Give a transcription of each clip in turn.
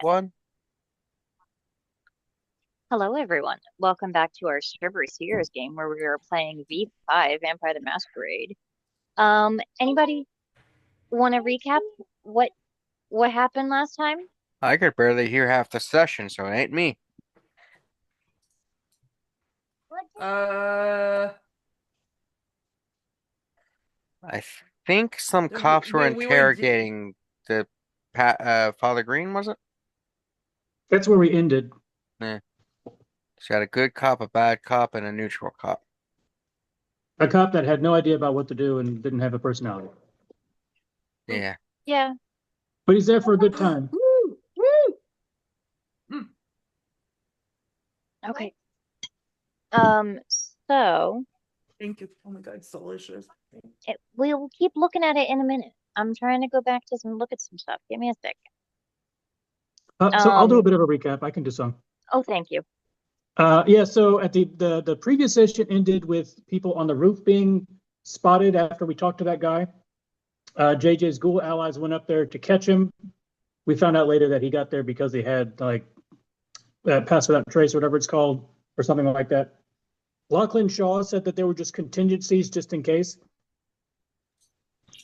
One. Hello, everyone. Welcome back to our Cerberus Seers game where we are playing V5 Vampire the Masquerade. Anybody want to recap what what happened last time? I could barely hear half the session, so it ain't me. Uh, I think some cops were we went. interrogating the Father Green, was it? That's where we ended. Yeah. She had a good cop, a bad cop, and a neutral cop. A cop that had no idea about what to do and didn't have a personality. Yeah. Yeah. But he's there for a good time. Woo! Woo! Okay. Um, so Thank you. Oh my God, it's delicious. we'll keep looking at it in a minute. I'm trying to go back to look at some stuff. Give me a sec. So I'll do a Um, bit of a recap. I can do some. oh, thank you. Yeah, so at the previous session ended with people on the roof being spotted after we talked to that guy. JJ's ghoul allies went up there to catch him. We found out later that he got there because he had like pass without trace or whatever it's called, or something like that. Lachlan Shaw said that there were just contingencies just in case.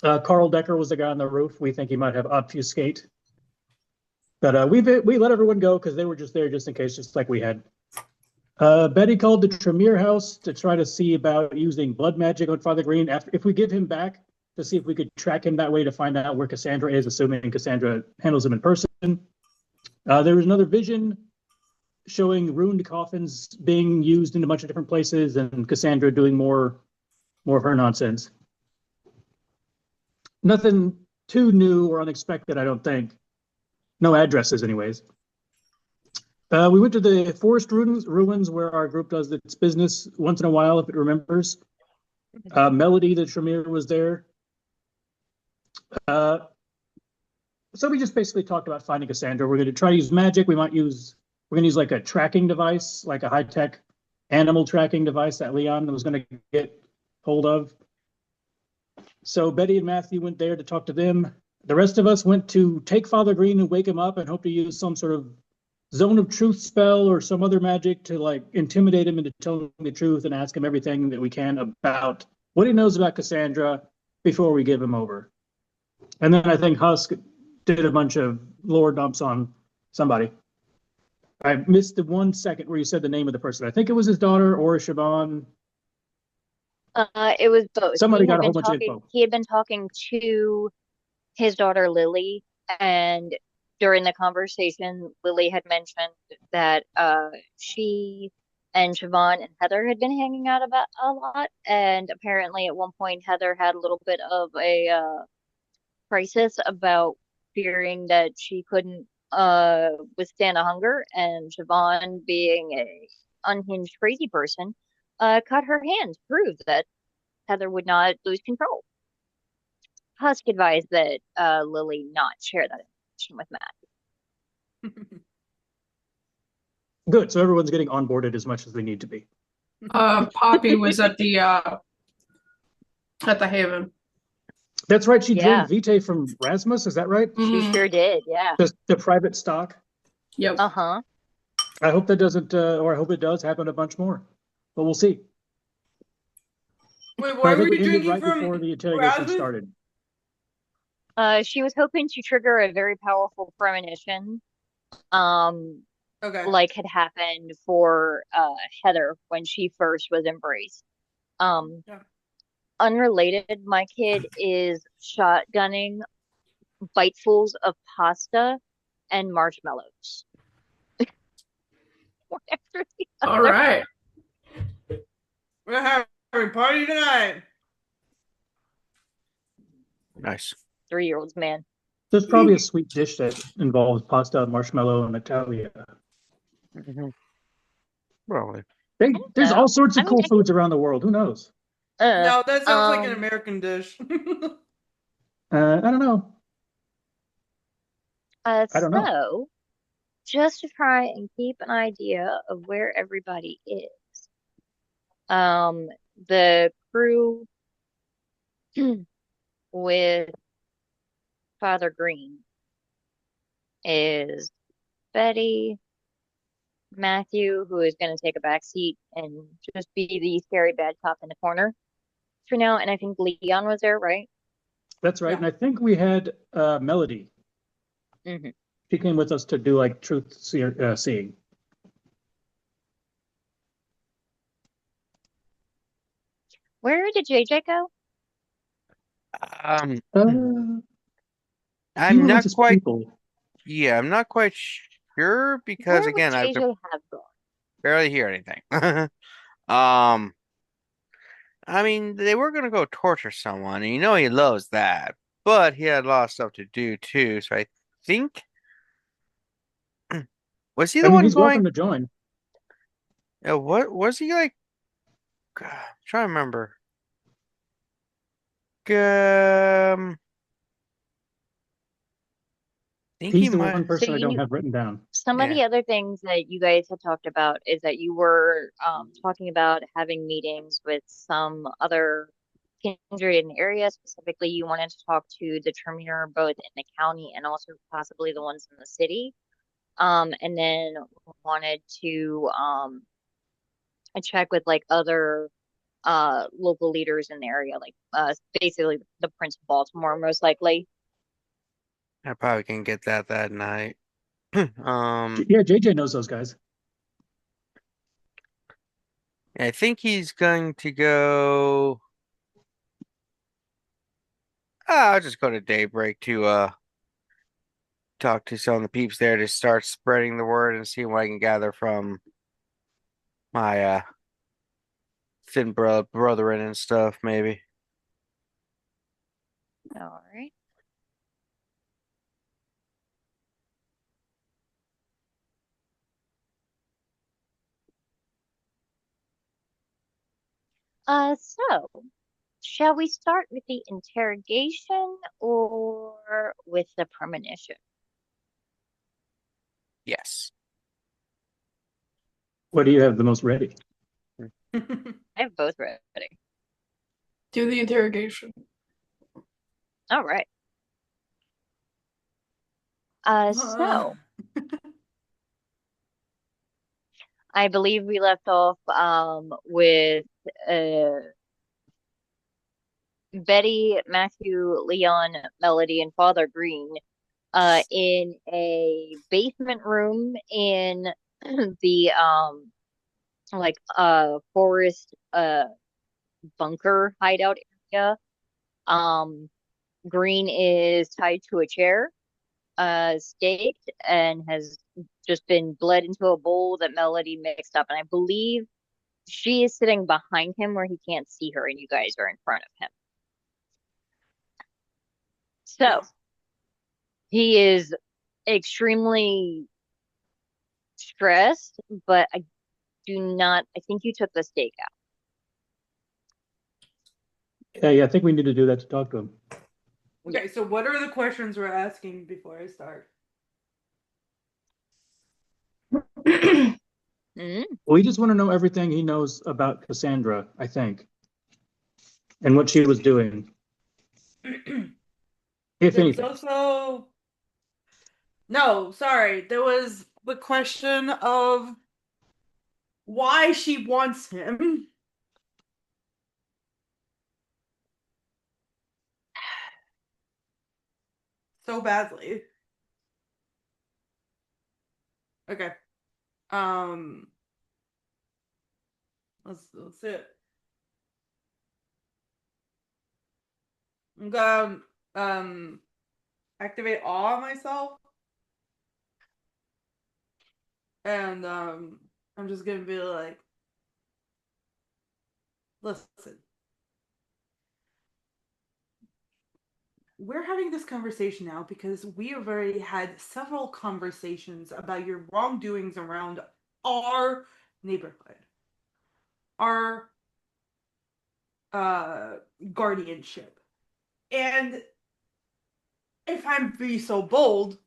Carl Decker was the guy on the roof. We think he might have obfuscate. But we let everyone go because they were just there just in case, just like we had. Betty called the Tremere house to try to see about using blood magic on Father Green. After, if we give him back, to see if we could track him that way to find out where Cassandra is, assuming Cassandra handles him in person. There was another vision showing ruined coffins being used in a bunch of different places, and Cassandra doing more of her nonsense. Nothing too new or unexpected, I don't think. No addresses, anyways. We went to the forest ruins where our group does its business once in a while, if it remembers. Melody, the Tremere, was there. Uh, so we just basically talked about finding Cassandra. We're going to try to use magic. We're going to use like a tracking device, like a high tech animal tracking device that Leon was going to get hold of. So Betty and Matthew went there to talk to them. The rest of us went to take Father Green and wake him up and hope to use some sort of zone of truth spell or some other magic to like intimidate him into telling the truth and ask him everything that we can about what he knows about Cassandra before we give him over. And then I think Husk did a bunch of lore dumps on somebody. I missed the 1 second where you said the name of the person. I think it was his daughter or Siobhan. It was both. Somebody got a whole bunch of info. He had been talking to his daughter Lily, and during the conversation, Lily had mentioned that she and Siobhan and Heather had been hanging out about a lot, and apparently at one point Heather had a little bit of a crisis about fearing that she couldn't withstand the hunger, and Siobhan, being a unhinged crazy person, cut her hand to prove that Heather would not lose control. Husk advised that Lily not share that information with Matt. Good. So everyone's getting onboarded as much as they need to be. Poppy was at the Haven. That's right. She Yeah. joined Vitae from Rasmus. Is that right? She sure did. Yeah. The private stock. Yep. Uh-huh. I hope that doesn't, or I hope it does happen a bunch more, but we'll see. Wait, But I why were think we you ended drinking right from before the interrogation Rasmus? started. She was hoping to trigger a very powerful premonition, um, Okay. like had happened for Heather when she first was embraced. Yeah. Unrelated, my kid is shotgunning bitefuls of pasta and marshmallows. One after the All other. right. We're having a party tonight. Nice. 3-year-olds, man. There's probably a sweet dish that involves pasta, marshmallow, and Natalia. Mm-hmm. Probably. I don't There's know. all sorts I of mean, cool foods around the world. Who knows? uh, No, that sounds like an um, American dish. I don't know. I don't know. so just to try and keep an idea of where everybody is, um, the crew with Father Green is Betty, Matthew, who is going to take a back seat and just be the scary bad cop in the corner for now. And I think Leon was there, right? That's right. Yeah. And I think we had Melody. Hmm. She came with us to do like seeing. Where did JJ go? Um, Uh, I'm were with not his quite. people. Yeah, I'm not quite sure because Where would again, I could JJ have gone? barely hear anything. Um, I mean, they were gonna go torture someone, and you know he loves that, but he had a lot of stuff to do too. So I think was he I the mean, one he's welcome going? to join. What was he like? God, I'm trying to remember. Think he He's the might. one So person I don't have written down. some of Yeah, the other things that you guys had talked about is that you were talking about having meetings with some other kindred in the area. Specifically, you wanted to talk to the Terminator both in the county and also possibly the ones in the city. And then wanted to check with like other local leaders in the area, like basically the Prince of Baltimore, most likely. I probably can get that night. Um, Yeah, JJ knows those guys. I think he's going to go. I'll just go to Daybreak to talk to some of the peeps there to start spreading the word and see what I can gather from my thin brethren and stuff, maybe. All right. So shall we start with the interrogation or with the premonition? Yes. What do you have the most ready? I have both ready. Do the interrogation. All right. So I believe we left off with Betty, Matthew, Leon, Melody, and Father Green in a basement room in the like forest bunker hideout area. Um, Green is tied to a chair, staked, and has just been bled into a bowl that Melody mixed up. And I believe she is sitting behind him where he can't see her, and you guys are in front of him. So he is extremely stressed, but I do not, I think you took the stake out. Yeah, I think we need to do that to talk to him. Okay, so what are the questions we're asking before I start? Mm. We just want to know everything he knows about Cassandra, I think, and what she was doing, if There was anything. also no, sorry. There was the question of why she wants him. So badly. Okay. Um let's see it. I'm gonna activate awe on myself. And I'm just gonna be like, listen. We're having this conversation now because we have already had several conversations about your wrongdoings around our neighborhood, our guardianship. And if I'm be so bold,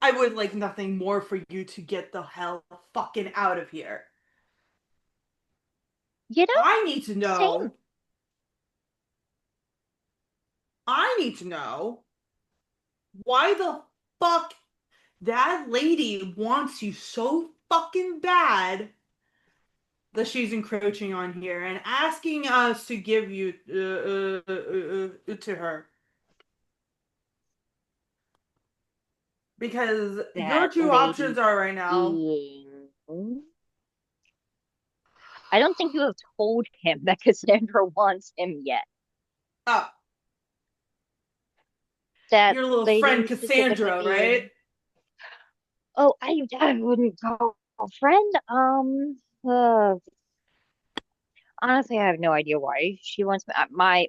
I would like nothing more for you to get the hell fucking out of here. You know, I need to know. same. I need to know why the fuck that lady wants you so fucking bad that she's encroaching on here and asking us to give you to her. Because your That two options lady are right now. being... I don't think you have told him that Cassandra wants him yet. Oh, That your little friend lady specifically Cassandra, being... right? Oh, I wouldn't call a friend. Honestly, I have no idea why she wants me.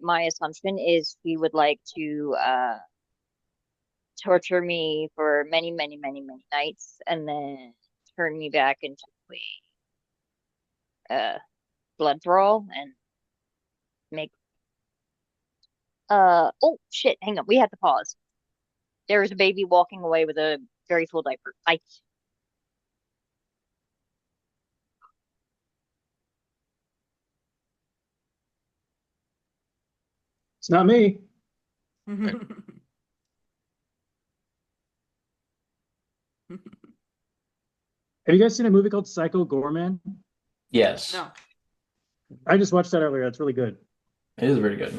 My assumption is she would like to torture me for many, many, many, many nights, and then turn me back into a blood brawl and make. Oh shit! Hang on, we had to pause. There was a baby walking away with a very full diaper. It's not me. Have you guys seen a movie called Psycho Gorman? Yes, No. I just watched that earlier. It's really good. it is very good.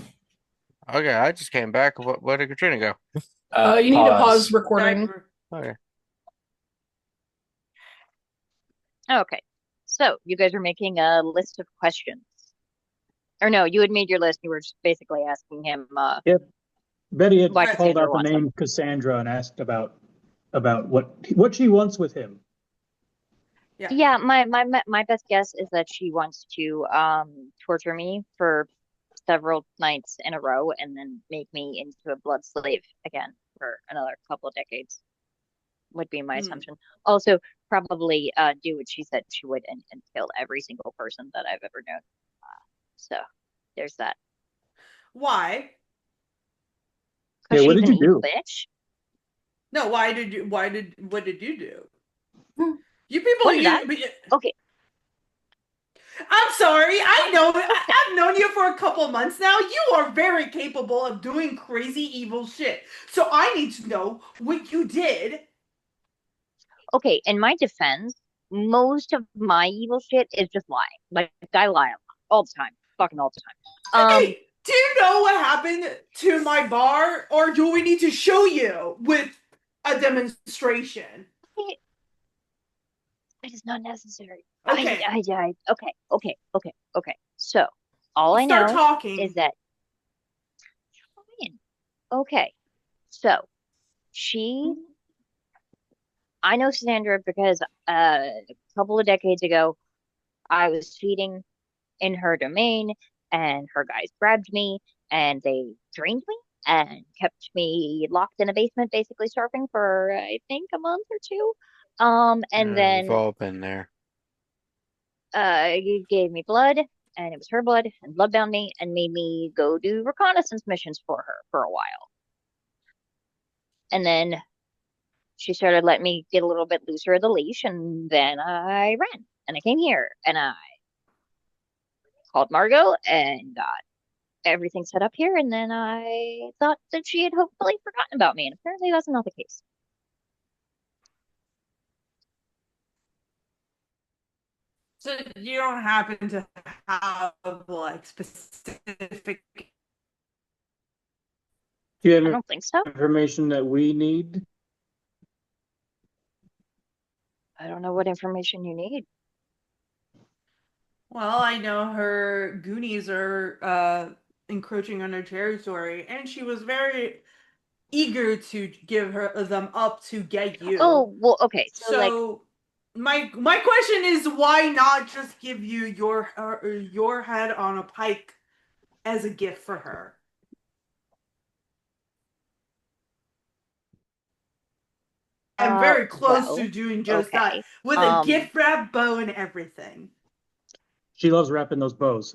Okay, I just came back. Where did Katrina go? You need to pause recording. Diaper. Okay. Okay, so you guys are making a list of questions, or no? You had made your list. You were just basically asking him. Betty had Why called Cassandra out the wants him. name Cassandra and asked about what she wants with him. Yeah, my best guess is that she wants to torture me for several nights in a row and then make me into a blood slave again for another couple of decades, would be my assumption. Also, probably do what she said she would and kill every single person that I've ever known. So there's that. Why? Yeah, what She's did an you evil do? bitch. No, what did you do? You people, What did I? Okay, I'm sorry. I know. okay. I've known you for a couple months now. You are very capable of doing crazy evil shit. So I need to know what you did. Okay, in my defense, most of my evil shit is just lying. Like I lie a lot all the time, fucking all the time. Okay, do you know what happened to my bar, or do we need to show you with a demonstration? It is not necessary. Okay. Okay. So all I Start know talking. is that fine. Okay. So I know Sandra because a couple of decades ago I was feeding in her domain and her guys grabbed me and they drained me and kept me locked in a basement, basically starving for I think a month or two. And We've then all been there. he gave me blood, and it was her blood, and blood bound me and made me go do reconnaissance missions for her for a while. And then she started letting me get a little bit looser of the leash, and then I ran, and I came here, and I called Margot and got everything set up here, and then I thought that she had hopefully forgotten about me, and apparently that's not the case. So you don't happen to have like specific. Do you I have don't think so. information that we need? I don't know what information you need. Well, I know her Goonies are encroaching on her territory, and she was very eager to give them up to get you. Oh, well, okay. So, like, So my question is, why not just give you your head on a pike as a gift for her? I'm very close to doing just that with a gift wrap bow and everything. She loves wrapping those bows.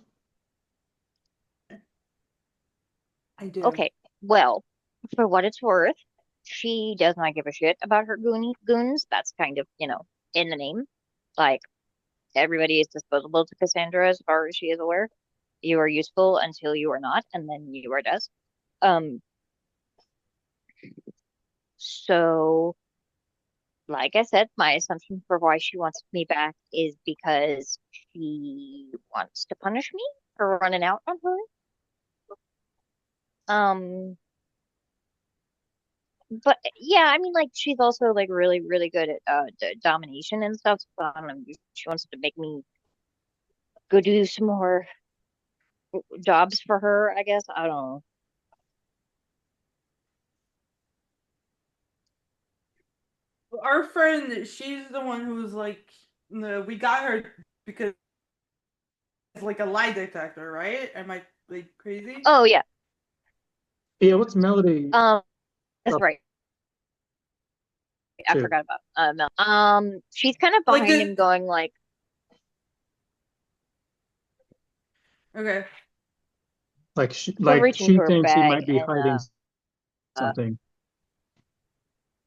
I do. Okay, well, for what it's worth, she does not give a shit about her goons. That's kind of, in the name. Like, everybody is disposable to Cassandra as far as she is aware. You are useful until you are not, and then you are dust. So like I said, my assumption for why she wants me back is because she wants to punish me for running out on her. Um, but yeah, I mean, like she's also like really, really good at domination and stuff. So I don't know. She wants to make me go do some more jobs for her. I guess I don't know. Our friend, she's the one who's like, we got her because it's like a lie detector, right? Am I like crazy? Oh yeah, Yeah, what's Melody that's up right. I to? forgot about Mel. She's kind of Like behind him, going like, okay. Like she, she'll like reach into she her thinks he bag might be and hiding uh something.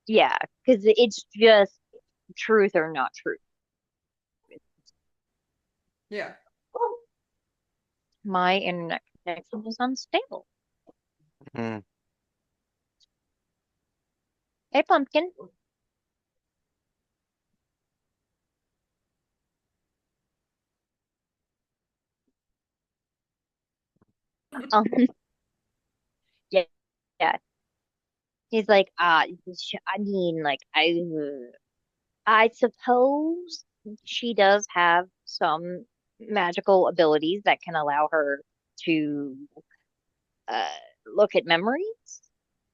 yeah, because it's just truth or not truth. Yeah. My internet connection is unstable. Hmm. Hey, Pumpkin. Um, yeah, yeah. He's like, I mean, like, I suppose she does have some magical abilities that can allow her to uh look at memories,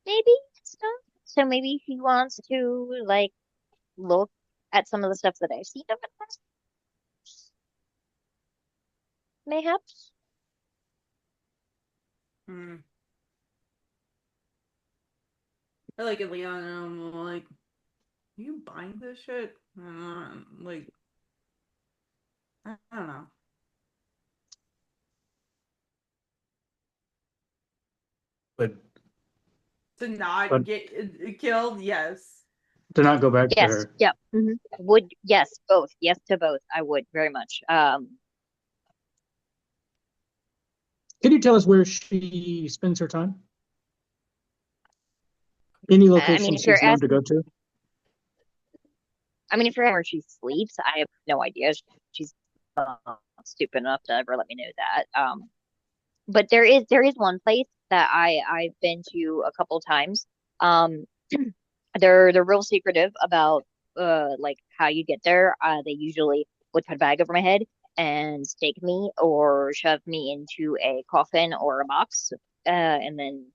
maybe and stuff. So maybe she wants to like look at some of the stuff that I've seen of it, mayhaps. Hmm. I like it, Leon. And I'm like, are you buying this shit? Like, I don't know. But To not but get killed, yes. to not go back to Yes, her. yeah. Would yes, both. Yes to both. I would very much. Can you tell us where she spends her time? Any I mean, location if you're she's known to go asking, to? I mean, if you're asking where she sleeps, I have no idea. She's stupid enough to ever let me know that. But there is one place that I've been to a couple times. Um, they're real secretive about like how you get there. They usually would put a bag over my head and stake me or shove me into a coffin or a box, and then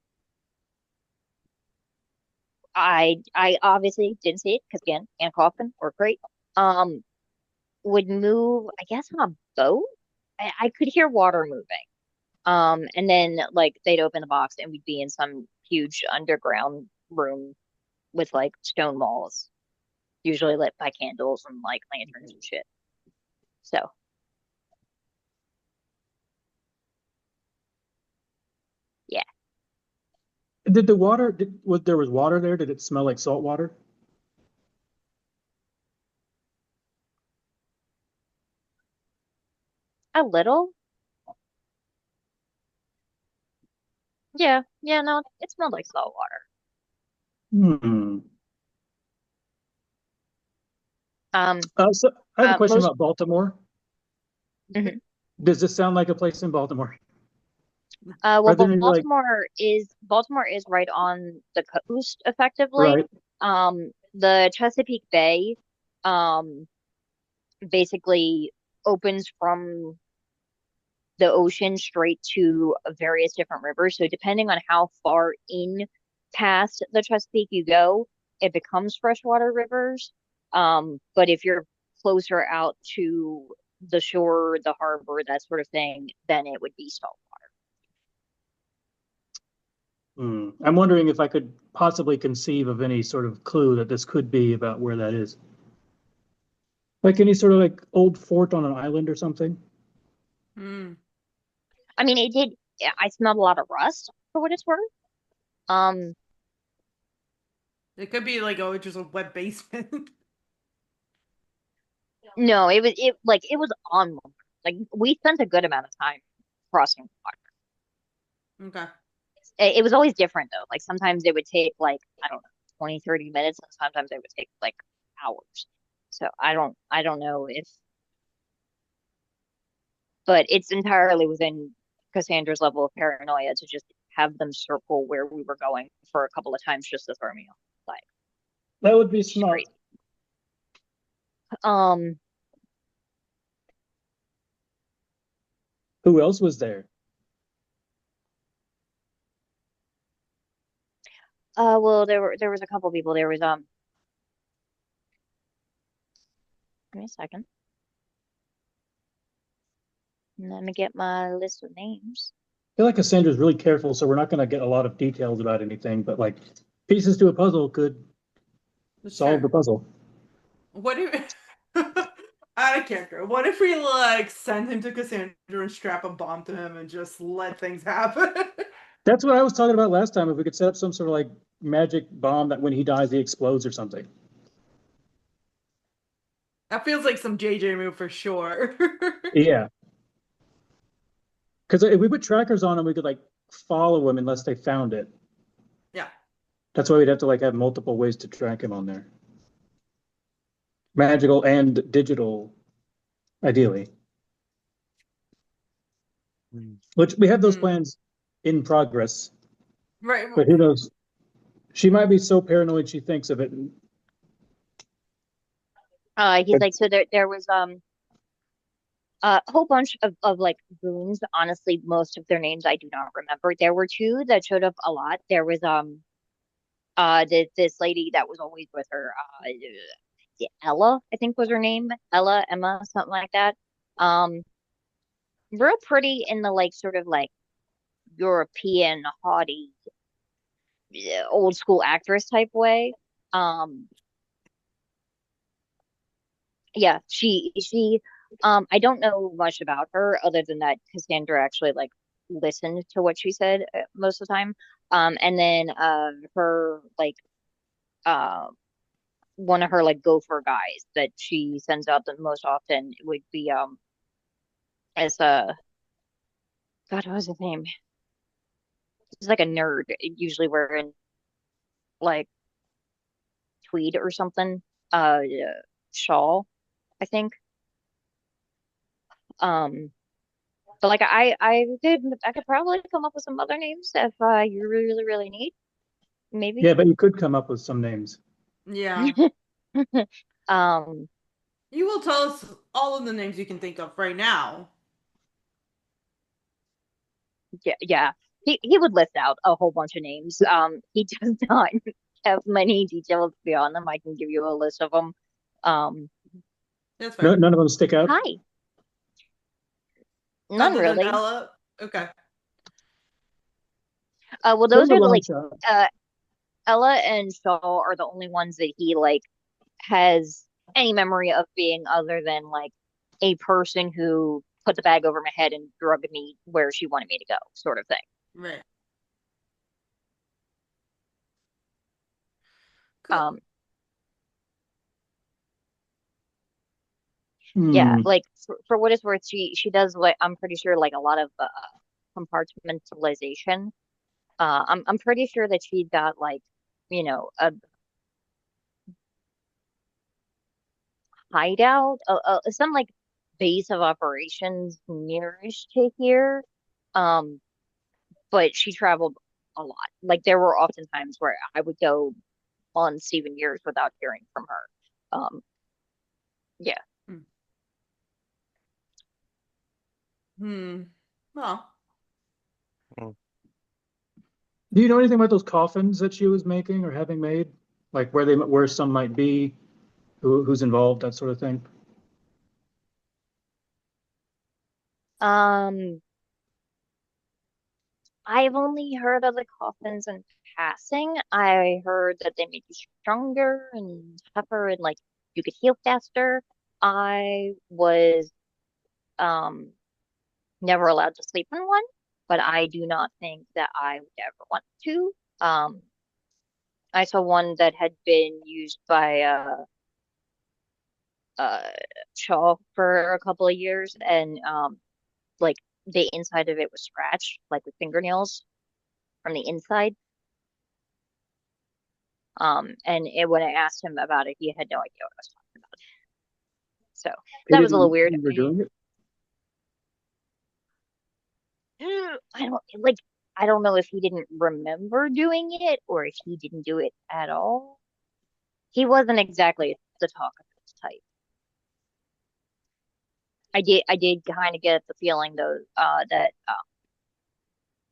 I obviously didn't see it because again, in a coffin or crate. Um, would move, I guess, on a boat. I could hear water moving. And then like they'd open the box and we'd be in some huge underground room with like stone walls, usually lit by candles and like lanterns and shit. So yeah, Did the water? There was water there? Did it smell like salt water? a little. Yeah, yeah, no, it smelled like salt water. Hmm. Um, So I have a question most about Baltimore. mhm. Does this sound like a place in Baltimore? Well, Are there any like Baltimore is right on the coast, effectively. right? The Chesapeake Bay, um, basically opens from the ocean straight to various different rivers. So depending on how far in past the Chesapeake you go, it becomes freshwater rivers. But if you're closer out to the shore, the harbor, that sort of thing, then it would be saltwater. Hmm. I'm wondering if I could possibly conceive of any sort of clue that this could be about where that is. Like any sort of like old fort on an island or something. Hmm. I mean, it did. I smelled a lot of rust for what it's worth. Um, It could be like, oh, just a wet basement. no, it was on water. Like we spent a good amount of time crossing water. Okay. It was always different though. Like sometimes it would take like, I don't know, 20, 30 minutes, and sometimes it would take like hours. So I don't know if, but it's entirely within Cassandra's level of paranoia to just have them circle where we were going for a couple of times just to throw me off. Like, That would be she's smart. crazy. Um, Who else was there? well, there was a couple people. There was give me a second. Let me get my list of names. I feel like Cassandra's really careful, so we're not going to get a lot of details about anything, but like pieces to a puzzle could solve the puzzle. What if out of character? What if we like send him to Cassandra and strap a bomb to him and just let things happen? That's what I was talking about last time. If we could set up some sort of like magic bomb that when he dies, he explodes or something. That feels like some JJ move for sure. Yeah. Because if we put trackers on him, we could like follow him unless they found it. Yeah. That's why we'd have to like have multiple ways to track him on there. Magical and digital, ideally. Which we have those plans in progress. Right. But who knows? She might be so paranoid she thinks of it. He's like, so there was a whole bunch of like goons. Honestly, most of their names I do not remember. There were two that showed up a lot. There was this lady that was always with her, Ella, I think was her name. Ella, Emma, something like that. Um, real pretty in the like sort of like European haughty old school actress type way. Um, yeah, she I don't know much about her other than that Cassandra actually like listened to what she said most of the time. And then her like uh one of her like gopher guys that she sends out the most often would be as God, what was his name? He's like a nerd, usually wearing like tweed or something. Shawl, I think. Um, but like I could probably come up with some other names if you really need. Maybe. Yeah, but you could come up with some names. Yeah. Um, You will tell us all of the names you can think of right now. yeah. He would list out a whole bunch of names. He does not have many details beyond them. I can give you a list of them. Um, That's fair. None of them stick out. hi. None Other than really. Ella? Okay. Well, They're those in the are the long like shot. Ella and Shaw are the only ones that he like has any memory of being other than like a person who put the bag over my head and drugged me where she wanted me to go, sort of thing. Right. Cool. Yeah, like for what it's worth, she does like I'm pretty sure like a lot of compartmentalization. I'm pretty sure that she got like a hideout, some like base of operations nearish to here. Um, but she traveled a lot. Like there were often times where I would go months, even years without hearing from her. Yeah. Well. Do you know anything about those coffins that she was making or having made? Like where some might be, who's involved, that sort of thing? I've only heard of the coffins in passing. I heard that they make you stronger and tougher and like you could heal faster. I was um never allowed to sleep in one, but I do not think that I would ever want to. Um, I saw one that had been used by uh Shaw for a couple of years and like the inside of it was scratched like with fingernails from the inside. when I asked him about it, he had no idea what I was talking about. So He that was a little didn't weird. remember doing it. I don't know if he didn't remember doing it or if he didn't do it at all. He wasn't exactly the talkative type. I did kind of get the feeling though that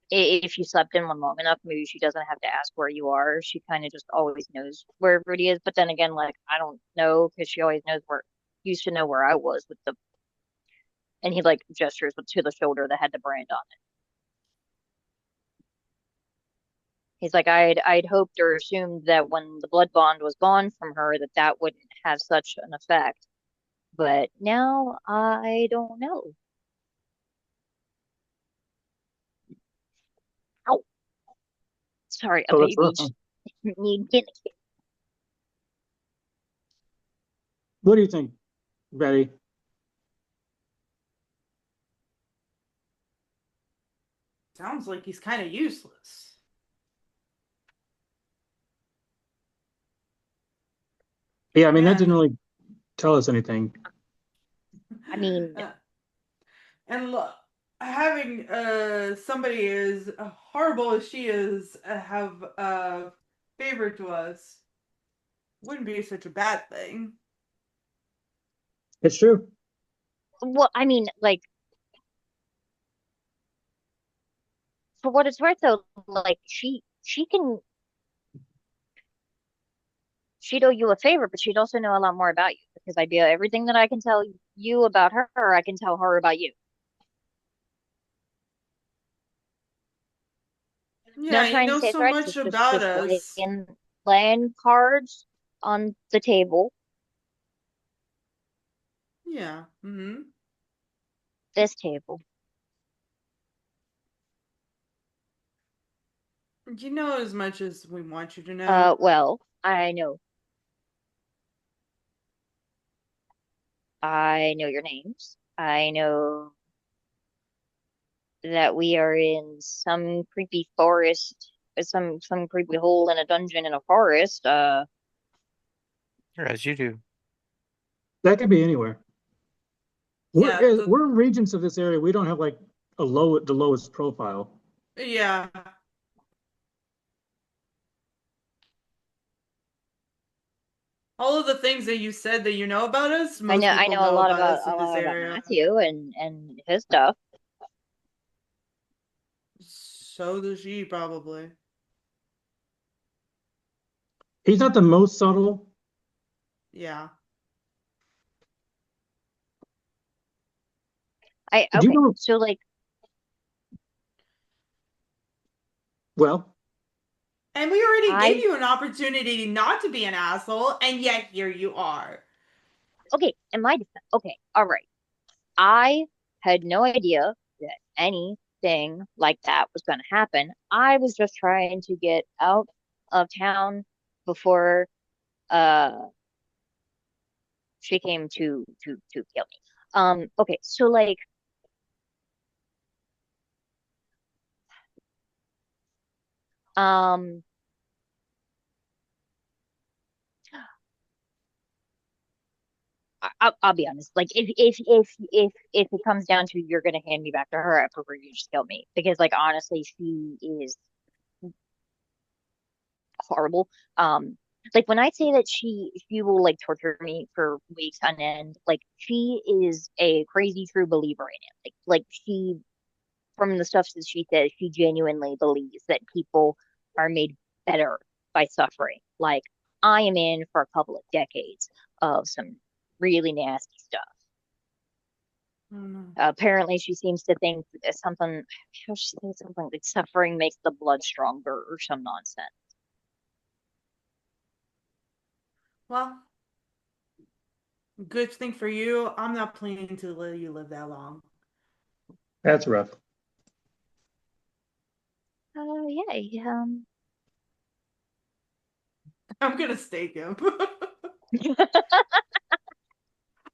if you slept in one long enough, maybe she doesn't have to ask where you are. She kind of just always knows where everybody is. But then again, like I don't know because she always knows where used to know where I was with the and he like gestures to the shoulder that had the brand on it. He's like, I'd hoped or assumed that when the blood bond was gone from her, that that wouldn't have such an effect. But now I don't know. Ow. Sorry, a Oh, that's rough. baby Huh? need Kinney. What do you think, Betty? Sounds like he's kind of useless. Yeah, I mean, that And didn't really tell us anything. I mean, and look, having somebody as horrible as she is have a favor to us wouldn't be such a bad thing. It's true. well, I mean, like for what it's worth, though, like she'd owe you a favor, but she'd also know a lot more about you because everything that I can tell you about her, I can tell her about you. Yeah, Not you trying to know say so threats, much about just us. laying cards on the table. Yeah. Mm-hmm. This table. You know as much as we want you to know. Well, I know. I know your names. I know that we are in some creepy forest, some creepy hole in a dungeon in a forest. As you do. That could be anywhere. Yeah. We're regents of this area. We don't have like the lowest profile. Yeah. All of the things that you said that you know about us, most I people know know about us a in this lot about area. Matthew and his stuff. So does she probably. He's not the most subtle. Yeah. Do you Okay, know? so like Well, And we already gave I you an opportunity not to be an asshole, and yet here you are. okay, in my defense, okay, all right. I had no idea that anything like that was going to happen. I was just trying to get out of town before uh she came to kill me. Okay, so like um I'll be honest. Like if it comes down to you're gonna hand me back to her, I prefer you just kill me because like honestly, she is horrible. Like when I say that she will like torture me for weeks on end, like she is a crazy true believer in it. Like she from the stuff that she says, she genuinely believes that people are made better by suffering. Like I am in for a couple of decades of some really nasty stuff. Apparently, she seems to think that something. She thinks something like suffering makes the blood stronger or some nonsense. Well, good thing for you. I'm not planning to let you live that long. that's rough. Yeah. I'm gonna stake him.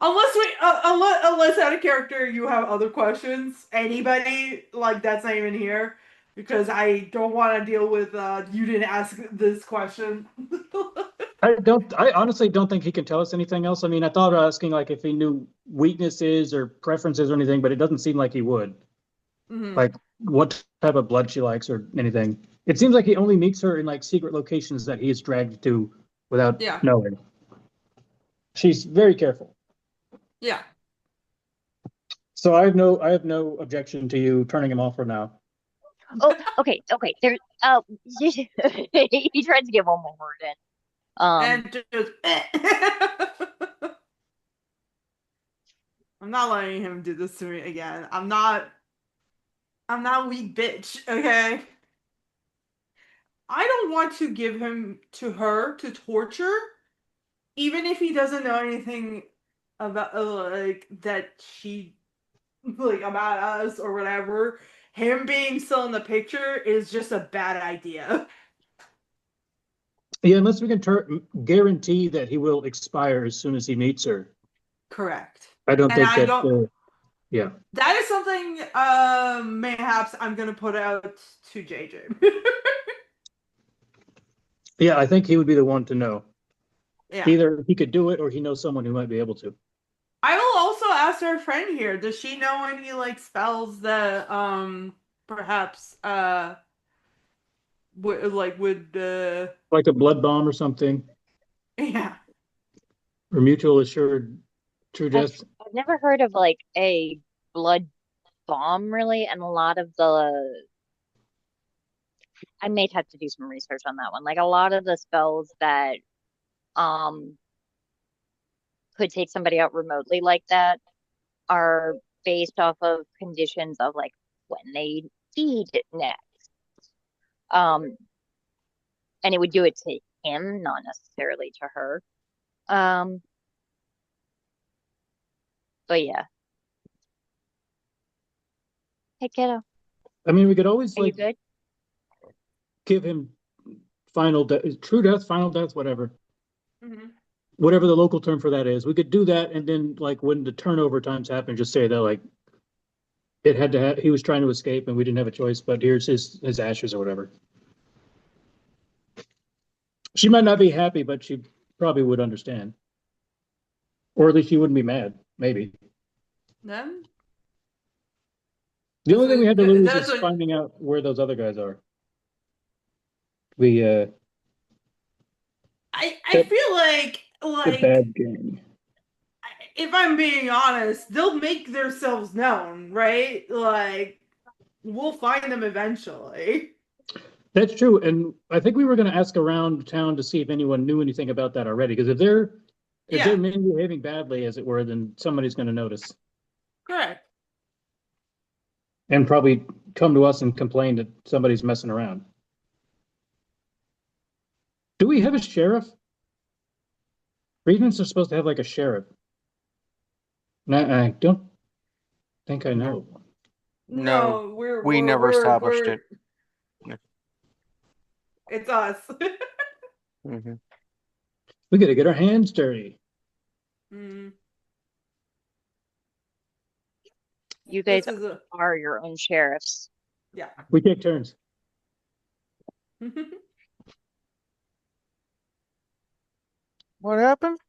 Unless out of character you have other questions. Anybody like that's not even here. because I don't want to deal with you didn't ask this question. I honestly don't think he can tell us anything else. I mean, I thought of asking like if he knew weaknesses or preferences or anything, but it doesn't seem like he would. Like what type of blood she likes or anything. It seems like he only meets her in like secret locations that he is dragged to without Yeah. knowing. She's very careful. Yeah. So I have no objection to you turning him off for now. Oh, okay. There. He tried to get one more word in. And just I'm not letting him do this to me again. I'm not weak bitch, okay? I don't want to give him to her to torture, even if he doesn't know anything about like that she like about us or whatever. Him being still in the picture is just a bad idea. Yeah, unless we can guarantee that he will expire as soon as he meets her. Correct. I don't And think I that. don't. Yeah. That is something. Mayhaps I'm gonna put out to JJ. Yeah, I think he would be the one to know. Yeah. Either he could do it or he knows someone who might be able to. I will also ask our friend here. Does she know any like spells that perhaps would Like a blood bomb or something, yeah. or mutual assured true death. I've never heard of like a blood bomb really, and a lot of the I may have to do some research on that one. Like a lot of the spells that um could take somebody out remotely like that are based off of conditions of like when they feed next. Um, and it would do it to him, not necessarily to her. Um, but yeah. Hey kiddo, I mean, we could always are you like good? give him final death, true death, final death, whatever. Mm-hmm. Whatever the local term for that is. We could do that, and then like when the turnover times happen, just say that like it had to he was trying to escape and we didn't have a choice, but here's his ashes or whatever. She might not be happy, but she probably would understand. Or at least she wouldn't be mad, maybe. Then The only thing we had to lose that's is a finding out where those other guys are. We I feel like the bad gang. if I'm being honest, they'll make themselves known, right? Like we'll find them eventually. That's true, and I think we were going to ask around town to see if anyone knew anything about that already. Because if they're Yeah, behaving badly, as it were, then somebody's going to notice correct. and probably come to us and complain that somebody's messing around. Do we have a sheriff? Regents are supposed to have like a sheriff. No, I don't think I know. No, No, we never established we're it. it's us. Mm-hmm. We got to get our hands dirty. Mm, You guys this is a are your own sheriffs. yeah. We take turns. What happened?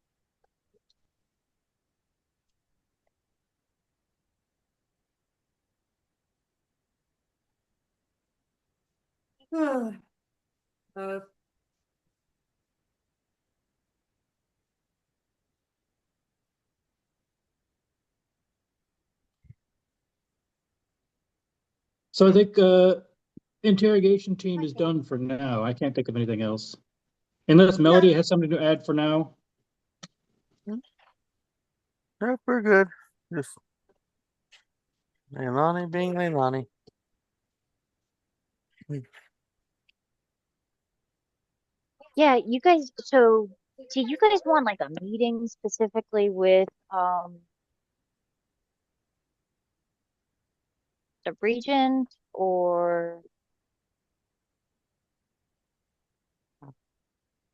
uh, So I think interrogation team is done for now. I can't think of anything else. Unless Melody has something to add for now. Nope, we're good. Just Leilani being Leilani. Yeah, you guys, so do you guys want like a meeting specifically with the regent or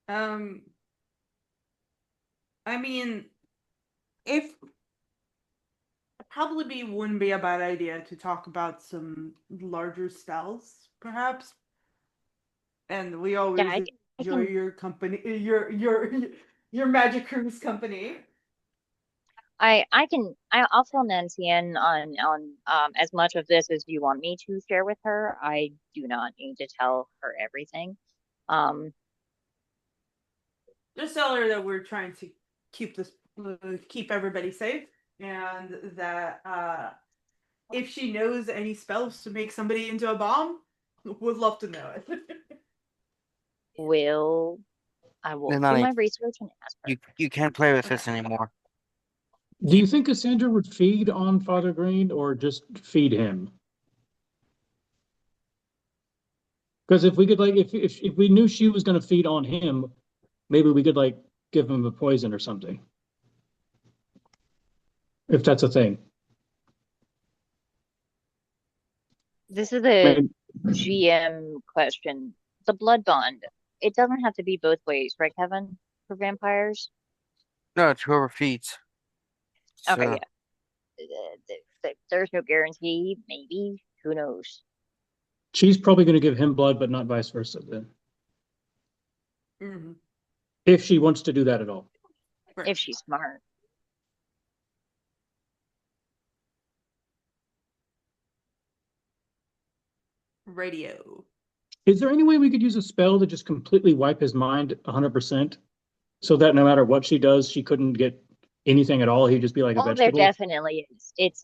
um I mean if wouldn't be a bad idea to talk about some larger spells, perhaps. And we always I enjoy can your company, your magic crew's company. I'll fill Nancy in on as much of this as you want me to share with her. I do not need to tell her everything. Um, Just tell her that we're trying to keep everybody safe, and that if she knows any spells to make somebody into a bomb, would love to know it. I will They're do not my even, research and ask her. you can't play with Okay. this anymore. Do you think Cassandra would feed on Father Green or just feed him? Because if we could like if we knew she was going to feed on him, maybe we could like give him a poison or something. If that's a thing. This is a Maybe- GM question. The blood bond. It doesn't have to be both ways, right, Kevin? For vampires? No, it's whoever feeds. Okay, So, yeah. There's no guarantee. Maybe. Who knows? She's probably going to give him blood, but not vice versa then. Mm-hmm. If she wants to do that at all. Right. If she's smart. Radio. Is there any way we could use a spell to just completely wipe his mind 100%? So that no matter what she does, she couldn't get anything at all. He'd just be like a Oh, there vegetable. definitely is. It's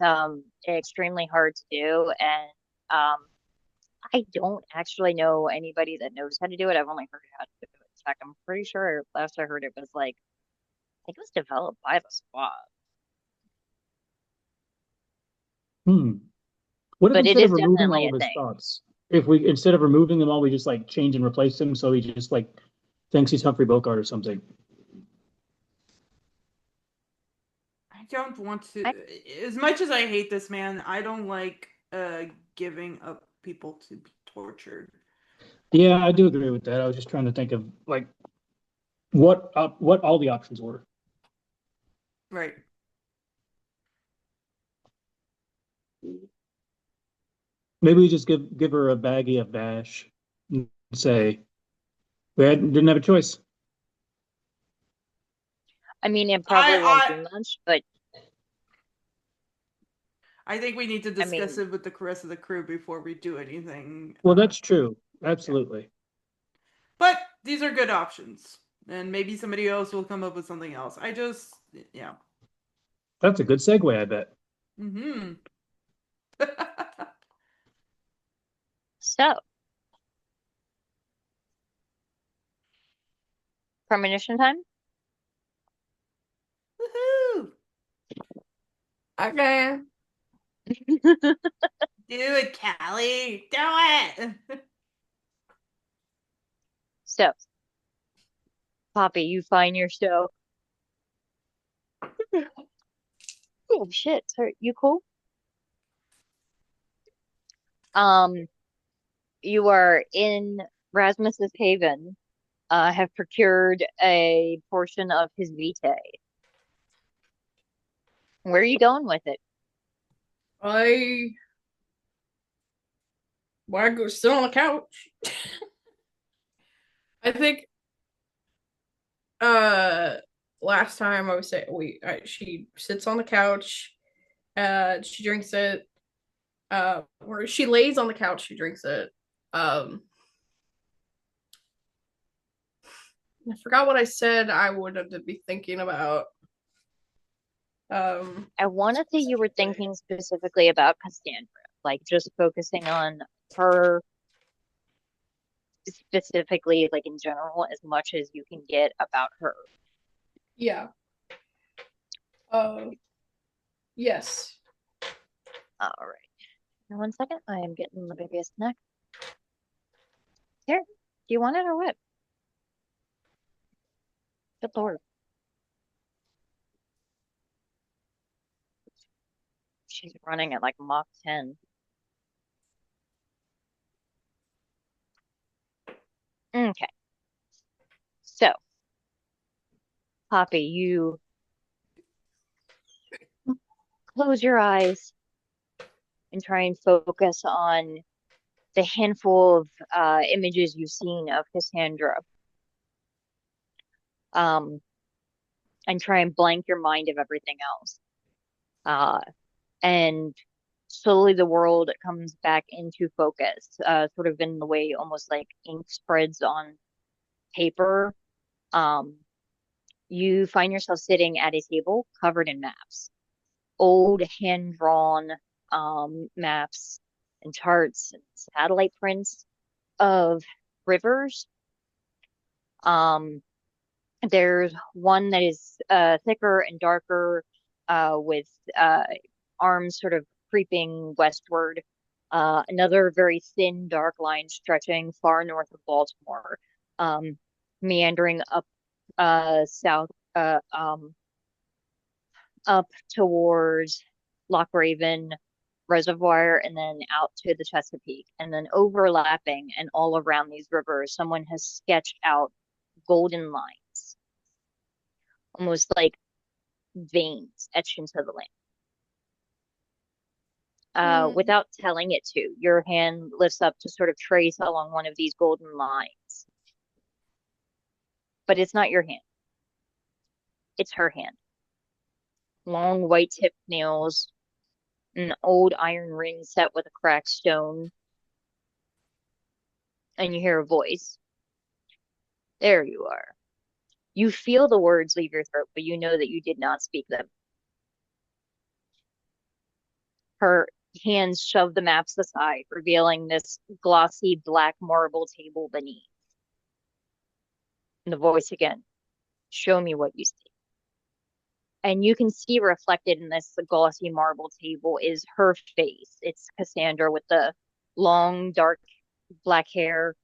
extremely hard to do, and I don't actually know anybody that knows how to do it. I've only heard how to do it. In fact, I'm pretty sure last I heard it was like I think it was developed by the squad. What if But it instead of is removing definitely all a of his thing. thoughts, if we instead of removing them all, we just like change and replace them so he just like thinks he's Humphrey Bogart or something? I don't want to. I, As much as I hate this man, I don't like giving up people to be tortured. Yeah, I do agree with that. I was just trying to think of like what all the options were. Right. Maybe we just give her a baggie of bash and say didn't have a choice. I mean, it probably won't do much, but I think we need to I discuss mean, it with the rest of the crew before we do anything. Well, that's true. Absolutely. But these are good options. And maybe somebody else will come up with something else. Yeah. That's a good segue, I bet. Mm-hmm. so premonition time. Woohoo! Okay. Do it, Callie. Do it. So, Poppy, you find yourself. Oh shit! Sorry, you cool? You are in Rasmus's Haven. Have procured a portion of his vitae. Where are you going with it? I want to go sit on the couch. I think last time I was saying she sits on the couch, she drinks it, or she lays on the couch, she drinks it. I forgot what I said I would have to be thinking about. I want to say you were thinking specifically about Cassandra, like just focusing on her specifically, like in general, as much as you can get about her. Yeah. Yes. All right. Now, 1 second. I am getting the biggest neck. Here. Do you want it or what? Good Lord. She's running at like Mach 10. Okay. So, Poppy, you close your eyes and try and focus on the handful of images you've seen of Cassandra. Um, and try and blank your mind of everything else. Uh, and slowly the world comes back into focus, sort of in the way almost like ink spreads on paper. Um, you find yourself sitting at a table covered in maps, old hand-drawn maps and charts and satellite prints of rivers. There's one that is thicker and darker, with arms sort of creeping westward. Another very thin, dark line stretching far north of Baltimore, um, meandering up south, up towards Loch Raven Reservoir, and then out to the Chesapeake, and then overlapping and all around these rivers, someone has sketched out golden lines, almost like veins etched into the land. Without telling it to, your hand lifts up to sort of trace along one of these golden lines. But it's not your hand. It's her hand. Long white tipped nails, an old iron ring set with a cracked stone. And you hear a voice. There you are. You feel the words leave your throat, but you know that you did not speak them. Her hands shove the maps aside, revealing this glossy black marble table beneath. And the voice again, show me what you see. And you can see reflected in this glossy marble table is her face. It's Cassandra with the long, dark black hair,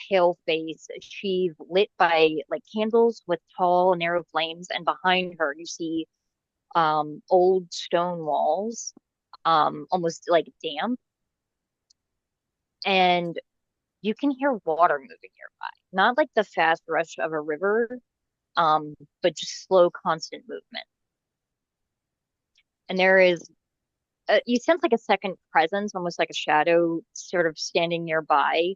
pale face. She's lit by like candles with tall, narrow flames. And behind her, you see old stone walls, almost like damp. And you can hear water moving nearby. Not like the fast rush of a river, but just slow, constant movement. And there is, you sense like a second presence, almost like a shadow sort of standing nearby,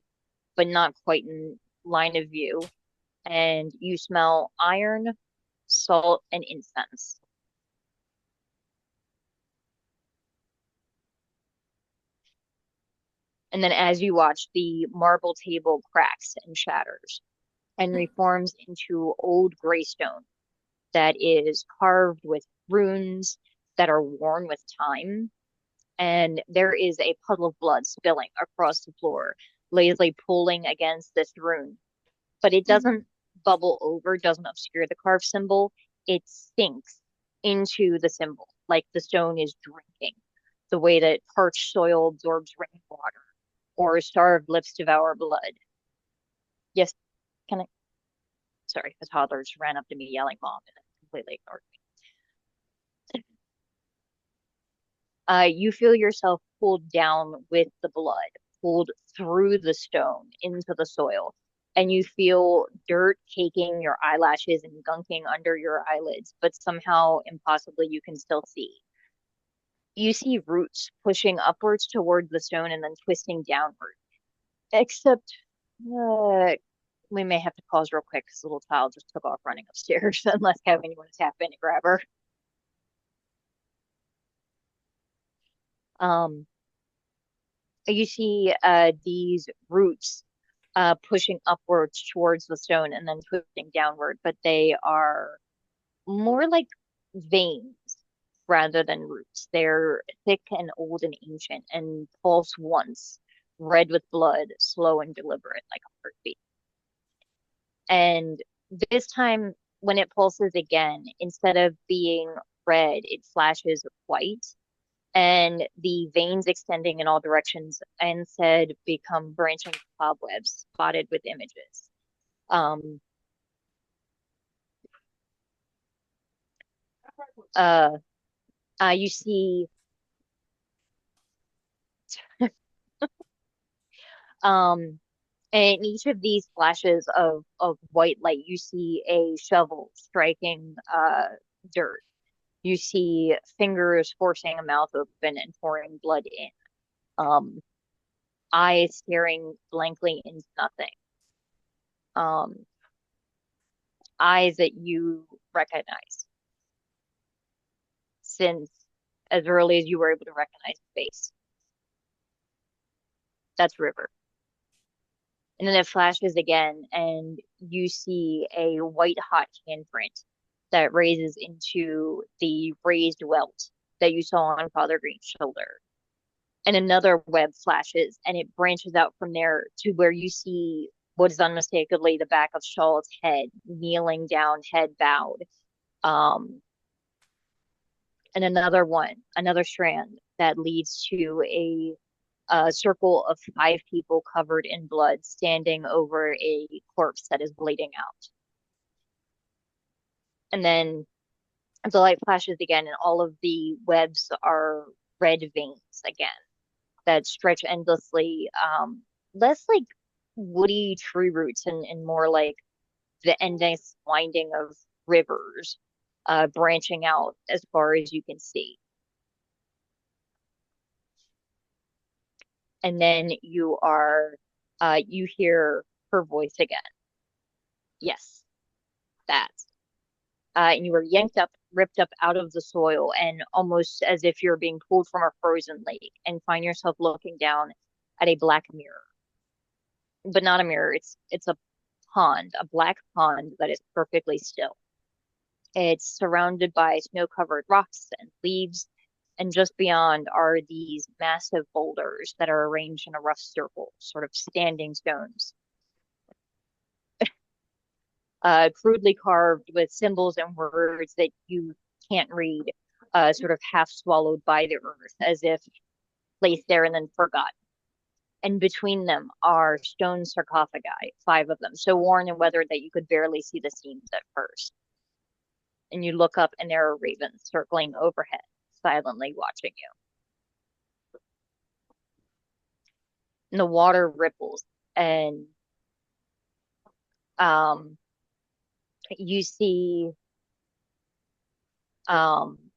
but not quite in line of view. And you smell iron, salt, and incense. And then as you watch, the marble table cracks and shatters and reforms into old gray stone that is carved with runes that are worn with time. And there is a puddle of blood spilling across the floor, lazily pulling against this rune. But it doesn't bubble over, doesn't obscure the carved symbol. It sinks into the symbol, like the stone is drinking, the way that parched soil absorbs rainwater, or starved lips devour blood. Yes, can I? Sorry, the toddler just ran up to me yelling mom and completely ignored me. You feel yourself pulled down with the blood, pulled through the stone into the soil, and you feel dirt caking your eyelashes and gunking under your eyelids, but somehow impossibly you can still see. You see roots pushing upwards towards the stone and then twisting downward. Except we may have to pause real quick because the little child just took off running upstairs unless Kevin, you want to tap in and grab her. You see these roots pushing upwards towards the stone and then twisting downward, but they are more like veins rather than roots. They're thick and old and ancient and pulse once, red with blood, slow and deliberate like a heartbeat. And this time, when it pulses again, instead of being red, it flashes white, and the veins extending in all directions instead become branching cobwebs spotted with images. You see and in each of these flashes of white light, you see a shovel striking dirt. You see fingers forcing a mouth open and pouring blood in. Eyes staring blankly into nothing. Um, Eyes that you recognize, since as early as you were able to recognize the face. That's River. And then it flashes again, and you see a white hot handprint that raises into the raised welt that you saw on Father Green's shoulder. And another web flashes, and it branches out from there to where you see what is unmistakably the back of Shaw's head, kneeling down, head bowed. And another strand that leads to a circle of 5 people covered in blood standing over a corpse that is bleeding out. And then the light flashes again, and all of the webs are red veins again that stretch endlessly, less like woody tree roots and more like the endless winding of rivers, branching out as far as you can see. And then you hear her voice again. Yes, that. And you are yanked up, ripped up out of the soil, and almost as if you're being pulled from a frozen lake, and find yourself looking down at a black mirror. But not a mirror, it's a pond, a black pond that is perfectly still. It's surrounded by snow-covered rocks and leaves, and just beyond are these massive boulders that are arranged in a rough circle, sort of standing stones. Crudely carved with symbols and words that you can't read, sort of half swallowed by the earth, as if placed there and then forgotten. And between them are stone sarcophagi, 5 of them, so worn and weathered that you could barely see the seams at first. And you look up, and there are ravens circling overhead, silently watching you. And the water ripples, and you see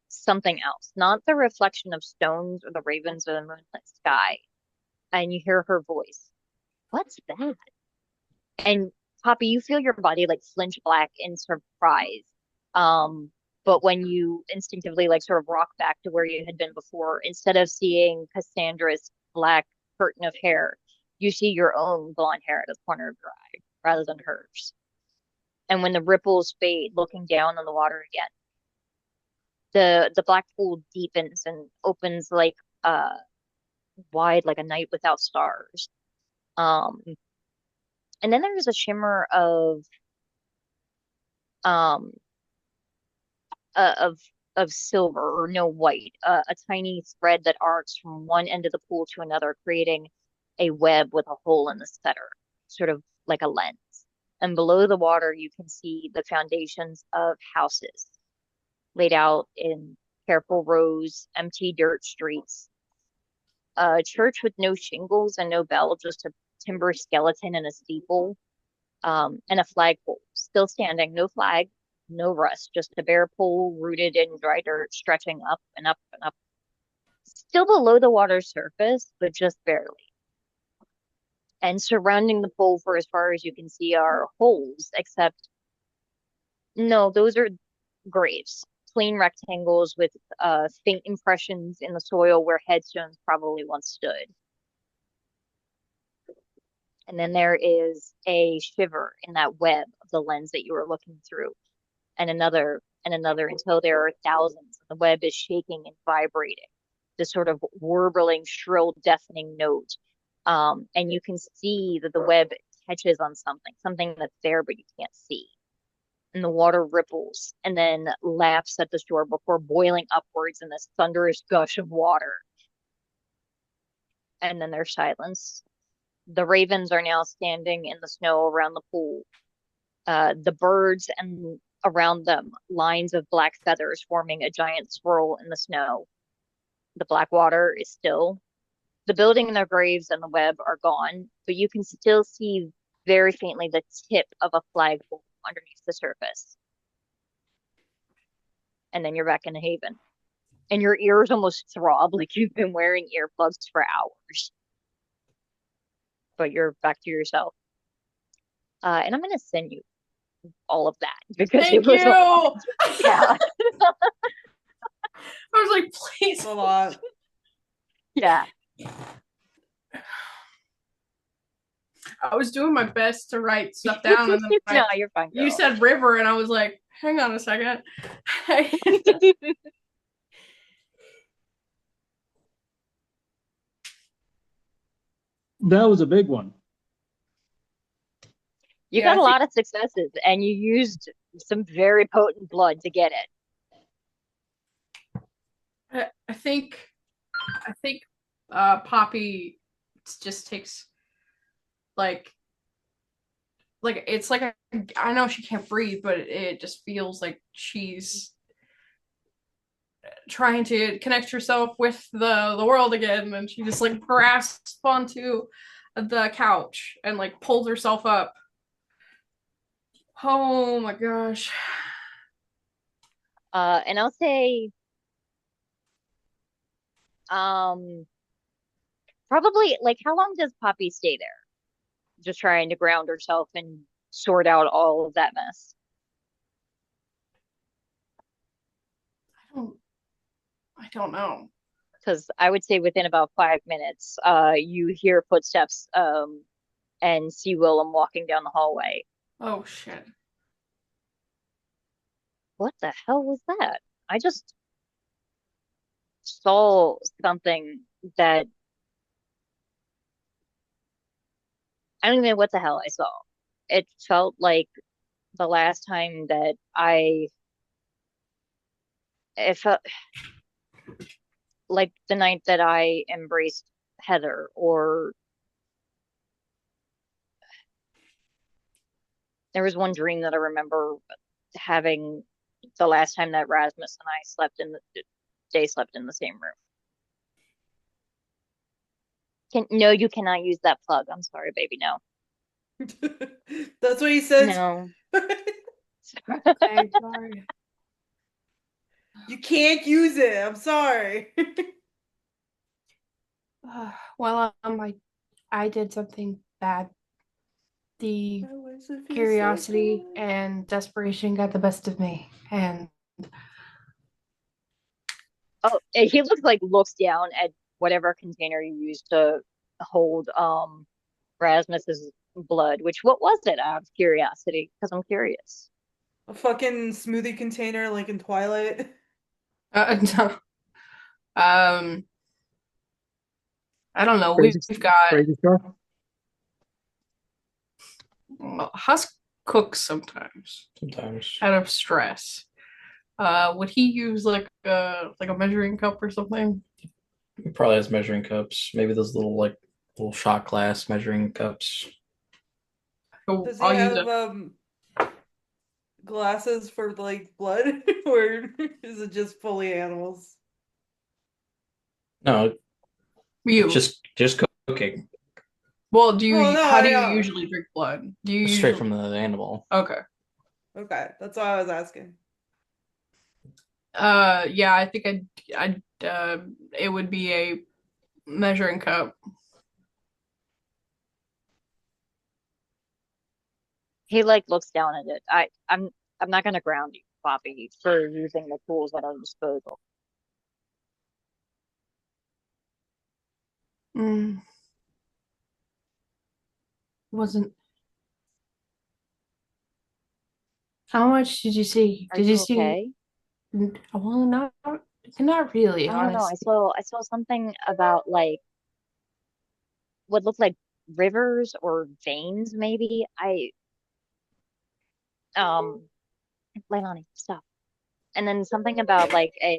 something else, not the reflection of stones or the ravens or the moonlit sky. And you hear her voice. What's that? And Poppy, you feel your body like flinch black in surprise. But when you instinctively like sort of rock back to where you had been before, instead of seeing Cassandra's black curtain of hair, you see your own blonde hair at the corner of your eye rather than hers. And when the ripples fade, looking down on the water again, the black pool deepens and opens like wide like a night without stars. And then there's a shimmer um of silver, or no, white, a tiny thread that arcs from one end of the pool to another, creating a web with a hole in the center, sort of like a lens. And below the water, you can see the foundations of houses laid out in careful rows, empty dirt streets. A church with no shingles and no bell, just a timber skeleton and a steeple, and a flagpole still standing, no flag, no rust, just a bare pole rooted in dry dirt, stretching up and up and up, still below the water's surface, but just barely. And surrounding the pole for as far as you can see are holes, except no, those are graves, plain rectangles with faint impressions in the soil where headstones probably once stood. And then there is a shiver in that web of the lens that you were looking through, and another, until there are thousands. The web is shaking and vibrating, this sort of warbling, shrill, deafening note. And you can see that the web catches on something that's there but you can't see. And the water ripples and then laps at the shore before boiling upwards in this thunderous gush of water. And then there's silence. The ravens are now standing in the snow around the pool. The birds and around them, lines of black feathers forming a giant swirl in the snow. The black water is still. The building and their graves and the web are gone, but you can still see very faintly the tip of a flagpole underneath the surface. and then you're back in the haven. And your ears almost throb like you've been wearing earplugs for hours. But you're back to yourself. And I'm going to send you all of that because it Thank was a lot. you. Yeah. I was like, please. It's a lot. Yeah. I was doing my best to write stuff down, and then No, you're fine, girl. you said river, and I was like, hang on a second. That was a big one. You Yeah, got a lot of successes, and you used some very potent blood to get it. I think Poppy just takes like it's like I know she can't breathe, but it just feels like she's trying to connect herself with the world again, and she just like grasps onto the couch and like pulls herself up. Oh my gosh. And I'll say, probably like how long does Poppy stay there? Just trying to ground herself and sort out all of that mess. I don't know. Because I would say within about 5 minutes, you hear footsteps, and see Willem walking down the hallway. Oh shit. What the hell was that? I just saw something that I don't even know what the hell I saw. It felt like the last time that it felt like the night that I embraced Heather, or there was one dream that I remember having the last time that Rasmus and I slept in the same room. No, you cannot use that plug. I'm sorry, baby. No. That's what he says. No. Okay, sorry. You can't use it. I'm sorry. Well, I did something bad. The curiosity and desperation got the best of me, and Oh, he looks down at whatever container you used to hold Rasmus's blood. What was it, out of curiosity? Because I'm curious. A fucking smoothie container like in Twilight. no. I don't know. Crazy, We've got crazy stuff. Husk cooks sometimes Sometimes. out of stress. Would he use like a measuring cup or something? He probably has measuring cups. Maybe those little shot glass measuring cups. So Does he I'll use have it. glasses for like blood, or is it just fully animals? No, You. just cooking. Well, do you? Well, no, How do I you know. usually drink blood? Do you Straight usually? from the animal. Okay. Okay, that's all I was asking. Yeah, I think it would be a measuring cup. He looks down at it. I'm not gonna ground you, Poppy, for using the tools at our disposal. Mm. Wasn't. How much did you see? Are Did you you see? okay? Well, not really, I don't know. honestly. I saw something about like what looked like rivers or veins, maybe. Um, Leilani, stop. And then something about like I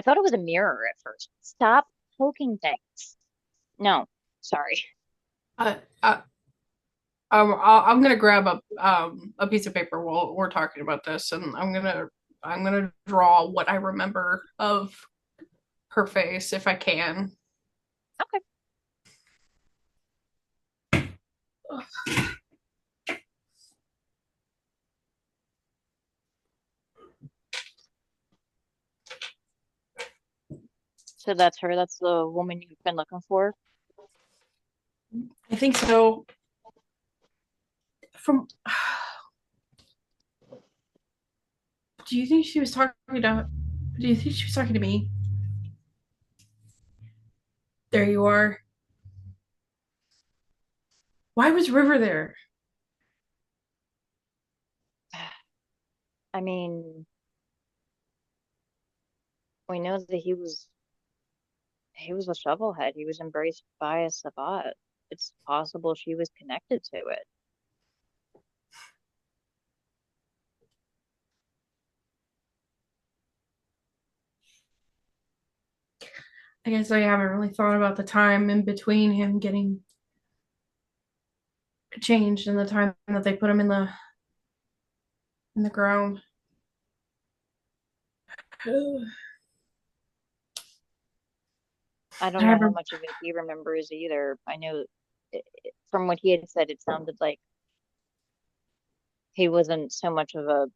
thought it was a mirror at first. Stop poking things. No, sorry. Uh, uh, I'm gonna grab a piece of paper while we're talking about this, and I'm gonna draw what I remember of her face if I can. Okay. So that's her. That's the woman you've been looking for. I think so. From do you think she was talking to do you think she was talking to me? There you are. Why was River there? I mean, we know that he was a shovelhead. He was embraced by a Sabbat. It's possible she was connected to it. I guess I haven't really thought about the time in between him getting changed and the time that they put him in the ground. I don't know how much of it he remembers either. I know from what he had said, it sounded like he wasn't so much of a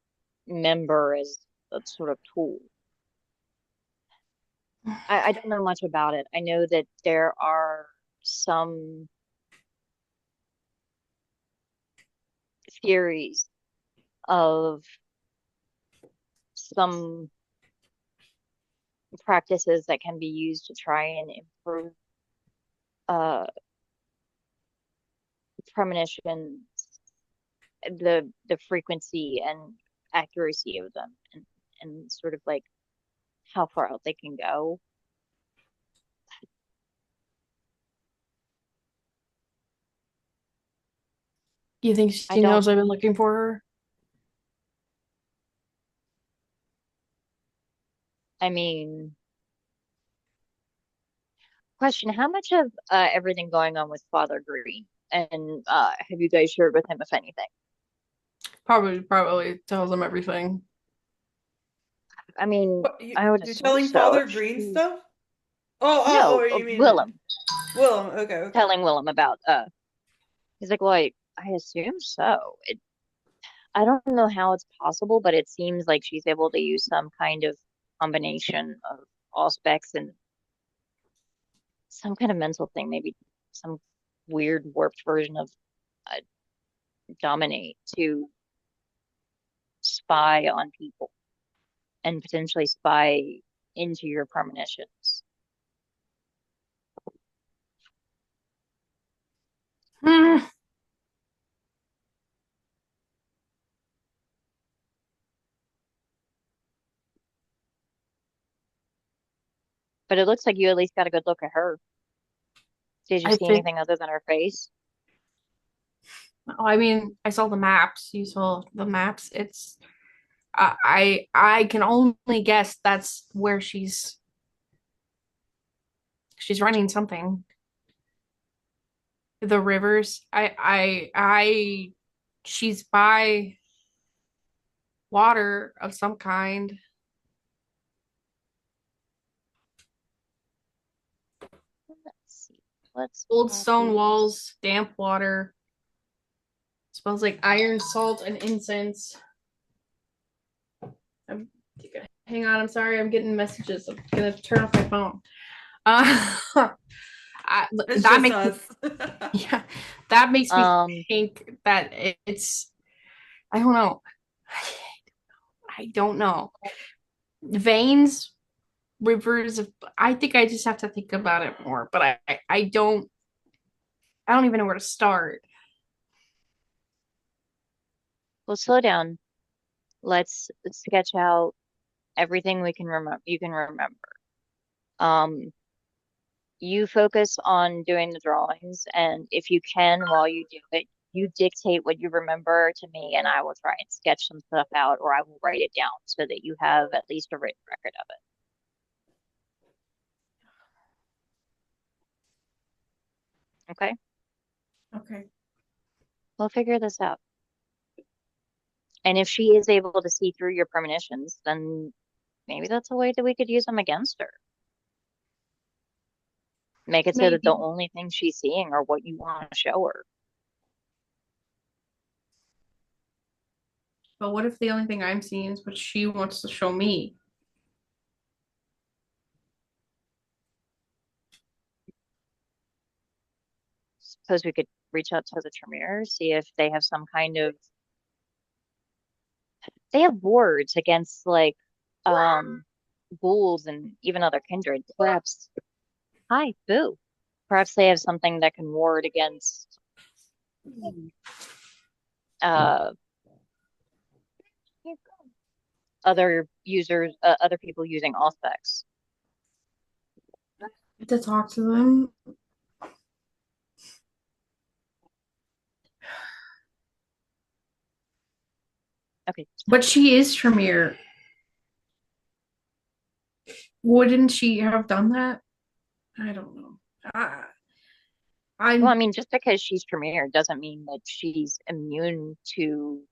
member as a sort of tool. I don't know much about it. I know that there are some theories of some practices that can be used to try and improve uh premonitions, the frequency and accuracy of them, and sort of like how far out they can go. Do you think I she don't, knows I've been looking for her? I mean, question, how much of everything going on with Father Green and have you guys shared with him if anything? Probably tells them everything. I mean, What, I would you're assume telling so. Father If Green she, stuff? Oh, no, you mean Willem, Willem? Okay, okay. telling Willem about he's like, well, I assume so. I don't know how it's possible, but it seems like she's able to use some kind of combination of all specs and some kind of mental thing, maybe some weird warped version of uh, dominate to spy on people and potentially spy into your premonitions. Hmm. But it looks like you at least got a good look at her. Did you I see think anything other than her face? I mean, I saw the maps. You saw the maps. It's I can only guess that's where she's running something. The rivers. She's by water of some kind. Let's see. Let's Old stone copy. walls, damp water. Smells like iron, salt, and incense. I'm hang on, I'm sorry, I'm getting messages. I'm gonna turn off my phone. Uh, It's that just makes me, us. yeah, that makes me Um, think that it's I don't know. I don't know. Veins, rivers of I think I just have to think about it more, but I don't even know where to start. well, slow down. Let's sketch out everything we can remember. You can remember. Um, you focus on doing the drawings, and if you can, while you do it, you dictate what you remember to me, and I will try and sketch some stuff out, or I will write it down so that you have at least a written record of it. Okay? Okay. We'll figure this out. And if she is able to see through your premonitions, then maybe that's a way that we could use them against her. Make it so that the Maybe. only things she's seeing are what you want to show her. But what if the only thing I'm seeing is what she wants to show me? suppose we could reach out to the Tremere, see if they have some kind of they have wards against like ghouls and even other kindred. Perhaps hi, boo. Perhaps they have something that can ward against uh other people using Auspex. To talk to them. Okay. But she is Tremere. Wouldn't she have done that? I don't know. Well, I mean, just because she's Tremere doesn't mean that she's immune to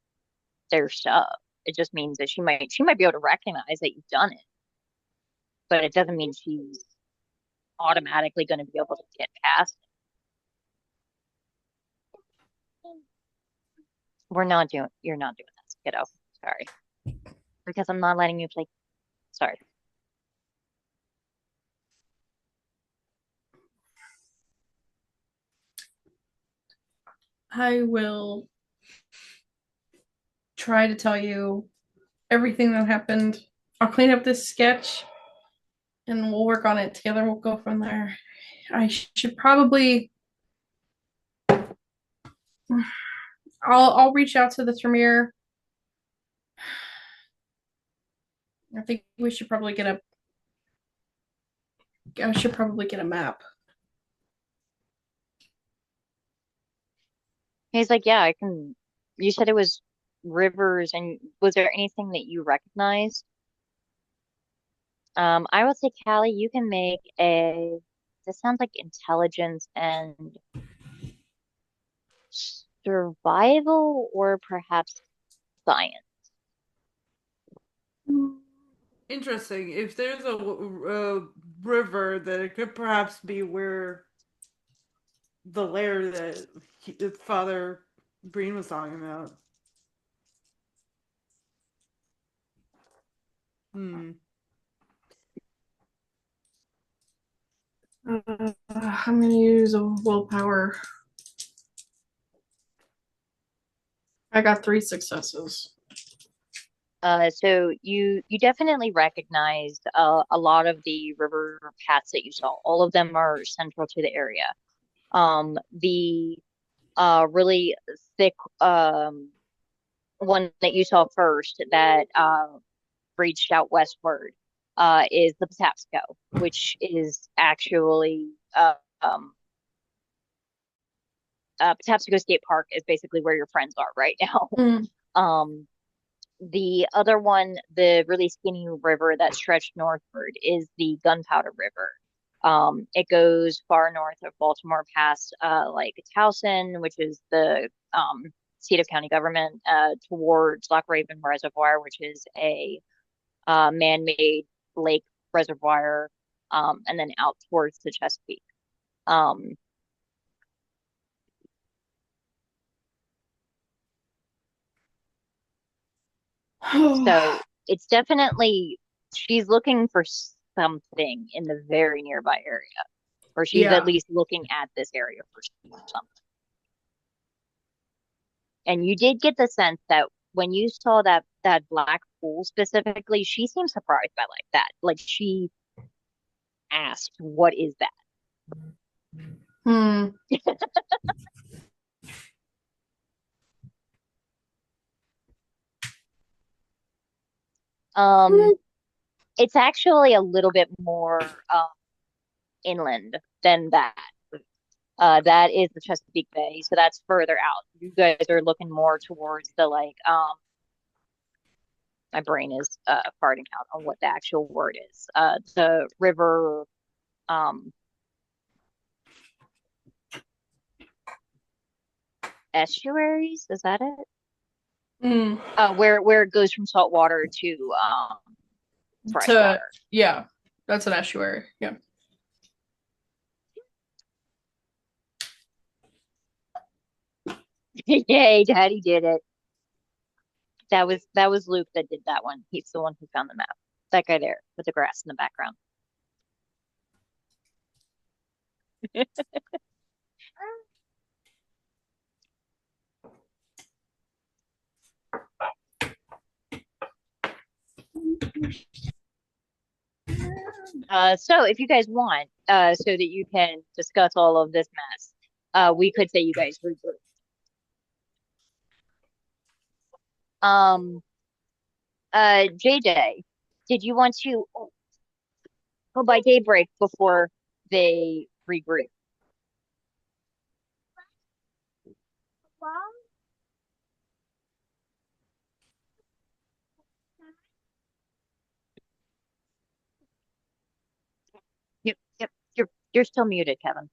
their stuff. It just means that she might be able to recognize that you've done it, but it doesn't mean she's automatically going to be able to get past it. You're not doing this, kiddo. Sorry. Because I'm not letting you play. Sorry. I will try to tell you everything that happened. I'll clean up this sketch and we'll work on it together. We'll go from there. I should probably I'll reach out to the Tremere. I think we should probably get a map. He's like, yeah, I can. You said it was rivers, and was there anything that you recognized? I would say, Callie, you can make a. This sounds like intelligence and survival, or perhaps science. Interesting. If there's a river, that it could perhaps be where the lair that Father Breen was talking about. I'm gonna use a willpower. I got 3 successes. So you definitely recognized a lot of the river paths that you saw. All of them are central to the area. The really thick one that you saw first that reached out westward is the Patapsco, which is actually Patapsco State Park is basically where your friends are right now. Mm. The other one, the really skinny river that stretched northward, is the Gunpowder River. It goes far north of Baltimore past like Towson, which is the seat of county government, towards Loch Raven Reservoir, which is a man-made lake reservoir, and then out towards the Chesapeake. So it's definitely she's looking for something in the very nearby area, or she's at least looking at this area for something. And you did get the sense that when you saw that black pool specifically, she seemed surprised by like that. Like she asked, "What is that?" It's actually a little bit more inland than that. That is the Chesapeake Bay, so that's further out. You guys are looking more towards the like my brain is farting out on what the actual word is. The river estuaries, is that it? Where it goes from salt water to fresh water. Yeah, that's an estuary. Yeah. Yay, Daddy did it. That was Luke that did that one. He's the one who found the map. That guy there with the grass in the background. So if you guys want, so that you can discuss all of this mess, we could say you guys regroup. Um, JJ, did you want to go by daybreak before they regroup? Yep, yep, you're still muted, Kevin.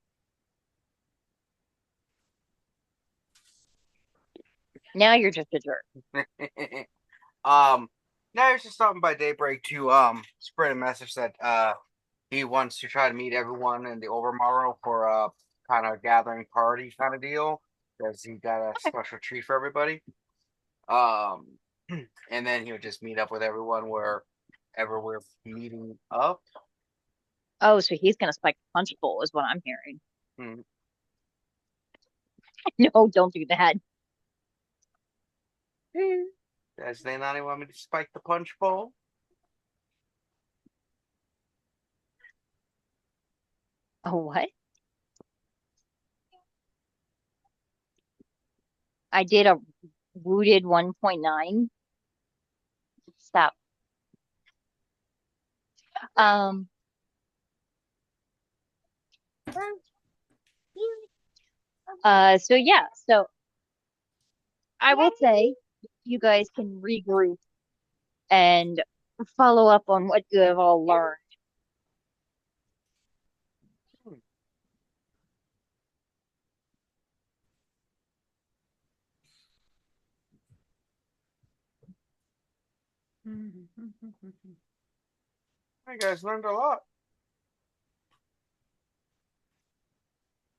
Now you're just a jerk. Now he's just stopping by daybreak to spread a message that he wants to try to meet everyone in the Overmorrow for a kind of gathering party kind of deal because he got a special treat for everybody. And then he'll just meet up with everyone wherever we're meeting up. Oh, so he's gonna spike the punch bowl, is what I'm hearing. Hmm. No, don't do that. Does they not want me to spike the punch bowl? Oh, what? I did a rooted 1.9. Stop. So yeah, so I will say you guys can regroup and follow up on what you have all learned. You guys learned a lot.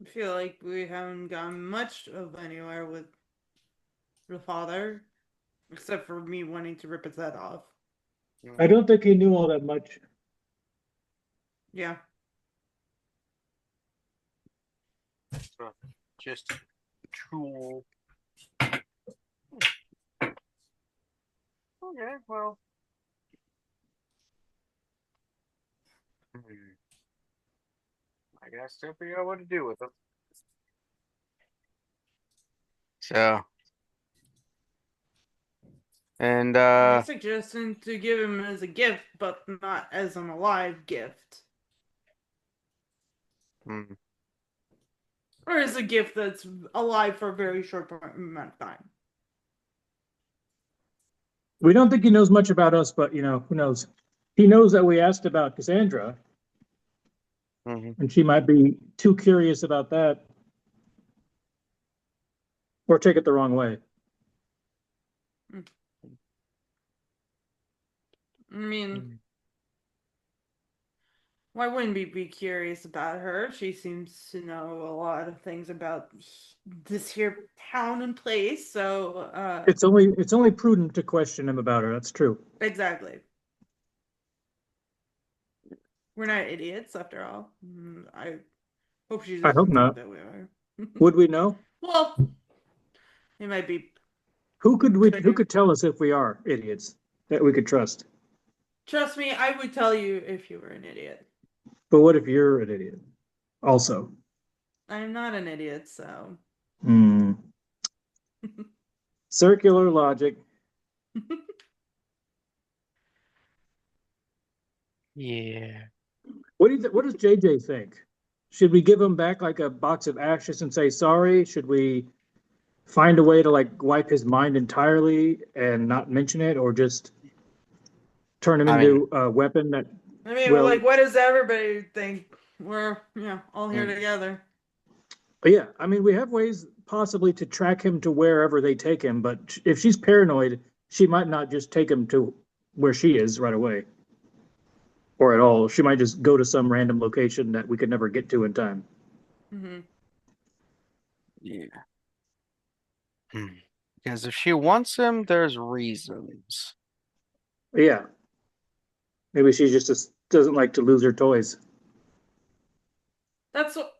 I feel like we haven't gotten much of anywhere with the father, except for me wanting to rip his head off. I don't think he knew all that much. Yeah. So, just a tool. Okay, well. I gotta still figure out what to do with them. So. And My suggestion to give him as a gift, but not as an alive gift. Or as a gift that's alive for a very short amount of time. We don't think he knows much about us, but who knows? He knows that we asked about Cassandra, and she might be too curious about that, or take it the wrong way. I mean, why wouldn't we be curious about her? She seems to know a lot of things about this here town and place, so It's only prudent to question him about her. That's true. exactly. We're not idiots, after all. I hope she I doesn't hope think not. that we are. Would we know? Well, it might be. Who could tell us if we are idiots that we could trust? Trust me, I would tell you if you were an idiot. But what if you're an idiot? Also. I'm not an idiot, so. Circular logic. Yeah. What does JJ think? Should we give him back like a box of ashes and say sorry? Should we find a way to like wipe his mind entirely and not mention it, or just turn him into a weapon that I mean, will... like, what does everybody think? We're, all here together. But yeah, I mean, we have ways possibly to track him to wherever they take him, but if she's paranoid, she might not just take him to where she is right away. Or at all. She might just go to some random location that we could never get to in time. Yeah. Because if she wants him, there's reasons. Yeah. Maybe she just doesn't like to lose her toys. That's what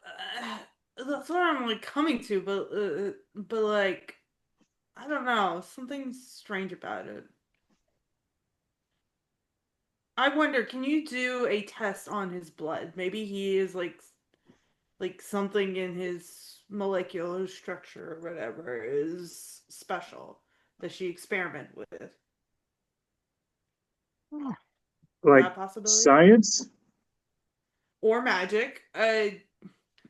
I'm like coming to, but like, I don't know, something strange about it. I wonder, can you do a test on his blood? Maybe he is like something in his molecular structure or whatever is special that she experiment with. Like That possibility? science? Or magic. I'm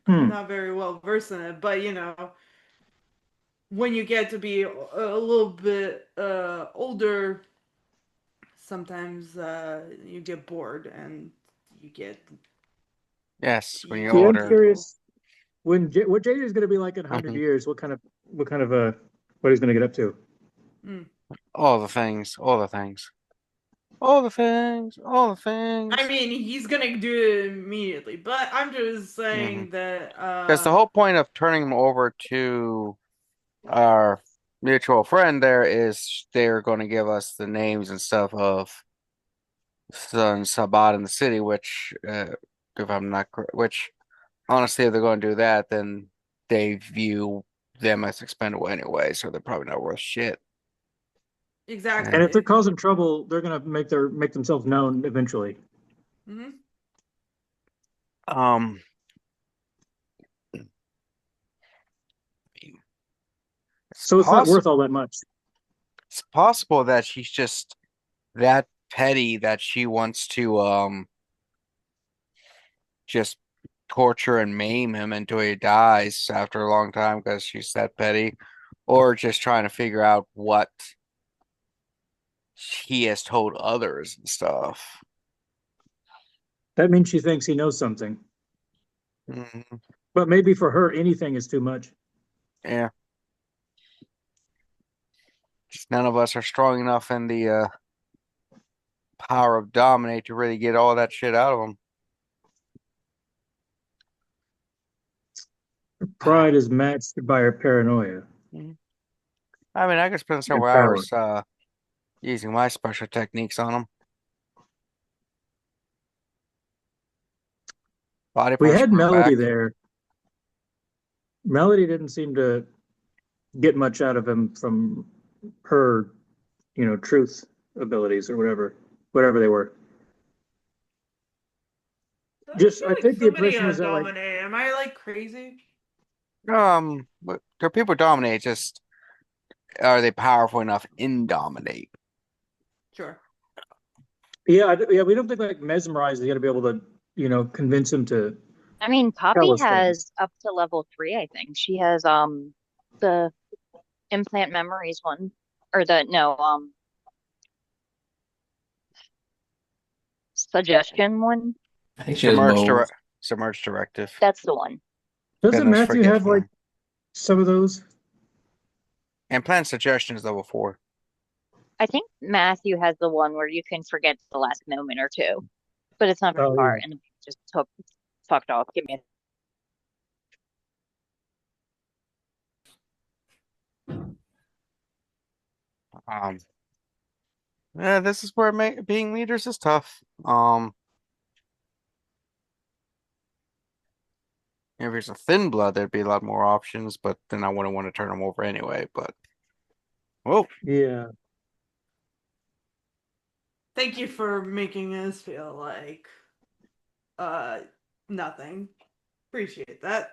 Hmm. not very well versed in it, but when you get to be a little bit older, sometimes you get bored and you get Yes, to when you're use Yeah, other I'm older. people. curious what Jade is going to be like in 100 Mhm. years. What kind of what he's going to get up to? Mm. All the things, all the things, all the things, all the I things. mean, he's gonna do it immediately, but I'm just Hmm. saying that Because the whole point of turning him over to our mutual friend there is they're going to give us the names and stuff of Sun Sabat in the city, which, if I'm not correct, which honestly, if they're going to do that, then they view them as expendable anyway, so they're probably not worth shit. And And if they're exactly. causing trouble, they're going to make themselves known eventually. Hmm. um, it's So it's not possible worth all that much. it's possible that she's just that petty that she wants to just torture and maim him until he dies after a long time because she's that petty, or just trying to figure out what he has told others and stuff. That means she thinks he knows something. Mhm. But maybe for her, anything is too much. Yeah, just none of us are strong enough in the power of dominate to really get all that shit out of him. Her pride is matched by her paranoia Mhm. I mean, I could spend and several power. hours using my special techniques on him. Body We pressure had going Melody back. there. Melody didn't seem to get much out of him from her, truth abilities or whatever they were. I Just, feel I like think the somebody impression was that like, dominate. Am I like crazy? But their people dominate. Just are they powerful enough in dominate? Sure. yeah, we don't think like mesmerized is going to be able to, convince him to I mean, tell Poppy us things. has up to level 3, I think. She has the implant memories one. Or the no, suggestion one. I think she has Submerged both. direct, submerged directive. That's the one. Doesn't Goodness, Matthew forgive have like me. some of those? And plan suggestion is level 4. I think Matthew has the one where you can forget the last moment or two, but it's not very Oh far, yeah. and the just talked off. Give me Um, yeah, this is where being leaders is tough. If there's a thin blood, there'd be a lot more options, but then I wouldn't want to turn them over anyway. But whoa, Yeah. Thank you for making us feel like uh nothing. Appreciate that.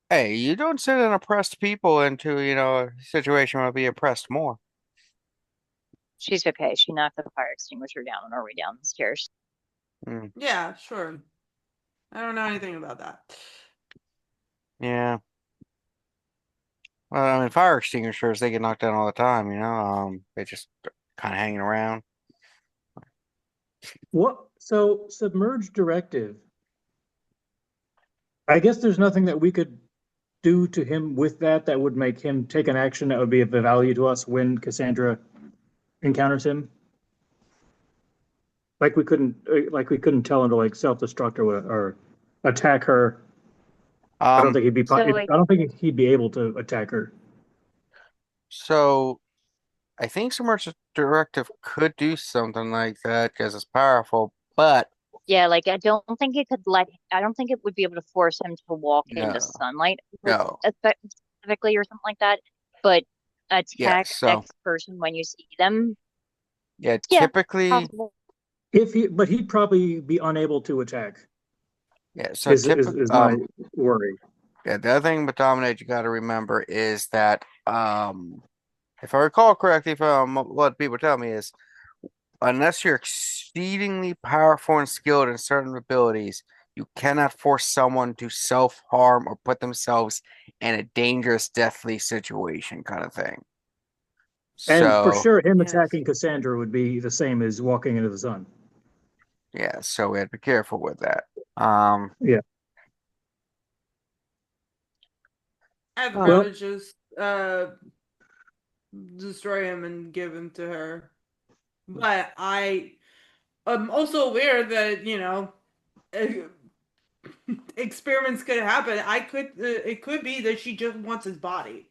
hey, you don't send an oppressed people into, a situation where they'll be oppressed more. she's okay. She knocked the fire extinguisher down on her way down the stairs. Hmm. Yeah, sure. I don't know anything about that. Yeah. Well, I mean, fire extinguishers, they get knocked down all the time, they just kind of hanging around. What? So submerged directive. I guess there's nothing that we could do to him with that would make him take an action that would be of value to us when Cassandra encounters him. Like we couldn't tell him to like self-destruct or attack her. I don't Um, think he'd be. So I don't think he'd be able to attack her. so I think submersive directive could do something like that because it's powerful, but yeah, like I don't think it would be able to force him to walk into no, sunlight no. specifically or something like that. But Yeah, attack so X person when you see them, yeah, yeah, typically possible. But he'd probably be unable to attack. Yeah, so Is my worry. yeah, the other thing with dominate you got to remember is that if I recall correctly from what people tell me is unless you're exceedingly powerful and skilled in certain abilities, you cannot force someone to self-harm or put themselves in a dangerous, deathly situation kind of thing. And for So, sure, him Yes. attacking Cassandra would be the same as walking into the sun. yeah, so we had to be careful with that. Yeah. I'd Uh, rather Well, just destroy him and give him to her. But I am also aware that, experiments could happen. It could be that she just wants his body.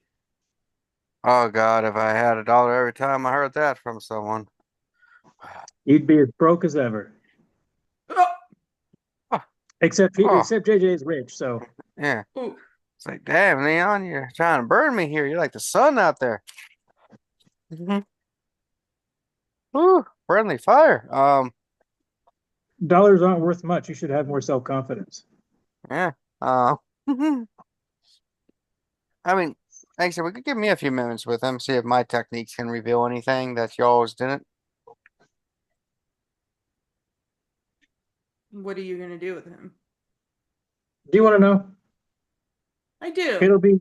oh God, if I had $1 every time I heard that from someone. he'd be as broke as ever. Oh, Oh, Except oh, JJ is rich, so yeah. oh, It's like, damn, Leon, you're trying to burn me here. You're like the sun out there. Ooh, friendly fire. dollars aren't worth much. You should have more self-confidence. Yeah. Uh, I mean, like I said, we could give me a few minutes with him, see if my techniques can reveal anything that y'all's didn't. what are you gonna do with him? Do you want to know? I do. It'll be,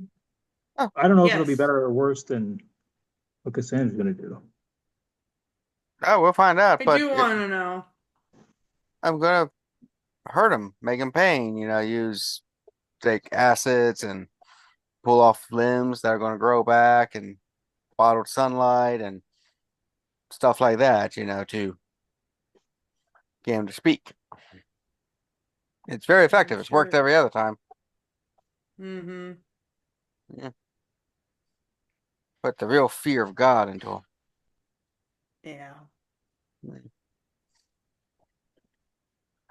Oh, I don't know if it'll be Yes. better or worse than what Cassandra's going to do. oh, we'll find out. I But do want to know. I'm gonna hurt him, make him pain. Use take acids and pull off limbs that are gonna grow back and bottled sunlight and stuff like that. To get him to speak. It's very effective. It's worked Sure. every other time. Mm-hmm. Yeah. Put the real fear of God into him. Yeah.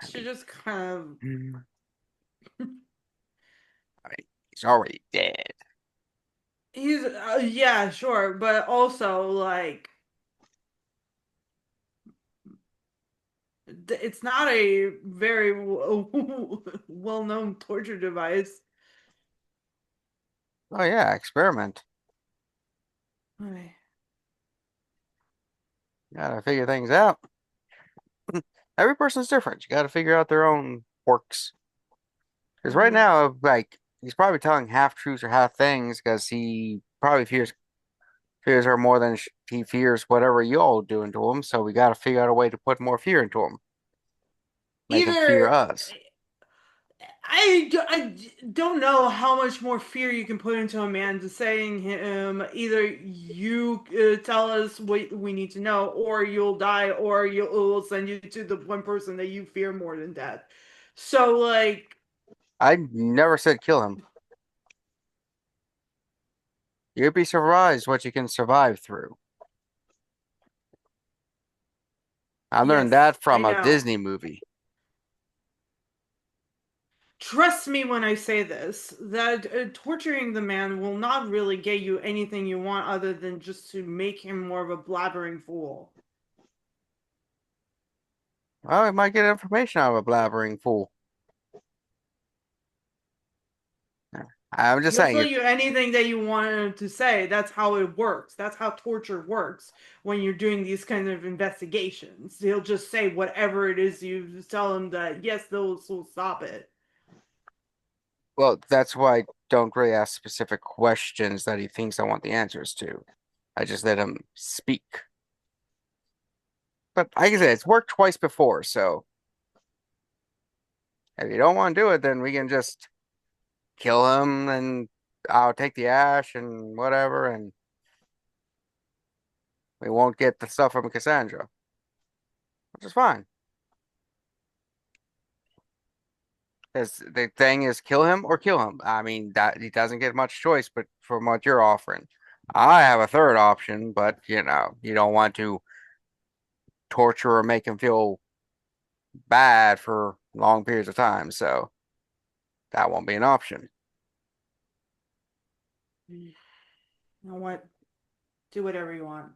I She mean, just kind of. I mean, he's already dead. He's yeah, sure, but also like it's not a very well-known torture device. Oh yeah, experiment. Ay, Gotta figure things out. Every person's different. You gotta figure out their own quirks. Because right mhm. now, like, he's probably telling half truths or half things because he probably fears her more than he fears whatever you all doing to him. So we gotta figure out a way to put more fear into him. Make him fear Either us. I don't know how much more fear you can put into a man to saying him either you tell us what we need to know or you'll die or we'll send you to the one person that you fear more than death. So like I never said kill him. You'd be surprised what you can survive through. I learned yes, that I from a know. Disney movie. Trust me when I say this, that torturing the man will not really get you anything you want other than just to make him more of a blabbering fool. Well, we might get information out of a blabbering fool. I'm just He'll saying, tell you anything that you want him to say. That's how it works. That's how torture works when you're doing these kind of investigations. He'll just say whatever it is you tell him that, yes, those will stop it. well, that's why I don't really ask specific questions that he thinks I want the answers to. I just let him speak. But like I said, it's worked twice before, so if you don't want to do it, then we can just kill him and I'll take the ash and whatever, and we won't get the stuff from Cassandra, which is fine. Because the thing is kill him or kill him. I mean, that he doesn't get much choice, but from what you're offering. I have a third option, but you don't want to torture or make him feel bad for long periods of time, so that won't be an option. You know what? Do whatever you want.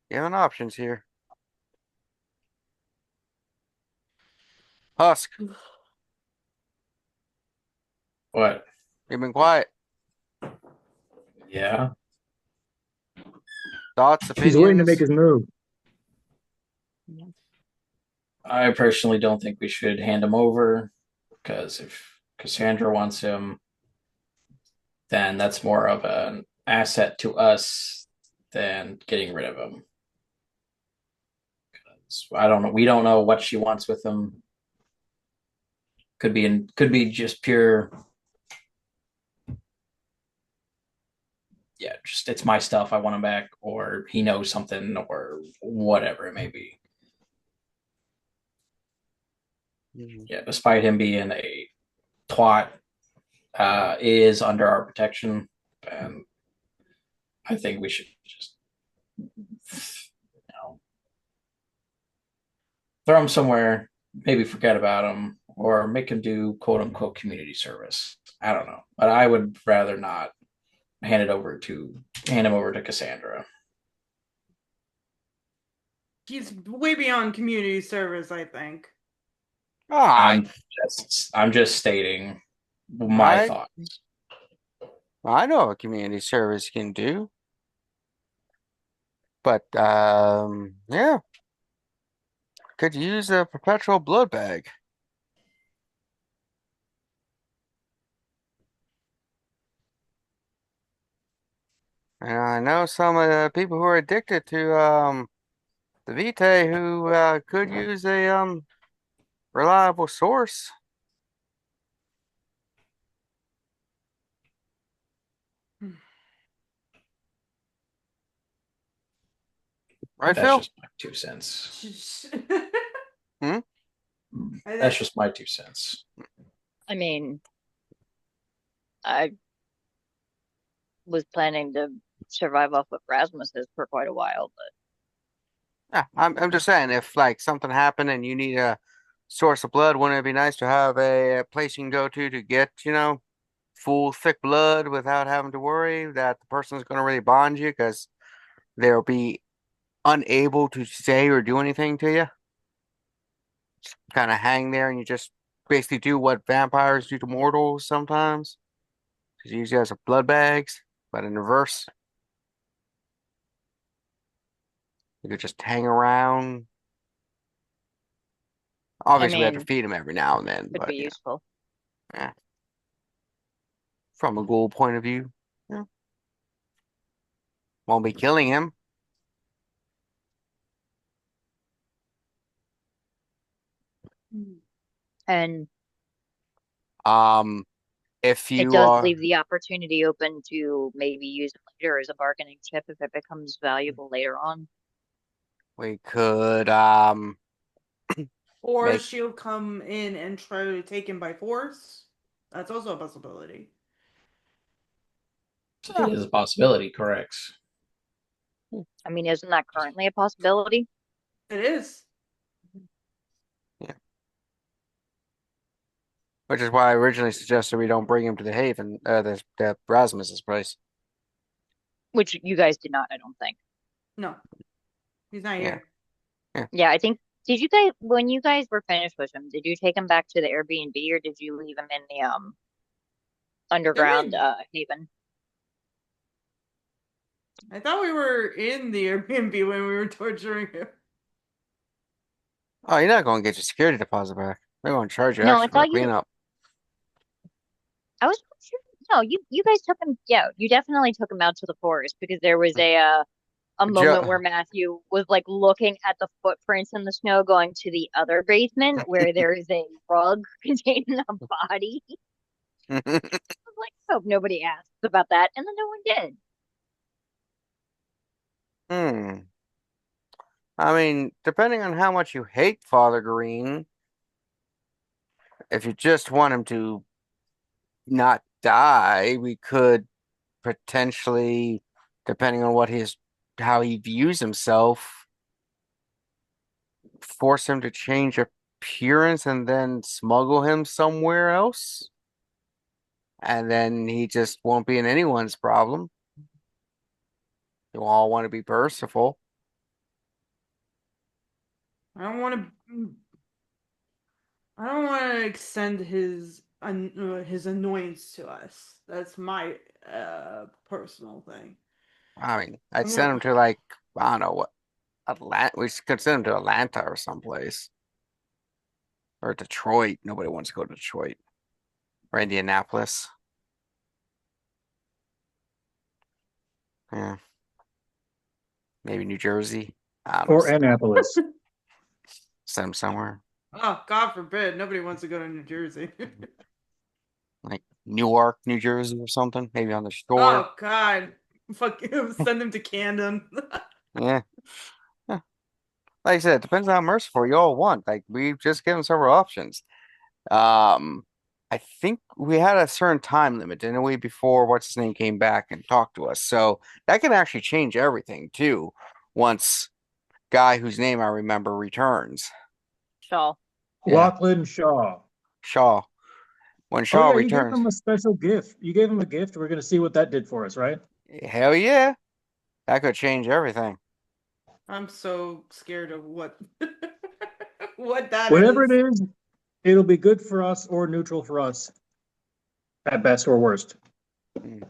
Given options here. Husk, What? you've been quiet. Yeah. Thoughts, He's waiting to make opinions? his move. I personally don't think we should hand him over because if Cassandra wants him, then that's more of an asset to us than getting rid of him. I don't know. We don't know what she wants with him. Could be just pure. Yeah, just it's my stuff. I want him back, or he knows something, or whatever it may be. Yeah, despite him being a twat, is under our protection, and I think we should just throw him somewhere, maybe forget about him, or make him do quote unquote community service. I don't know, but I would rather not hand him over to Cassandra. He's way beyond community service, I think. Ah, I'm just stating my I thoughts. I know what community service can do, but yeah, could use a perpetual blood bag. And I know some people who are addicted to the Vitae who could use a reliable source. Right, That's Phil? just my 2 cents. Hmm? That's just my 2 cents. I mean, I was planning to survive off of Rasmus's for quite a while, but Yeah, I'm just saying if like something happened and you need a source of blood, wouldn't it be nice to have a place you can go to get, full thick blood without having to worry that the person's going to really bond you because they'll be unable to say or do anything to you. Kind of hang there and you just basically do what vampires do to mortals sometimes. Because usually has blood bags, but in reverse, you could just hang around. I Obviously, we have to mean, feed them every now and then, could be but useful. yeah, from a ghoul point of view, yeah, won't be killing him. And Um, if it you does are, leave the opportunity open to maybe use it later as a bargaining chip if it becomes valuable later on. we could Or make she'll come in and try to take him by force. That's also a possibility. It is a possibility, correct? I mean, isn't that currently a possibility? It is. yeah, which is why I originally suggested we don't bring him to the Haven, the Rasmus's place. Which you guys did not, I don't think. No, he's not Yeah, here. yeah. Yeah, I think, did you guys, when you guys were finished with him, did you take him back to the Airbnb or did you leave him in the underground Airbnb. haven? I thought we were in the Airbnb when we were torturing him. Oh, you're not going to get your security deposit back. They're going to charge you No, I extra for a thought you, cleanup. I was sure, no, you guys took him, yeah, you definitely took him out to the forest because there was a moment Joe, where Matthew was like looking at the footprints in the snow going to the other basement where there is a rug containing a body. I was like, I hope nobody asks about that. And then no one did. hmm. I mean, depending on how much you hate Father Green, if you just want him to not die, we could potentially, depending on how he views himself, force him to change appearance and then smuggle him somewhere else. And then he just won't be in anyone's problem. You all want to be merciful. I don't want to. I don't want to extend his annoyance to us. That's my personal thing. I mean, I'd I'm send him not- to like, I don't know what, Atlanta. We could send him to Atlanta or someplace. Or Detroit. Nobody wants to go to Detroit. Or Indianapolis. Yeah. Maybe New Jersey. I don't know. Or Annapolis. Send him somewhere. Oh, God forbid. Nobody wants to go to New Jersey. Like Newark, New Jersey or something. Maybe on the shore. Oh, God. Fuck, send him to Camden. Yeah. Yeah. Like I said, it depends on how merciful you all want. Like we've just given several options. Um, I think we had a certain time limit, didn't we, before what's his name came back and talked to us. So that can actually change everything too, once guy whose name I remember returns. So, Yeah, Lachlan Shaw. Shaw. When Oh Shaw yeah, you gave returns. him a special gift. You gave him a gift. We're gonna see what that did for us, right? Hell yeah. That could change everything. I'm so scared of what what that Whatever it is. is, it'll be good for us or neutral for us, at best or worst. Mm.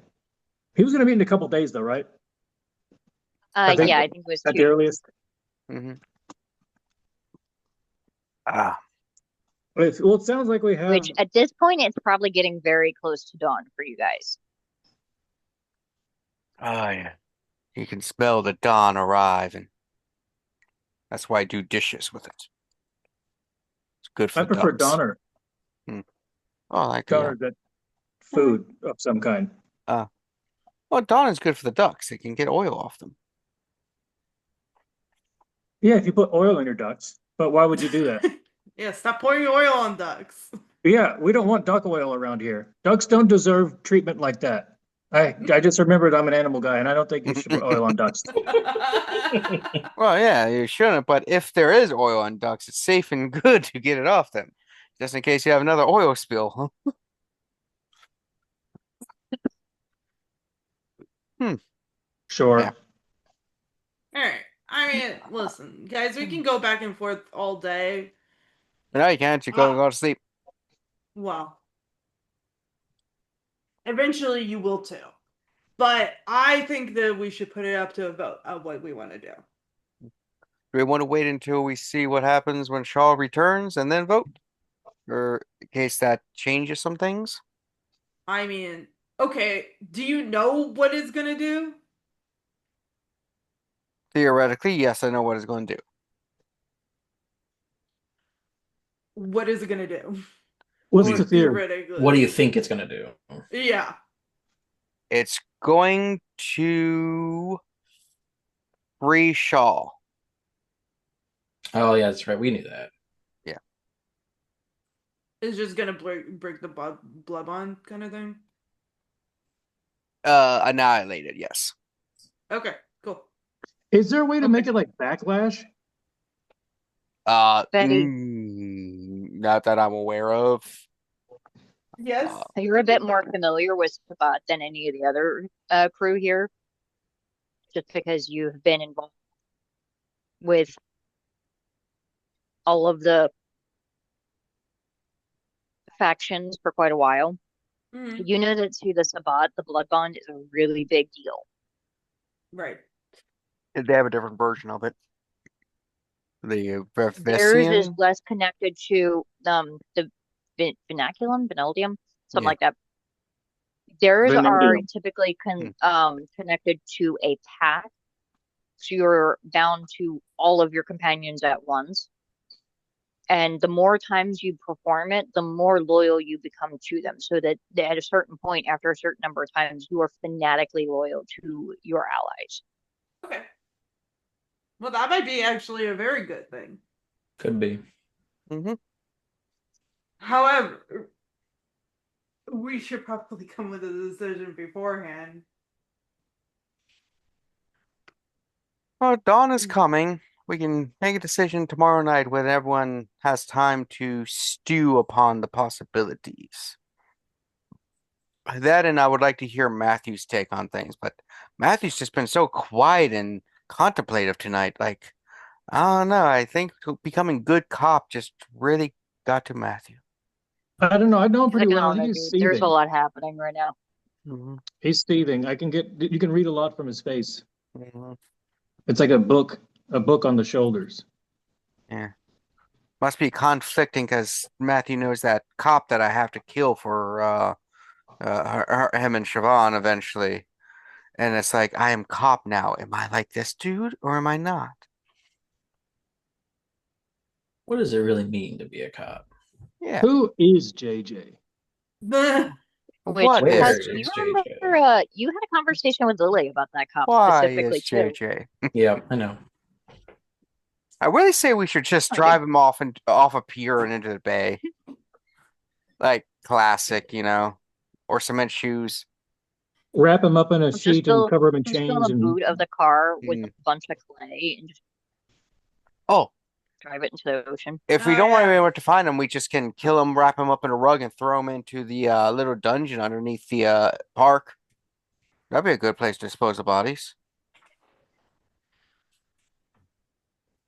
He was gonna meet in a couple days though, right? I think yeah, I think it was at the two. earliest. Hmm. Ah, Well, it sounds like we have. Which at this point, it's probably getting very close to dawn for you guys. oh yeah. You can smell the dawn arrive, and that's why I do dishes with it. It's good for I the prefer ducks. Donner. Hmm. Oh, I like Donner that food of some kind. uh well, dawn is good for the ducks. It can get oil off them. Yeah, if you put oil in your ducks. But why would you do that? Yeah, stop pouring oil on ducks. Yeah, we don't want duck oil around here. Ducks don't deserve treatment like that. I just remembered I'm an animal guy, and I don't think you should put oil on ducks. Well, yeah, you shouldn't, but if there is oil on ducks, it's safe and good to get it off them, just in case you have another oil spill. Hmm. Yeah. Sure. All right. I mean, listen, guys, we can go back and forth all day. But now you can't. You go to sleep. Well, eventually you will too. But I think that we should put it up to a vote of what we want to do. Do we want to wait until we see what happens when Shaw returns and then vote? Or in case that changes some things? I mean, okay, do you know what it's gonna do? Theoretically, yes, I know what it's going to do. What is it gonna do? What's Or the theory? theoretically. What do you think it's gonna do? Yeah. It's going to free Shaw. Oh yeah, that's right. We knew that. Yeah. It's just gonna break the blood bond kind of thing. Annihilated, yes. Okay, cool. Is there a way to Okay. make it like backlash? Betty, Not that I'm aware of. Yes. you're a bit more familiar with Sabat than any of the other crew here, just because you've been involved with all of the factions for quite a while. Mhm. You know that to the Sabat, the blood bond is a really big deal. Right. They have a different version of it. The Theirs is Vesian? less connected to the vinculum, something Yeah. like that. Theirs are Vanadium. typically connected to a path, so you're bound to all of your companions at once. And the more times you perform it, the more loyal you become to them. So that at a certain point, after a certain number of times, you are fanatically loyal to your allies. Okay. Well, that might be actually a very good thing. Could be. Mm-hmm. However, we should probably come with a decision beforehand. Well, dawn is coming. We can make a decision tomorrow night when everyone has time to stew upon the possibilities. That, and I would like to hear Matthew's take on things, but Matthew's just been so quiet and contemplative tonight. Like, I don't know. I think becoming good cop just really got to Matthew. I don't know. I know him He's like, pretty I well. I don't think know, he's dude. There's a seething. lot happening right now. Hmm. He's seething. You can read a lot from his face. Hmm. It's like a book on the shoulders. Yeah. Must be conflicting because Matthew knows that cop that I have to kill for him and Siobhan eventually. And it's like, I am cop now. Am I like this dude or am I not? What does it really mean to be a cop? Yeah. Who is JJ? Which, What Where is Husk, do is you JJ? remember, JJ? you had a conversation with Lily about that cop Why is specifically, too. JJ? Yeah, I know. I really say we should just Okay. drive him off and off a pier and into the bay. Like classic, or cement shoes. Wrap him up in a Just sheet and fill, cover him in just fill chains the and boot of the car with a Mm. bunch of clay and just Oh, drive it into the ocean. if we Oh, don't want yeah. anywhere to find him, we just can kill him, wrap him up in a rug, and throw him into the little dungeon underneath the park. That'd be a good place to dispose of bodies.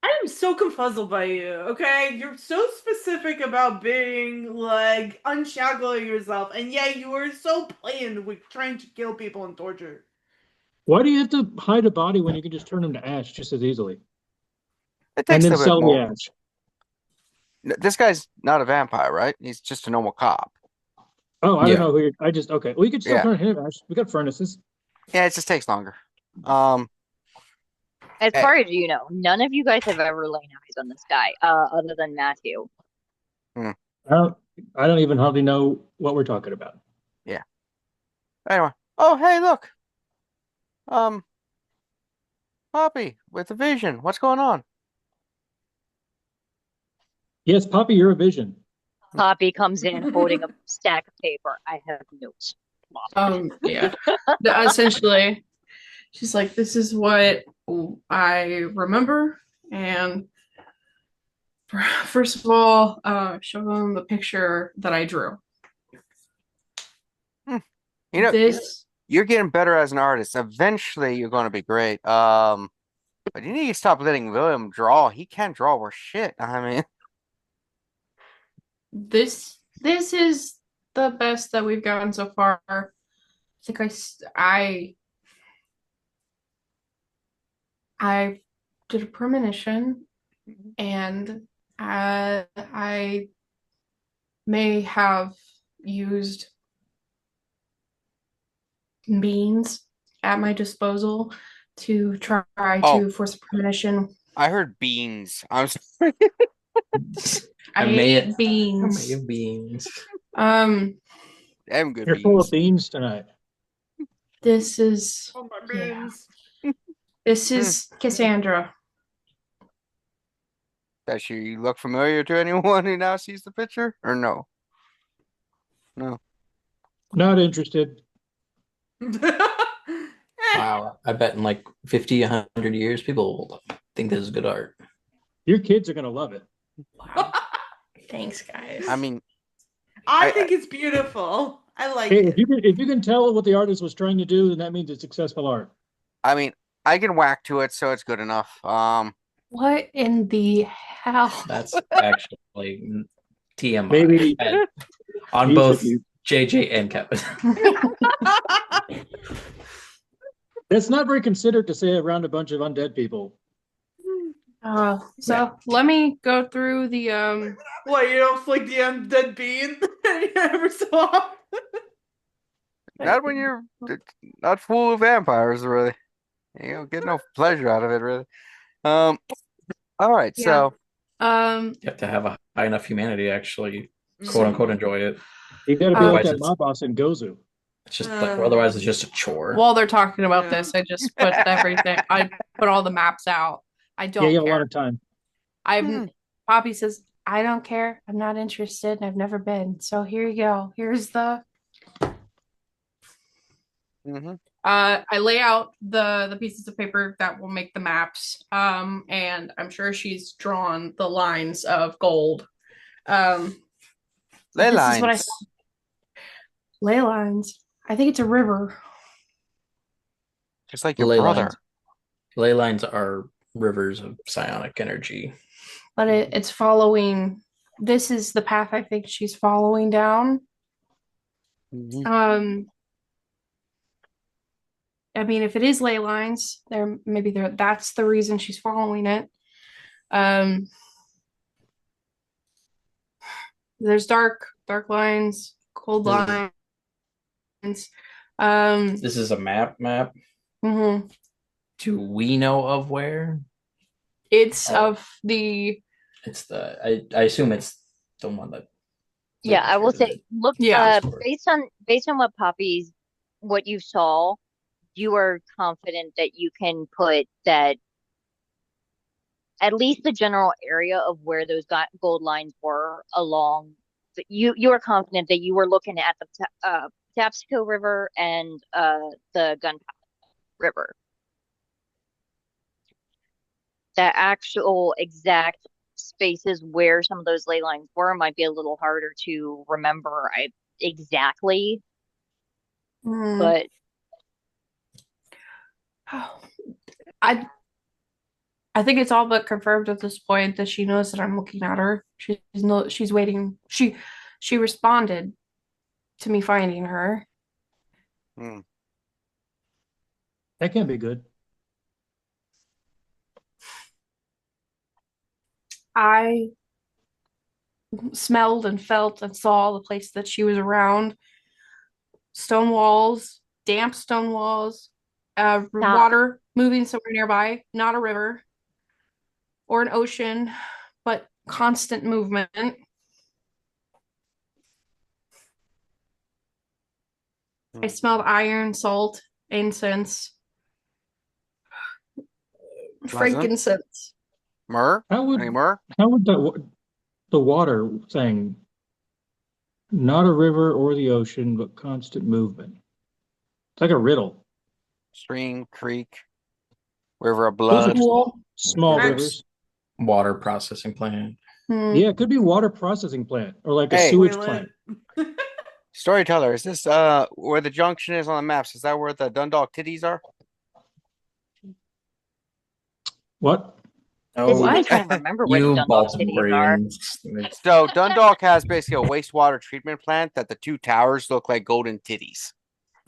I am so confuzzled by you, okay? You're so specific about being like unshackling yourself, and yet you are so blatant with trying to kill people and torture. why do you have to hide a body when you can just turn him to ash just as easily? It And takes a then little bit sell the more. ash. This guy's not a vampire, right? He's just a normal cop. Oh, I don't Yeah. know who you're. I just okay. Well, you could still Yeah. turn him ash. We got furnaces. Yeah, it just takes longer. Um, As eh, far as you know, none of you guys have ever laid eyes on this guy, other than Matthew. I don't even hardly know what we're talking about. yeah. Anyway. Oh, hey, look. Um, Poppy with a vision. What's going on? Yes, Poppy, you're a vision. Poppy comes in holding a stack of paper. I have notes. Yeah. Essentially, she's like, this is what I remember. And first of all, show them the picture that I drew. You know, This, you're getting better as an artist. Eventually, you're going to be great. But you need to stop letting William draw. He can't draw worth shit. I mean, this is the best that we've gotten so far. I think I did a premonition, and I may have used means at my disposal to try Oh. to force a premonition. I heard beans. I'm sorry. I may ate have- I beans. may have beans. Damn good You're beans. full of beans tonight. This is Oh my Yeah. beans. this is Cassandra. Does she look familiar to anyone who now sees the picture? Or no? No. Not interested. Wow. I bet in like 50, 100 years, people will think this is good art. Your kids are gonna love it. Wow. Thanks, guys. I mean, I I- think it's beautiful. I like Hey, it. if you can tell what the artist was trying to do, then that means it's successful art. I mean, I can whack to it, so it's good enough. What in the hell? That's actually TMI. Maybe On you both should- JJ and Kevin. That's not very considerate to say around a bunch of undead people. So let me go through the What, you don't flick the undead bean every so often? not when you're not full of vampires, really. You don't get no pleasure out of it, really. All right, so You have to have a high enough humanity to actually, quote unquote, enjoy it. You gotta be Uh, like that Otherwise mob boss in Gozu. It's just like, otherwise, it's just a chore. while they're talking about Yeah. this, I just put everything. I put all the maps out. I don't Yeah, you have a lot care. of time. Poppy says, I don't care. I'm not interested, and I've never been. So here you go. Here's the. mhm. I lay out the pieces of paper that will make the maps. And I'm sure she's drawn the lines of gold. Ley This is what I lines. ley lines. I think it's a river. Just like your Ley brother. lines. Ley lines are rivers of psionic energy. But it's following. This is the path I think she's following down. Mhm. I mean, if it is ley lines, that's the reason she's following it. There's dark lines, cold lines. This is a map. Mhm. Do we know of where? It's Oh. of the It's the. I assume it's the one that. Yeah, I will say, look, Yeah. based on what you saw, you are confident that you can put that at least the general area of where those gold lines were along. You are confident that you were looking at the Tapsco River and the Gunpowder River. The actual exact spaces where some of those ley lines were might be a little harder to remember exactly, but I think it's all but confirmed at this point that she knows that I'm looking at her. She's waiting. She responded to me finding her. Hmm. That can't be good. I smelled and felt and saw the place that she was around. Stone walls, damp stone walls, water moving somewhere nearby, not a river or an ocean, but constant movement. I smelled iron, salt, incense, frankincense. Myrrh? How would Any myrrh? the water thing, not a river or the ocean, but constant movement? It's like a riddle. Stream, creek, river of blood. Pool. Small I'm- rivers. Water processing plant. Yeah, it could be water processing plant or like a Hey. sewage Toilet. plant. Storyteller, is this where the junction is on the maps? Is that where the Dundalk titties are? What? this is Oh, me trying to remember where the you Dundalk cities are. Baltimoreans. So Dundalk has basically a wastewater treatment plant that the two towers look like golden titties.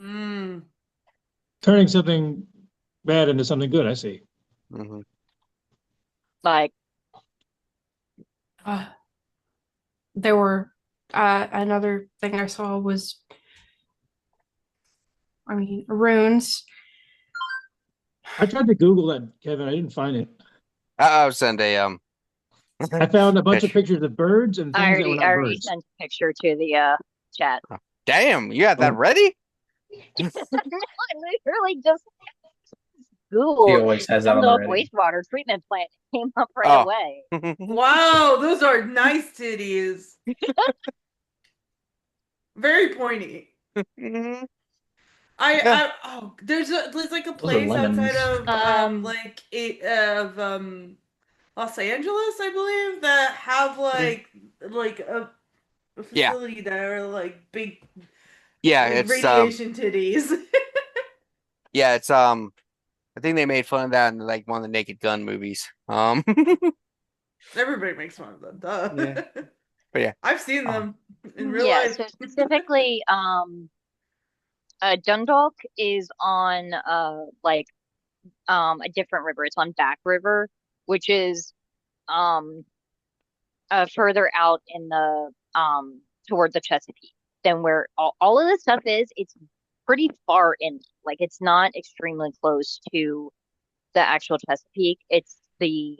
Mm. Turning something bad into something good, I see. Mm-hmm. Like, There were another thing I saw was, runes. I tried to Google that, Kevin. I didn't find it. I'll send a I found a bunch of picture. pictures of birds and I things that were already not birds. sent a picture to the chat. Damn, you had that Oh. ready? I literally just He Googled always has that on the Dundalk ready. wastewater treatment plant. It came up right Oh. away. Wow, those are nice titties. Very pointy. Mhm. There's like a Those are place lemons. outside of Los Angeles, I believe, that have like a Yeah. facility that are like big Yeah, like it's radiation titties. yeah, it's I think they made fun of that in like one of the Naked Gun movies. Everybody makes fun of them, duh. Yeah. But yeah. I've seen them in real Yeah, life. so specifically, Dundalk is on a different river. It's on Back River, which is um further out in the toward the Chesapeake than where all of this stuff is. It's pretty far in. Like, it's not extremely close to the actual Chesapeake. It's the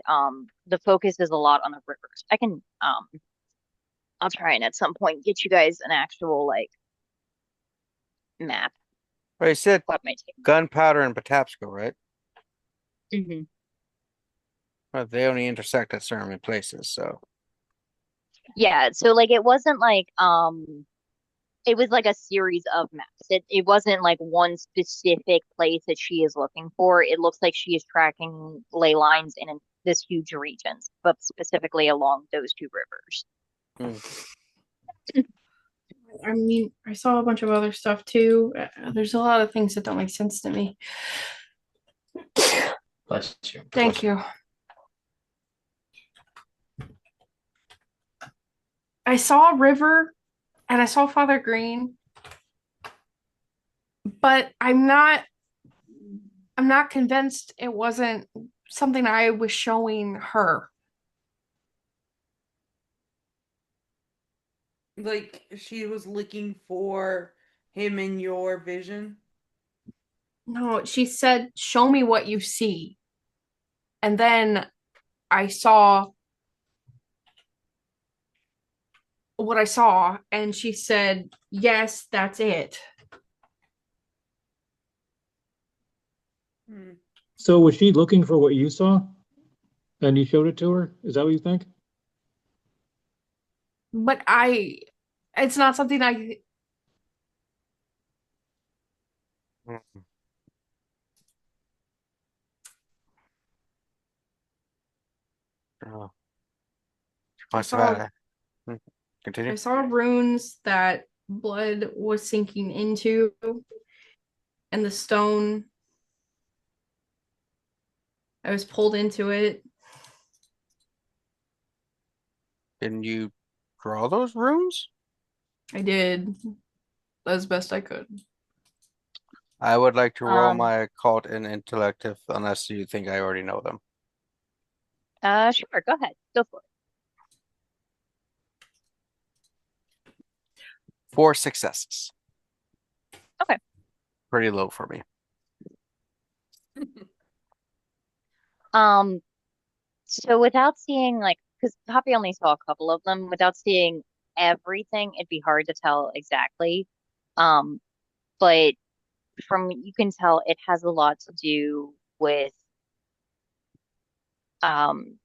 focus is a lot on the rivers. I'll try and at some point get you guys an actual like map. Well, you said What might take. gunpowder and Patapsco, right? Mhm. Well, they only intersect at certain places, so Yeah, so like it wasn't like it was like a series of maps. It wasn't like one specific place that she is looking for. It looks like she is tracking ley lines in this huge region, but specifically along those two rivers. I saw a bunch of other stuff too. There's a lot of things that don't make sense to me. Bless you. Thank you. I saw a river and I saw Father Green, but I'm not convinced it wasn't something I was showing her. Like she was looking for him in your vision. No, she said, "Show me what you see." And then I saw what I saw, and she said, "Yes, that's it." Hmm. So was she looking for what you saw? And you showed it to her? Is that what you think? But it's not something I, Mm. Oh, I must have saw had it. Continue. I saw runes that blood was sinking into, and the stone, I was pulled into it. Didn't you draw those runes? I did as best I could. I would like to roll Um, my occult and intellect if, unless you think I already know them. sure, go ahead. Go for 4 successes. Okay. Pretty low for me. it. So without seeing like, because Poppy only saw a couple of them, without seeing everything, it'd be hard to tell exactly. Um, but from you can tell it has a lot to do with um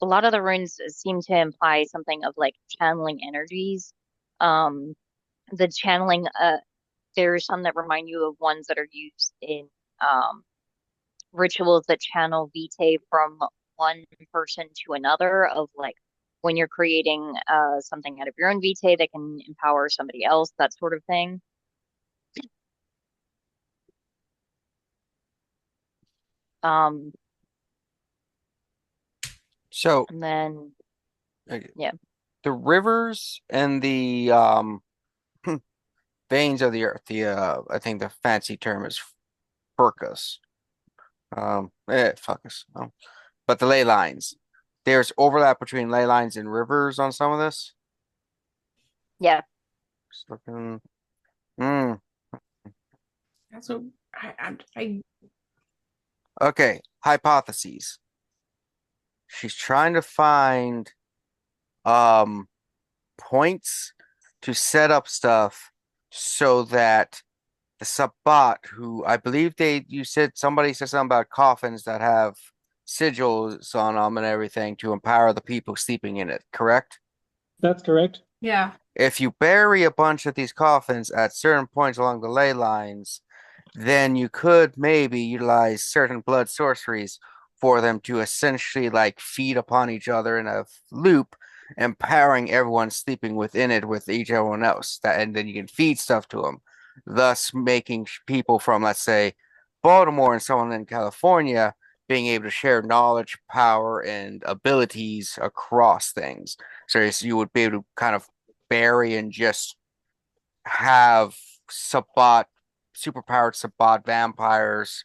a lot of the runes seem to imply something of like channeling energies. Um, the channeling there's some that remind you of ones that are used in um rituals that channel vitae from one person to another of like when you're creating something out of your own vitae that can empower somebody else, that sort of thing. Um, So, and then uh, yeah, the rivers and the veins of the earth, the I think the fancy term is furcus. Fuckus. But the ley lines. There's overlap between ley lines and rivers on some of this. yeah. Just looking. Mm. So I Okay. Hypotheses. She's trying to find um points to set up stuff so that the Sabbat, who I believe you said somebody said something about coffins that have sigils on them and everything to empower the people sleeping in it, correct? That's correct. yeah. If you bury a bunch of these coffins at certain points along the ley lines, then you could maybe utilize certain blood sorceries for them to essentially like feed upon each other in a loop, empowering everyone sleeping within it with each everyone else. That and then you can feed stuff to them, thus making people from, let's say, Baltimore and someone in California being able to share knowledge, power, and abilities across things. So you would be able to kind of bury and just have Sabbat, superpowered Sabbat vampires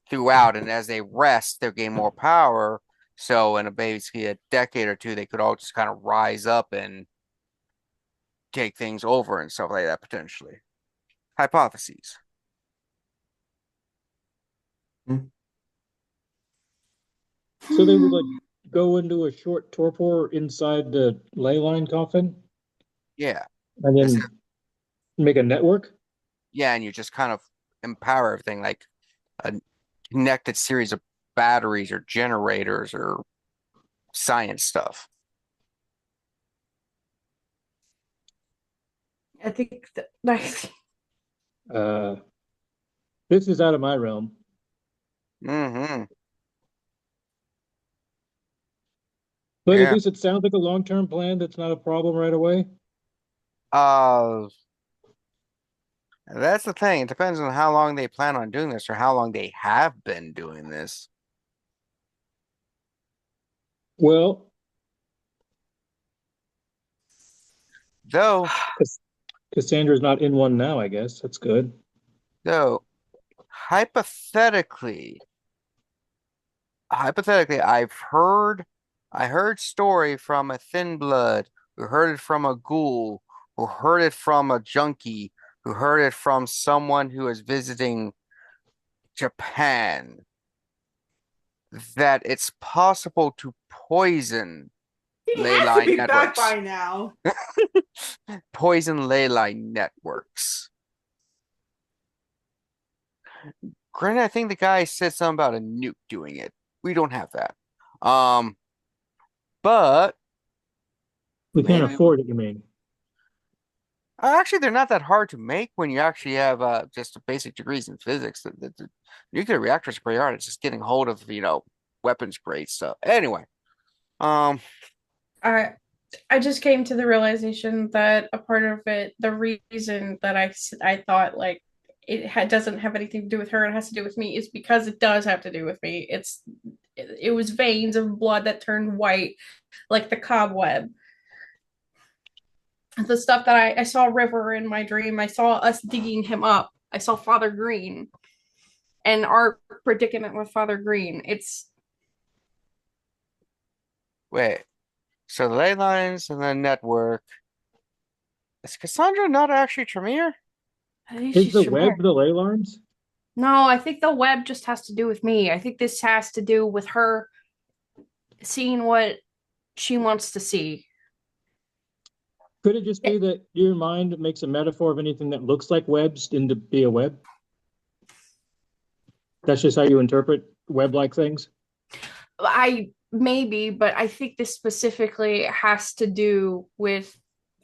throughout, and as they rest, they gain more power. So in basically a decade or two, they could all just kind of rise up and take things over and stuff like that potentially. Hypotheses. So they would like go into a short torpor inside the ley line coffin Yeah. and That's then make a network. Yeah, and you just kind of empower everything like a connected series of batteries or generators or science stuff. I think that Uh, this is out of my realm, Mm-hmm. but at Yeah. least it sounds like a long-term plan that's not a problem right away. Uh, that's the thing. It depends on how long they plan on doing this or how long they have been doing this. Well, Though, Cassandra's not in one now, I guess. That's good. though, hypothetically, I heard story from a thin blood, who heard it from a ghoul, who heard it from a junkie, who heard it from someone who is visiting Japan, that it's possible to poison He ley has to line be back networks. by now. Poison ley line networks. Granted, I think the guy said something about a nuke doing it. We don't have that. But We can't maybe afford it, you mean? actually they're not that hard to make when you actually have just basic degrees in physics. The nuclear reactors are pretty hard. It's just getting hold of, weapons grade stuff. Anyway, um, I just came to the realization that a part of it, the reason that I thought like doesn't have anything to do with her, it has to do with me, is because it does have to do with me. It was veins of blood that turned white, like the cobweb. The stuff that I saw River in my dream, I saw us digging him up. I saw Father Green and our predicament with Father Green. wait. So the ley lines and the network. Is Cassandra not actually Tremere? I think Is she's the Tremere. web the ley lines? No, I think the web just has to do with me. I think this has to do with her seeing what she wants to see. Could it just be that your mind makes a metaphor of anything that looks like webs into be a web? That's just how you interpret web-like things? I maybe, but I think this specifically has to do with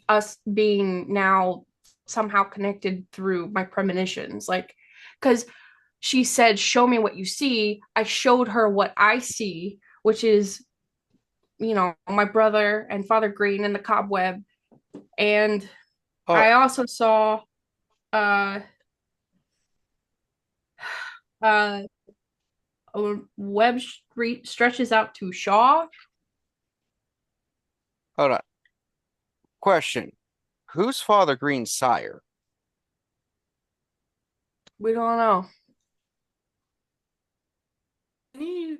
us being now somehow connected through my premonitions. Like, because she said, "Show me what you see." I showed her what I see, which is, my brother and Father Green in the cobweb. And Oh, I also saw uh uh a web street stretches out to Shaw. hold on. Question. Who's Father Green's sire? We don't know. Didn't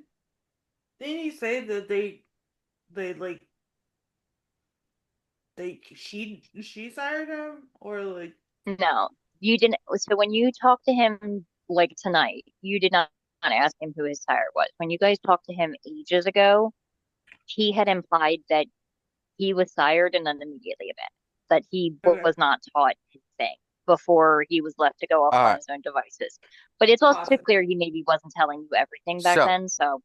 he say that they like she sired him, or like No, you didn't. So when you talked to him like tonight, you did not ask him who his sire was. When you guys talked to him ages ago, he had implied that he was sired and then immediately abandoned, that he okay, was not taught his thing before he was left to go off All on right. his own devices. But it's also classic. clear he maybe wasn't telling you everything back So then. So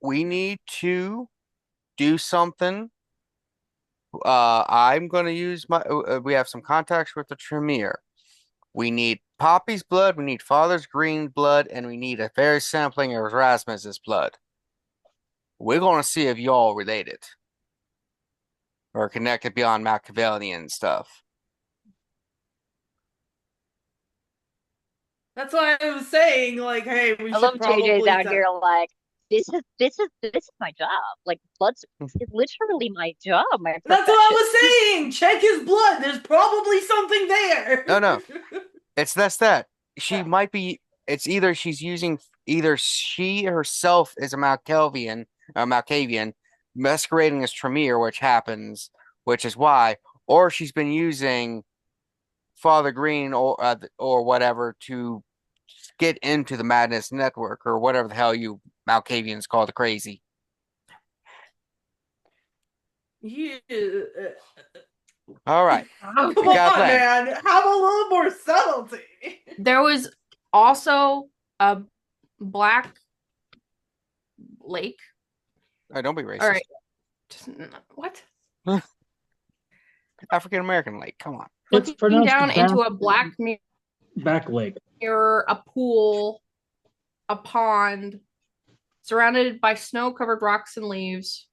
we need to do something. I'm going to use we have some contacts with the Tremere. We need Poppy's blood, we need Father's Green blood, and we need a fair sampling of Rasmus's blood. We're going to see if y'all related or connected beyond Malkavian stuff. That's why I was saying, like, hey, we I love should JJ's probably out here like this is my job. Like blood's is literally my job, my That's what I profession. was saying. Check his blood. There's probably something there. No. That's that. She might be. It's either she herself is a Malkavian, masquerading as Tremere, which is why, or she's been using Father Green or whatever to get into the Madness Network or whatever the hell you Malkavians call the crazy. Yeah. All right, Come we got a on, plan. man. Have a little more subtlety. There was also a black lake. All right, don't be All racist. right. What? African American lake. Come on. It's Looking pronounced down back, into a black back lake. mirror, a pool, a pond, surrounded by snow-covered rocks and leaves.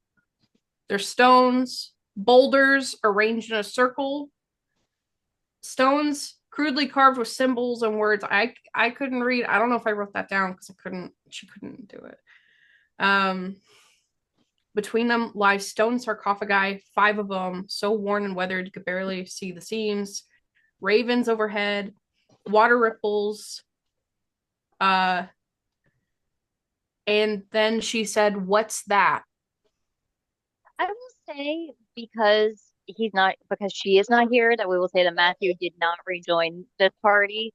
There's stones, boulders arranged in a circle, stones crudely carved with symbols and words I couldn't read. I don't know if I wrote that down because she couldn't do it. Between them lie stone sarcophagi, 5 of them, so worn and weathered you could barely see the seams. Ravens overhead, water ripples. And then she said, "What's that?" I will say because she is not here, that we will say that Matthew did not rejoin this party.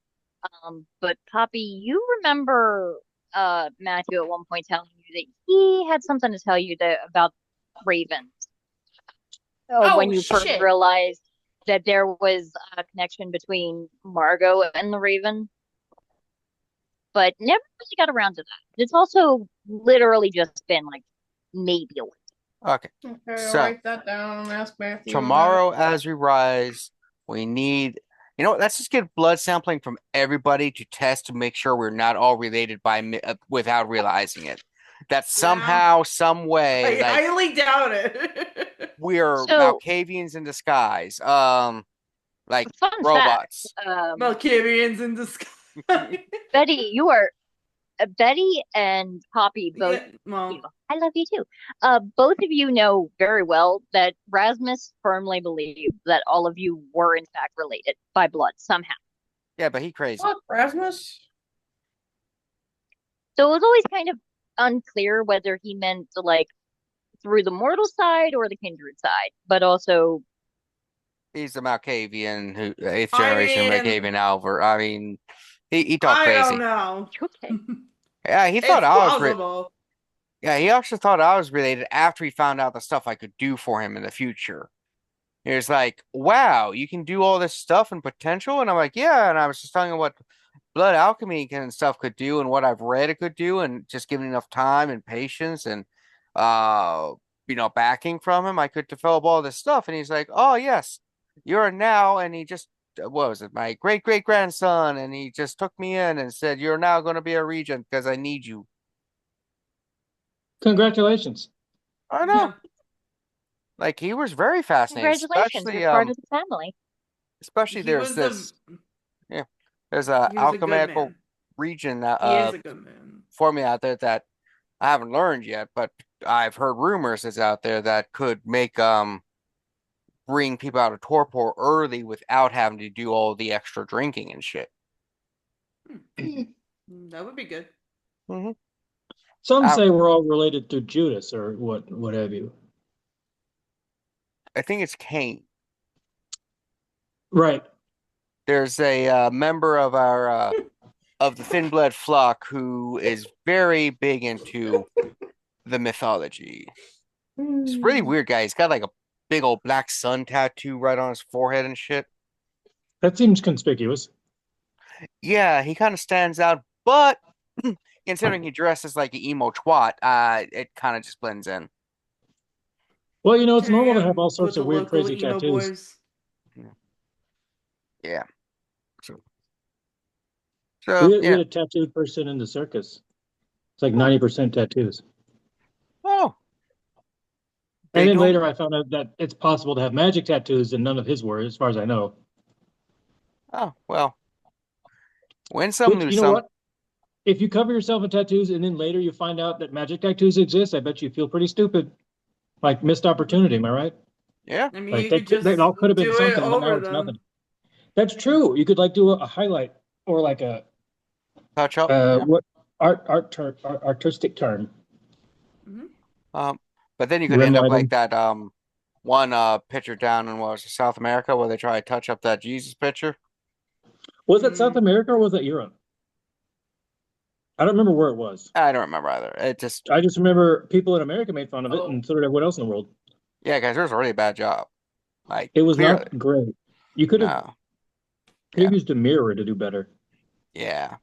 But Poppy, you remember Matthew at one point telling you that he had something to tell you about ravens. So when Oh, you first shit. realized that there was a connection between Margot and the raven, but never really got around to that. It's also literally just been like maybe a week. Okay. Okay, I'll So write that down and ask Matthew. tomorrow, as we rise, we need. You know what? Let's just get blood sampling from everybody to test to make sure we're not all related without realizing it. That somehow, some way, I like highly doubt it. we're So, Malkavians in disguise. Like fun robots. fact, Malkavians in disguise. Betty and Poppy both. Yeah, well, I love you too. Both of you know very well that Rasmus firmly believed that all of you were in fact related by blood somehow. Yeah, but he crazy. What, Rasmus? So it was always kind of unclear whether he meant like through the mortal side or the kindred side, but also He's a Malkavian, eighth I generation mean, Malkavian Alver. I mean, he talked I don't crazy. know. okay. Yeah, he It's thought I was. plausible. Yeah, he actually thought I was related after he found out the stuff I could do for him in the future. He was like, "Wow, you can do all this stuff and potential," and I'm like, "Yeah." And I was just telling him what blood alchemy and stuff could do, and what I've read it could do, and just given enough time and patience and uh, backing from him, I could develop all this stuff. And he's like, "Oh yes, you're now," and he just. What was it? My great great grandson, and he just took me in and said, "You're now going to be a regent because I need you." Congratulations. I know. Yeah. Like he was very fascinating, Congratulations, you're part of the family. especially He there's was this there's a he was a good alchemical man. region He is a good man. formula out there that I haven't learned yet, but I've heard rumors is out there that could make bring people out of torpor early without having to do all the extra drinking and shit. That would be good. Hmm Some I, say we're all related to Judas or what have you. I think it's Cain. Right. There's a member of our of the thin blood flock who is very big into the mythology. It's a really weird guy. He's got like a big old black sun tattoo right on his forehead and shit. That seems conspicuous. Yeah, he kind of stands out, but considering he dresses like an emo twat, it kind of just blends in. Well, it's Turning normal to have him all sorts with of the weird, local crazy emo tattoos. boys. Yeah. So We yeah. had a tattooed person in the circus. It's like 90% tattoos. Oh, And they then do 'em- later I found out that it's possible to have magic tattoos and none of his were, as far as I know. Oh, well. Win some, Which, lose you know some. what? If you cover yourself in tattoos and then later you find out that magic tattoos exist, I bet you feel pretty stupid. Like missed opportunity, am I right? Yeah. I mean, Like you could just they all could have been do it something, but now over it's them. nothing. That's true. You could like do a highlight or like a Touch up. Yeah. what artistic term. But then you could Rim end up lighting. like that one picture down in what was it, South America where they try to touch up that Jesus picture. Was it South America or was it Europe? I don't remember where it was. I don't remember either. It just I just remember people in America made fun of it, Oh. and so did everyone else in the world. yeah, guys, it was a really bad job. Like It was clearly. not great. You could have No. used a mirror to do better. Yeah.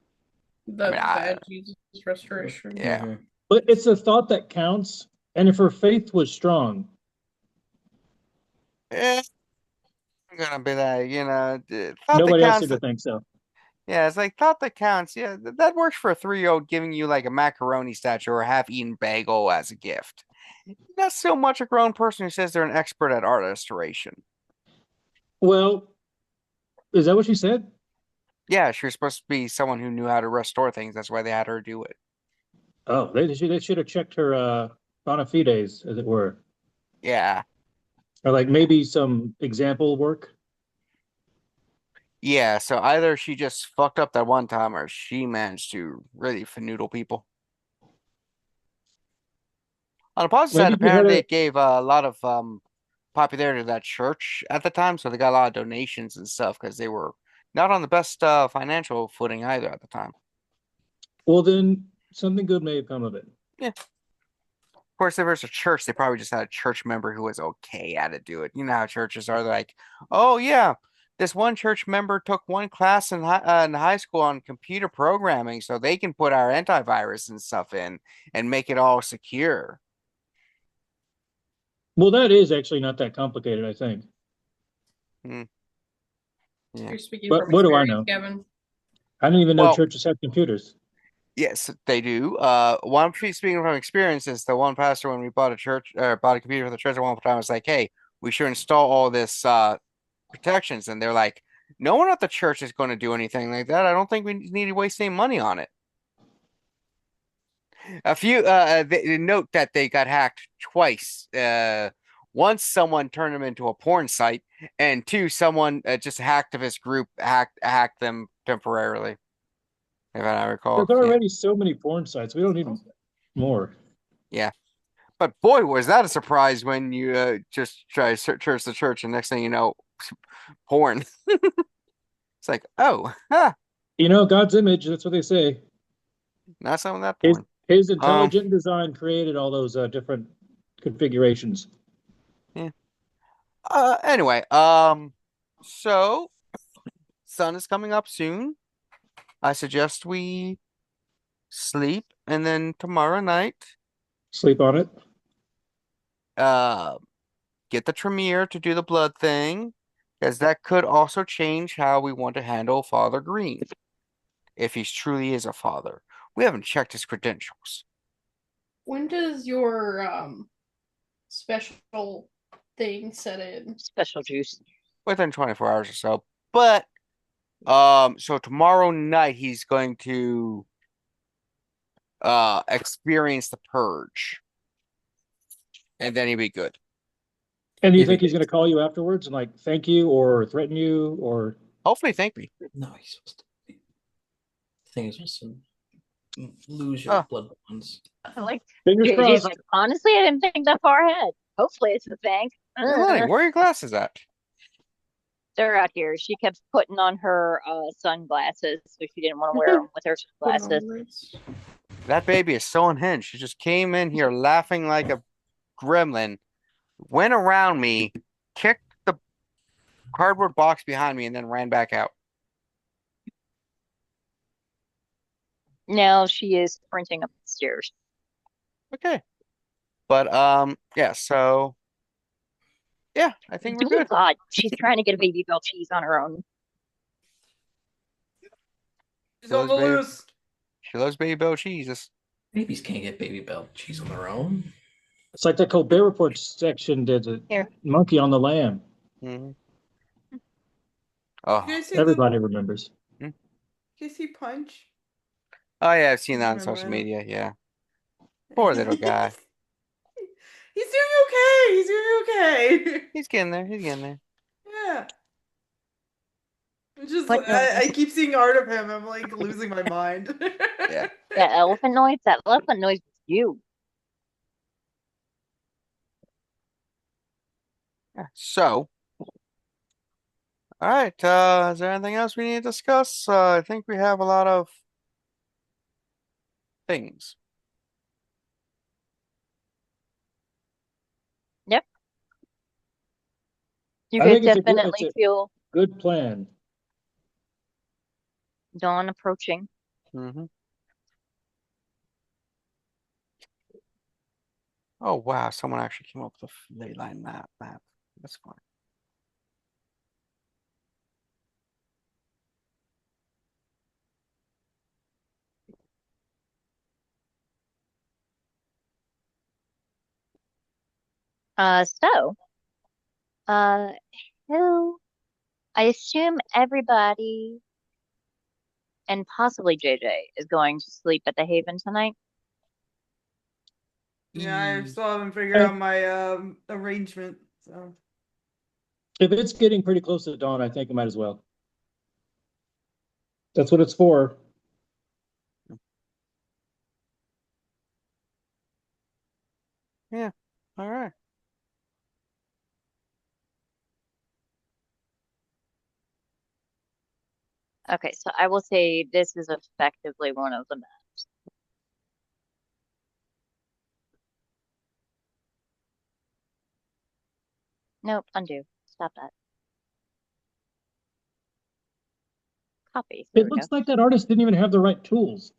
The bad Jesus restoration. Yeah. Mhm. But it's the thought that counts, and if her faith was strong, Yeah. I'm gonna be like, thought that nobody else counts. seemed to think so. Yeah, it's like thought that counts. Yeah, that works for a 3-year-old giving you like a macaroni statue or a half-eaten bagel as a gift. Not so much a grown person who says they're an expert at art restoration. Well, is that what she said? Yeah, she was supposed to be someone who knew how to restore things. That's why they had her do it. Oh, they should have checked her bona fides, as it were, Yeah. or like maybe some example work. Yeah, so either she just fucked up that one time or she managed to really finagle people. On the positive side, Maybe you had apparently a it gave a lot of popularity to that church at the time, so they got a lot of donations and stuff because they were not on the best financial footing either at the time. well, then something good may have come of it. Yeah. Of course, if there's a church, they probably just had a church member who was okay at it do it. You know how churches are like, oh yeah, this one church member took one class in high school on computer programming, so they can put our antivirus and stuff in and make it all secure. Well, that is actually not that complicated, I think. Hmm. Yeah. You're speaking But from what do I experience, know? Kevin. I didn't even know Well, churches have computers. yes, they do. One speaking from experience is the one pastor when we bought a church or bought a computer for the church at one time was like, hey, we should install all this protections, and they're like, no one at the church is going to do anything like that. I don't think we need to waste any money on it. A few they note that they got hacked twice. Once someone turned them into a porn site, and two, someone just hacktivist group hacked them temporarily. If I recall, There's already so many porn sites. We don't need more. yeah. But boy, was that a surprise when you just try to search the church, and next thing you know, porn. It's like, oh, huh, You know, God's image, that's what they say. not some of that His porn. his intelligent design created all those different configurations. Yeah. Anyway, so sun is coming up soon. I suggest we sleep, and then tomorrow night, Sleep on it. uh, get the Tremere to do the blood thing, because that could also change how we want to handle Father Green, if he truly is a father. We haven't checked his credentials. When does your special thing set in? Special juice. Within 24 hours or so. But so tomorrow night he's going to experience the purge. And then he'll be good. And do you If he think he's going to call you afterwards and like thank you or threaten you or? Hopefully, thank me. No, he's supposed to be. The thing is supposed to lose your blood bonds. Like Fingers JJ's crossed. like, honestly, I didn't think that far ahead. Hopefully, it's a thank. Melanie, where are your glasses at? They're out here. She kept putting on her sunglasses, so she didn't want to wear them with her sunglasses. That baby is so unhinged. She just came in here laughing like a gremlin, went around me, kicked the cardboard box behind me, and then ran back out. Now she is sprinting up the stairs. Okay. But yeah, so yeah, I think we're Dear good. God, she's trying to get a baby bell cheese on her own. She's on the baby, loose. she loves Baby Bell cheeses. Babies can't get baby bell cheese on their own. It's like the Colbert Report section did the Here. monkey on the lamb. Mm-hmm. You Oh. guys see Everybody remembers. You guys see Punch? Oh yeah, I've seen that on Remember social that? media. Yeah. Poor little guy. He's doing okay. He's doing okay. He's getting there. He's getting there. Yeah. Just What I keep seeing art of him. I'm like losing my mind. Yeah. That elephant noise? That elephant noise is you. Yeah. So, all right. Is there anything else we need to discuss? I think we have a lot of things. Yep. You I guys think it's definitely a feel good plan. dawn approaching. Mm-hmm. Oh wow, someone actually came up with a ley line map. That's fine. So, uh, who? I assume everybody and possibly JJ is going to sleep at the Haven tonight. Yeah, I still haven't figured Okay. out my arrangement. So If it's getting pretty close to dawn, I think I might as well. That's what it's for. Yeah. All right. Okay, so I will say this is effectively one of the maps. Nope, undo. Stop that. Copy. There It we go. looks like that artist didn't even have the right tools.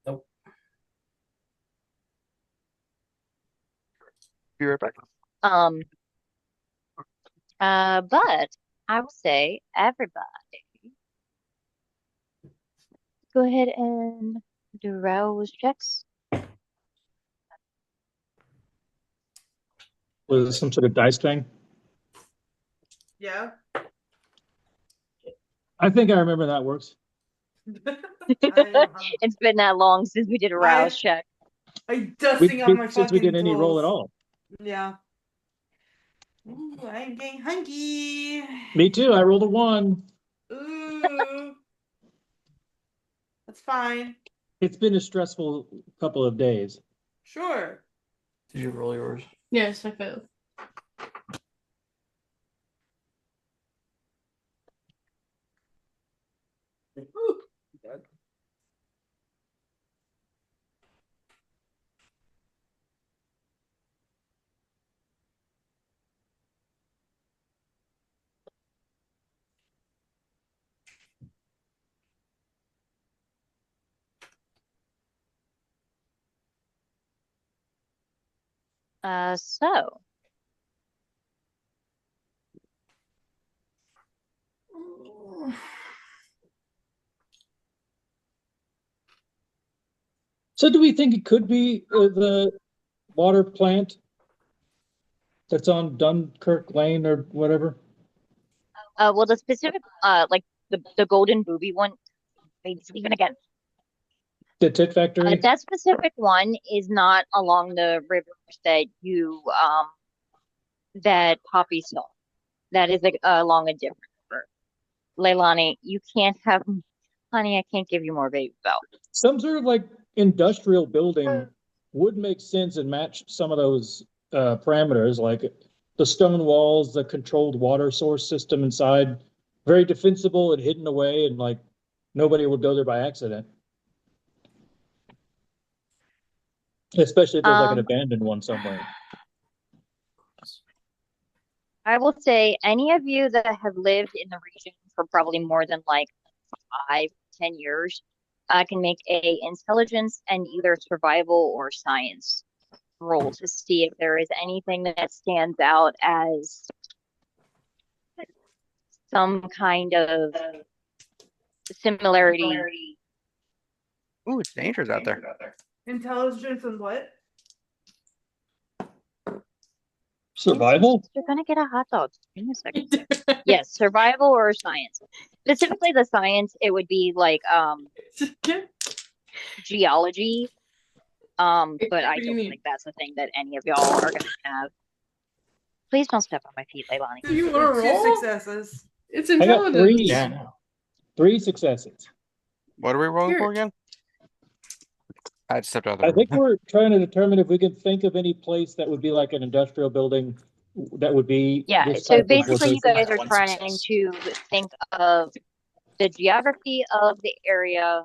Nope. Be right back. But I will say everybody go ahead and do rouse checks. Was it some sort of dice thing? yeah. I think I remember that works. I don't have- It's been that long since we did a rouse check. I'm dusting off my Since we fucking did any roll at tools. all. Yeah. Ooh, I'm getting hunky. Me too. I rolled a 1. Ooh. That's fine. It's been a stressful couple of days. Sure. Did you roll yours? Yes, I failed. Ooh. So So do we think it could be the water plant that's on Dunkirk Lane or whatever? well, the specific, like the golden booby one, maybe even again. The Tit Factory? That specific one is not along the rivers that you that Poppy saw. That is like along a different river. Leilani, you can't have, honey. I can't give you more baby bell. Some sort of like industrial building would make sense and match some of those parameters, like the stone walls, the controlled water source system inside, very defensible and hidden away, and like nobody would go there by accident. Especially if there's like an abandoned one somewhere. I will say any of you that have lived in the region for probably more than like 5, 10 years can make a intelligence and either survival or science roll to see if there is anything that stands out as some kind of similarity. Ooh, it's dangerous out there. Intelligence and what? Survival? You're gonna get a hot dog in a second. Yes, survival or science. Specifically the science, it would be like geology. But I don't think that's a thing that any of y'all are gonna have. Please don't step on my feet, Leilani. Do you want to roll? 2 successes. It's I got intelligence. 3. Yeah. 3 successes. What are we rolling Here. for again? I just stepped out of the I room. think we're trying to determine if we can think of any place that would be like an industrial building that would be Yeah, this so type of basically you location. guys are One trying success. to think of the geography of the area,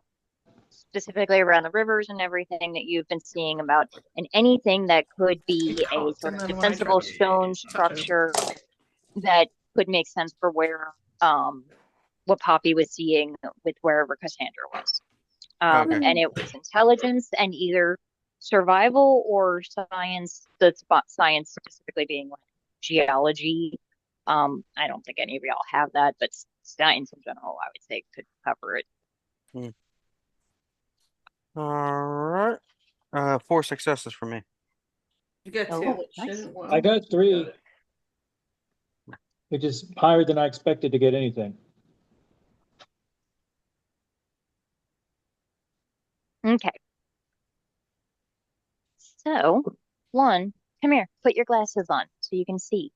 specifically around the rivers and everything that you've been seeing about, and anything that could be a sort of defensible stone structure that could make sense for where what Poppy was seeing with wherever Cassandra was. Okay. And it was intelligence and either survival or science, the science specifically being like geology. I don't think any of y'all have that, but science in general, I would say, could cover it. All right. 4 successes for me. You get 2. Oh, nice. I got 3, which is higher than I expected to get anything. Okay. So, one, come here, put your glasses on so you can see.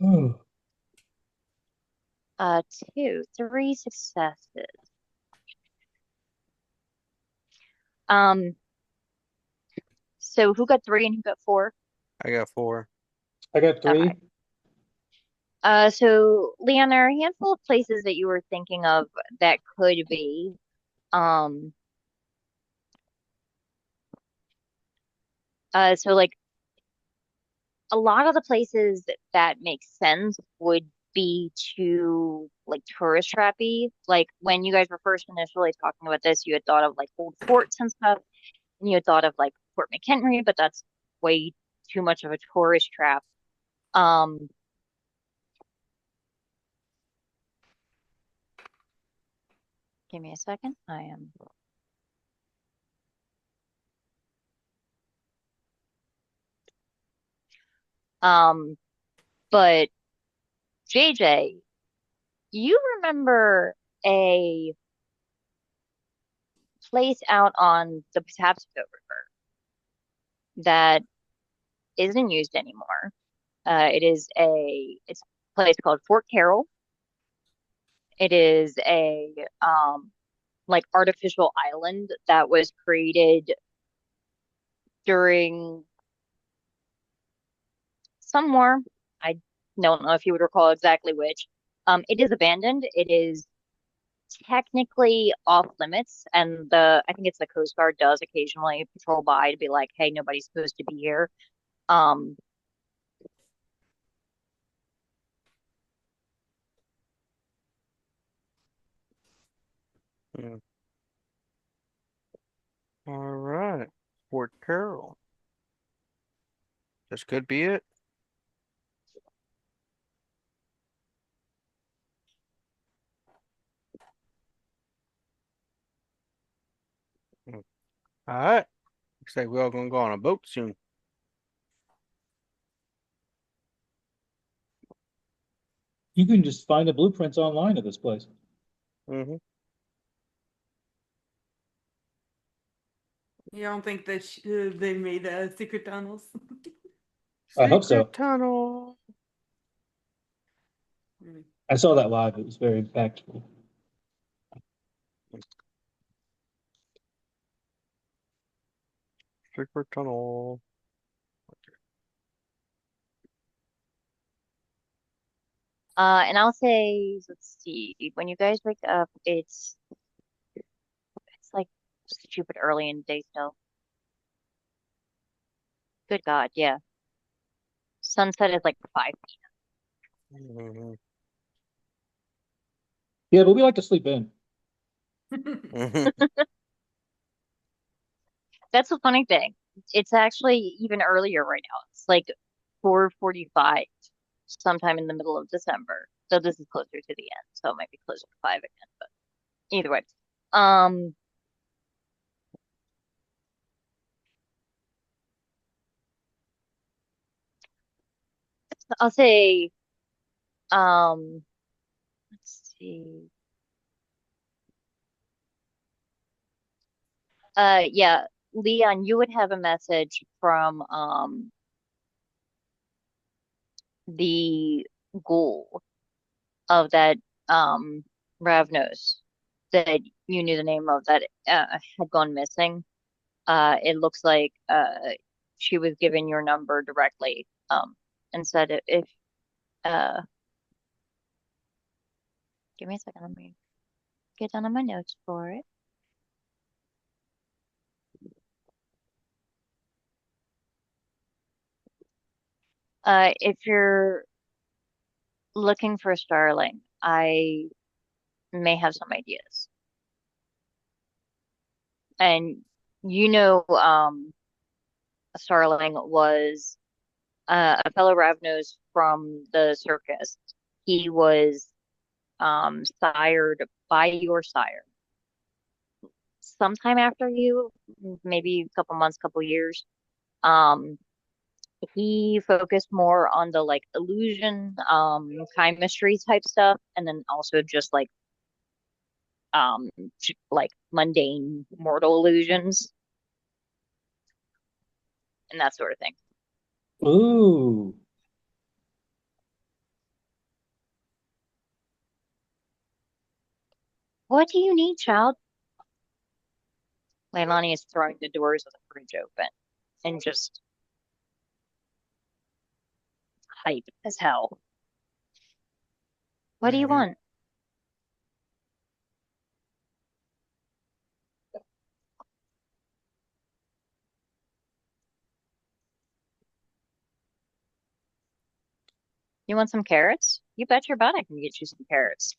Oh. Two, three successes. Um, so who got three and who got four? I got 4. I got Okay. 3. So Leon, there are a handful of places that you were thinking of that could be. Um, so like a lot of the places that make sense would be to like tourist trappy. Like when you guys were first initially talking about this, you had thought of like old forts and stuff, and you had thought of like Fort McHenry, but that's way too much of a tourist trap. Um, Give me a second. I am. Um, but JJ, you remember a place out on the Patapsco River that isn't used anymore. It's a place called Fort Carroll. It is a like artificial island that was created during some war. I don't know if you would recall exactly which. It is abandoned. It is technically off limits, and I think it's the Coast Guard does occasionally patrol by to be like, hey, nobody's supposed to be here. Um, Mm. All right. Fort Carroll. This could be it. Mm. All right. Looks like we're all gonna go on a boat soon. You can just find the blueprints online of this place. Mm-hmm. You don't think that they made secret tunnels? I hope so. Secret tunnel. Really? I saw that live. It was very impactful. Secret tunnel. and I'll say, let's see, when you guys wake up, it's like stupid early in the day still. Good God, yeah. Sunset is like 5 Mm-hmm. Yeah, but we like to sleep in. Mm-hmm. That's a funny thing. It's actually even earlier right now. It's like 4:45, sometime in the middle of December. So this is closer to the end. So it might be closer to 5 again, but either way. Um, I'll say, um, let's see. Yeah, Leon, you would have a message from the ghoul of that Ravnos that you knew the name of that had gone missing. It looks like she was given your number directly and said if uh give me a second, let me get down on my notes for it. If you're looking for a starling, I may have some ideas. And you know, a starling was a fellow Ravnos from the circus. He was sired by your sire sometime after you, maybe a couple months, couple years. Um, he focused more on the like illusion, chemistry type stuff, and then also just like like mundane mortal illusions. and that sort of thing. Ooh. What do you need, child? Leilani is throwing the doors of the fridge open and just hype as hell. What do you want? You want some carrots? You bet your butt I can get you some carrots.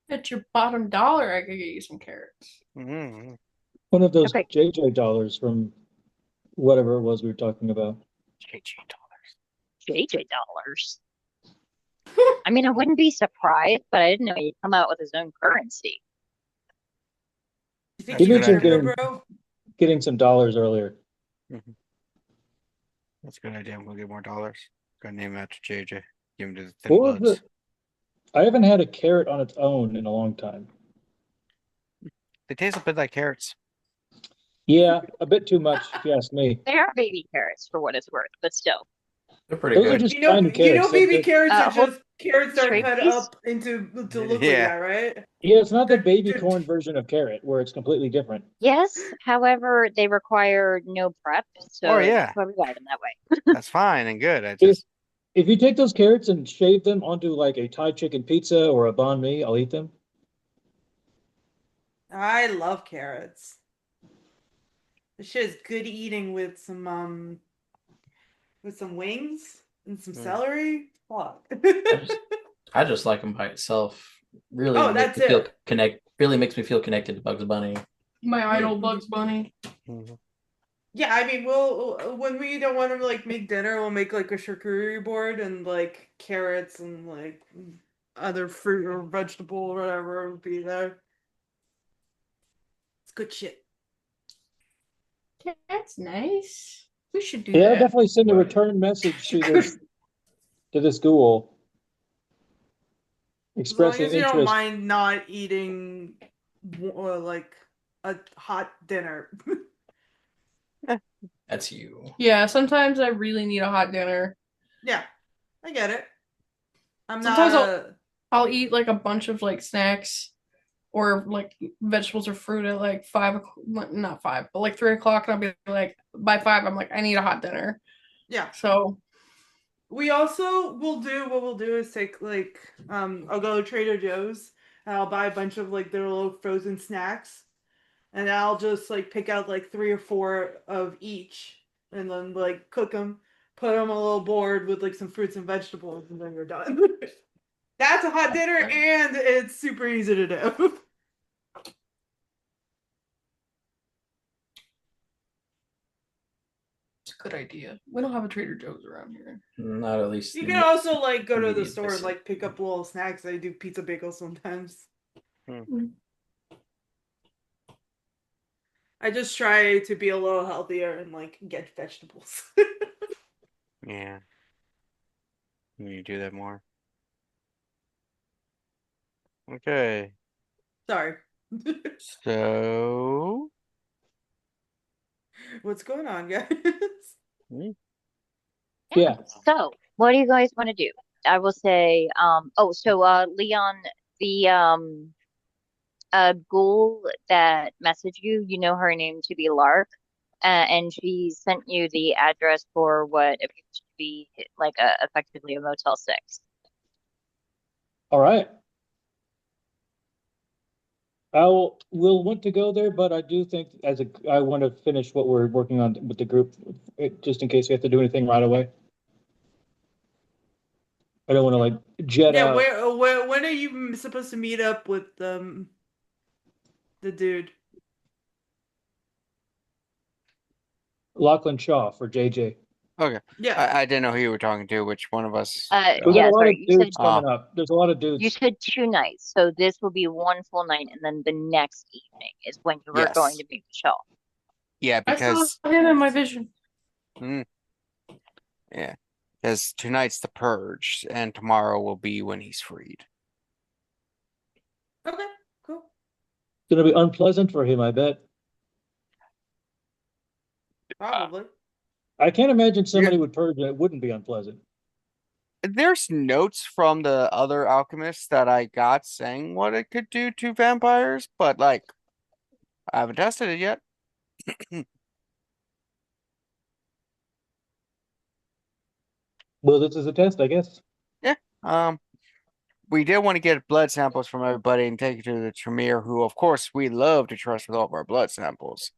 At your bottom dollar, I could get you some carrots. Mm-hmm. One of those Okay. JJ dollars from whatever it was we were talking about. JJ dollars. I mean, I wouldn't be surprised, but I didn't know he'd come out with his own currency. You think He you mentioned better, bro? Getting some dollars earlier. Mm-hmm. That's a good idea. I'm gonna get more dollars. Gonna name that to JJ. Give him to the Thin What was Bloods. I haven't had a carrot on its own in a long time. They taste a bit like carrots. Yeah, a bit too much, if you ask me. They are baby carrots for what it's worth, but still. They're pretty Those are good. just You know, tiny carrots. baby carrots are hold just carrots that are straight, cut please. up into to look Yeah. like that, right? Yeah, it's not the Good- baby good. corn version of carrot where it's completely different. Yes, however, they require no prep, so Oh, yeah. that's why we buy them that way. That's fine and good. I just If you take those carrots and shave them onto like a Thai chicken pizza or a banh mi, I'll eat them. I love carrots. This shit is good eating with some wings and some celery. Fuck. I just like them by itself. Really Oh, makes that's me feel it. Really makes me feel connected to Bugs Bunny. My idol, Bugs Bunny. Mhm. Yeah, I mean, we'll when we don't want to like make dinner, we'll make like a charcuterie board and like carrots and like other fruit or vegetable or whatever would be there. It's good shit. That's nice. We should do Yeah, I'll that. definitely send a Right. return message to this ghoul As long expressing as you don't interest. mind not eating like a hot dinner. That's you. Yeah, sometimes I really need a hot dinner. Yeah, I get it. I'm Sometimes not I'll eat like a bunch of like snacks or like vegetables or fruit at like 5 o'clock, not 5, but like 3 o'clock, and I'll be like, by 5, I'm like, I need a hot dinner. yeah. So We also will do what we'll do is take like I'll go to Trader Joe's and I'll buy a bunch of like their little frozen snacks and I'll just like pick out like 3 or 4 of each and then like cook them, put them on a little board with like some fruits and vegetables and then you're done. That's a hot dinner and it's super easy to do. it's a good idea. We don't have a Trader Joe's around here. Not at least. You can also like go to the Immediate store and vicinity. like pick up little snacks. I do pizza bagels sometimes. I just try to be a little healthier and like get vegetables. yeah. You need to do that more. Okay. Sorry. So What's going on, guys? Yeah. So, what do you guys want to do? I will say, Leon, the ghoul that messaged you, you know her name to be Lark, and she sent you the address for what appears to be like effectively a Motel 6. All right. We'll want to go there, but I do think I want to finish what we're working on with the group, just in case we have to do anything right away. I don't want to like jet Yeah, out. when are you supposed to meet up with the dude? Lachlan Shaw for JJ. okay. Yeah. I didn't know who you were talking to, which one of us. We got a lot Sorry, of you said dudes coming up. There's a lot of dudes. you said 2 nights, so this will be one full night, and then the next evening is when you were going Yes. to meet Michelle. Yeah, I saw because him in my vision. yeah. Because tonight's the purge, and tomorrow will be when he's freed. Okay. Cool. It's gonna be unpleasant for him, I bet. Probably. I can't imagine somebody would purge that wouldn't be unpleasant. There's notes from the other alchemists that I got saying what it could do to vampires, but like I haven't tested it yet. Well, this is a test, I guess. Yeah. We did want to get blood samples from everybody and take it to the Tremere, who of course we love to trust with all of our blood samples.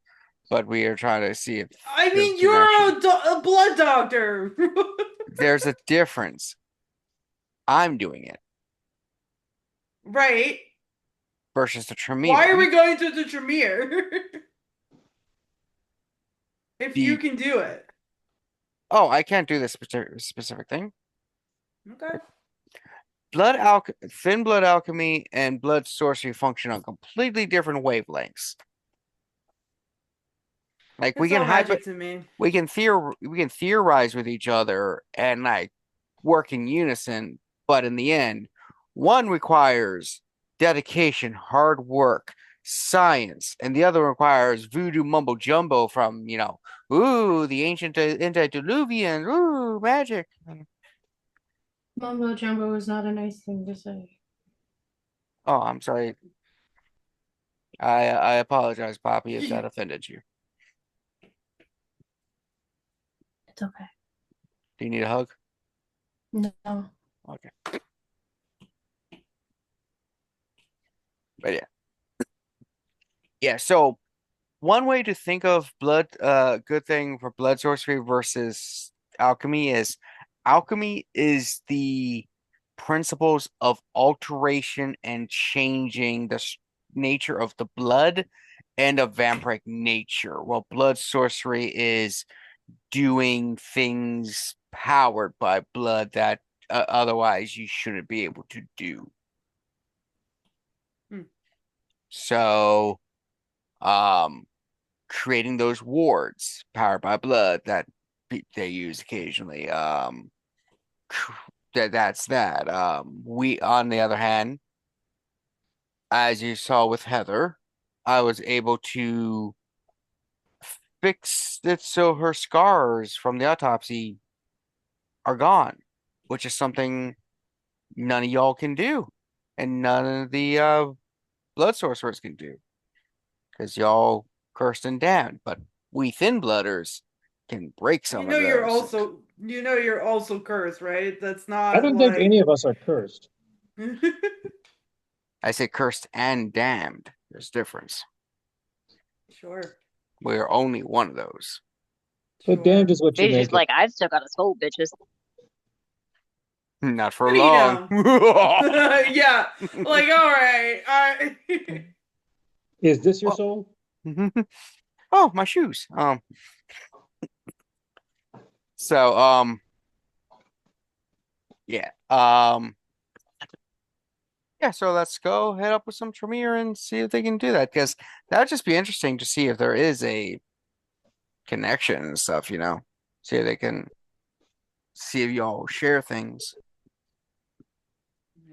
But we are trying to see if I there's mean, a you're connection. a blood doctor. There's a difference. I'm doing it Right. versus the Why are Tremere. we going to the Tremere? If you The can do it. Oh, I can't do this specific thing. Okay. Thin blood alchemy and blood sorcery function on completely different wavelengths. Like It's all magic to me. we can theorize with each other and like work in unison, but in the end, one requires dedication, hard work, science, and the other requires voodoo mumbo jumbo from, ooh, the ancient antediluvian, ooh, magic. Mumbo jumbo is not a nice thing to say. Oh, I'm sorry. I apologize, Poppy, if that offended you. It's okay. Do you need a hug? No. Okay. But yeah. Yeah, so one way to think of good thing for blood sorcery versus alchemy is the principles of alteration and changing the nature of the blood and of vampiric nature. While blood sorcery is doing things powered by blood that otherwise you shouldn't be able to do. Hmm. So, creating those wards powered by blood that they use occasionally. That's that. We, on the other hand, as you saw with Heather, I was able to fix it so her scars from the autopsy are gone, which is something none of y'all can do, and none of the blood sorcerers can do, because y'all cursed and damned. But we thin blooders can break You some know of you're those. also you're also cursed, right? That's I not don't think like any of us are cursed. I say cursed and damned. There's difference. Sure. We're only one of those. But damned Sure. is what you She's just make it. like, I've still got a soul, bitches. Not for What do you long. know? Yeah. Like, all right. Is this your Oh. soul? Oh, my shoes. So, yeah. Yeah, so let's go head up with some Tremere and see if they can do that. Because that would just be interesting to see if there is a connection and stuff, See if they can see if y'all share things.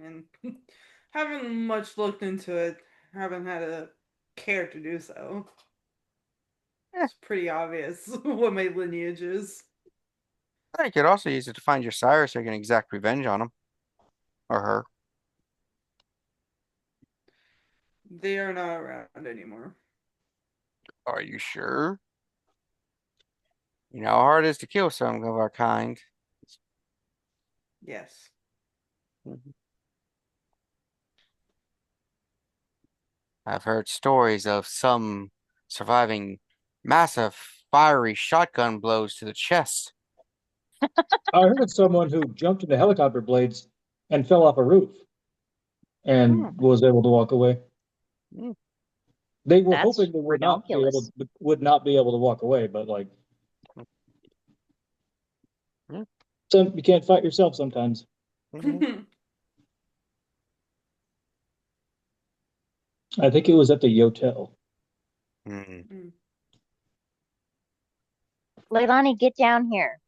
And haven't much looked into it. Haven't had a care to do so. Eh, It's pretty obvious what my lineage is. I could also use it to find your sire so you can exact revenge on him or her. They are not around anymore. Are you sure? You know how hard it is to kill some of our kind. Yes. I've heard stories of some surviving massive fiery shotgun blows to the chest. I heard of someone who jumped into helicopter blades and fell off a roof Hmm. and was able to walk away. Hmm. They were That's hoping they redonkulous. would not be able to walk away, but like Hmm. you can't fight yourself sometimes. Mhm. I think it was at the Yotel. Mhm. Leilani, get down here.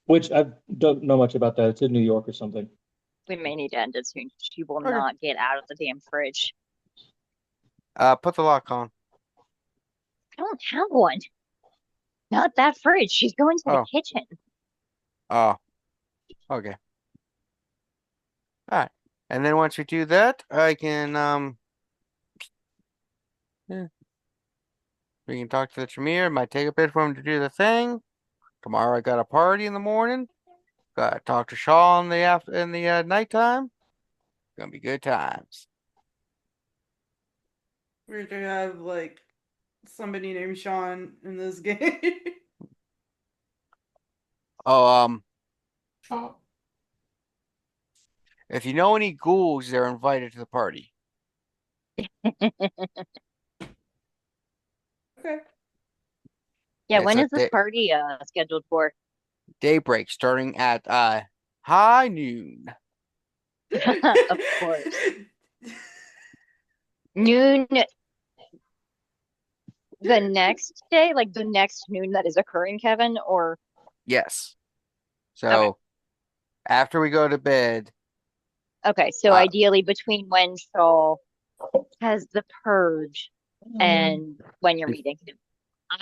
Which I don't know much about that. It's in New York or something. We may need to end it soon. She will Okay. not get out of the damn fridge. Put the lock on. I don't have one. Not that fridge. She's going to the Oh, kitchen. oh, okay. All right. And then once we do that, I can yeah, we can talk to the Tremere. Might take a bit for him to do the thing. Tomorrow I got a party in the morning. Got to talk to Shaw in the nighttime. Gonna be good times. We're gonna have like somebody named Sean in this game. Oh, Oh, if you know any ghouls, they're invited to the party. Okay. Yeah, It's when a is this party scheduled for? daybreak starting at high noon. Of course. Noon the next day, like the next noon that is occurring, Kevin, or Yes. okay. So after we go to bed, Okay, so uh, ideally between when Shaw has the purge and when you're meeting him.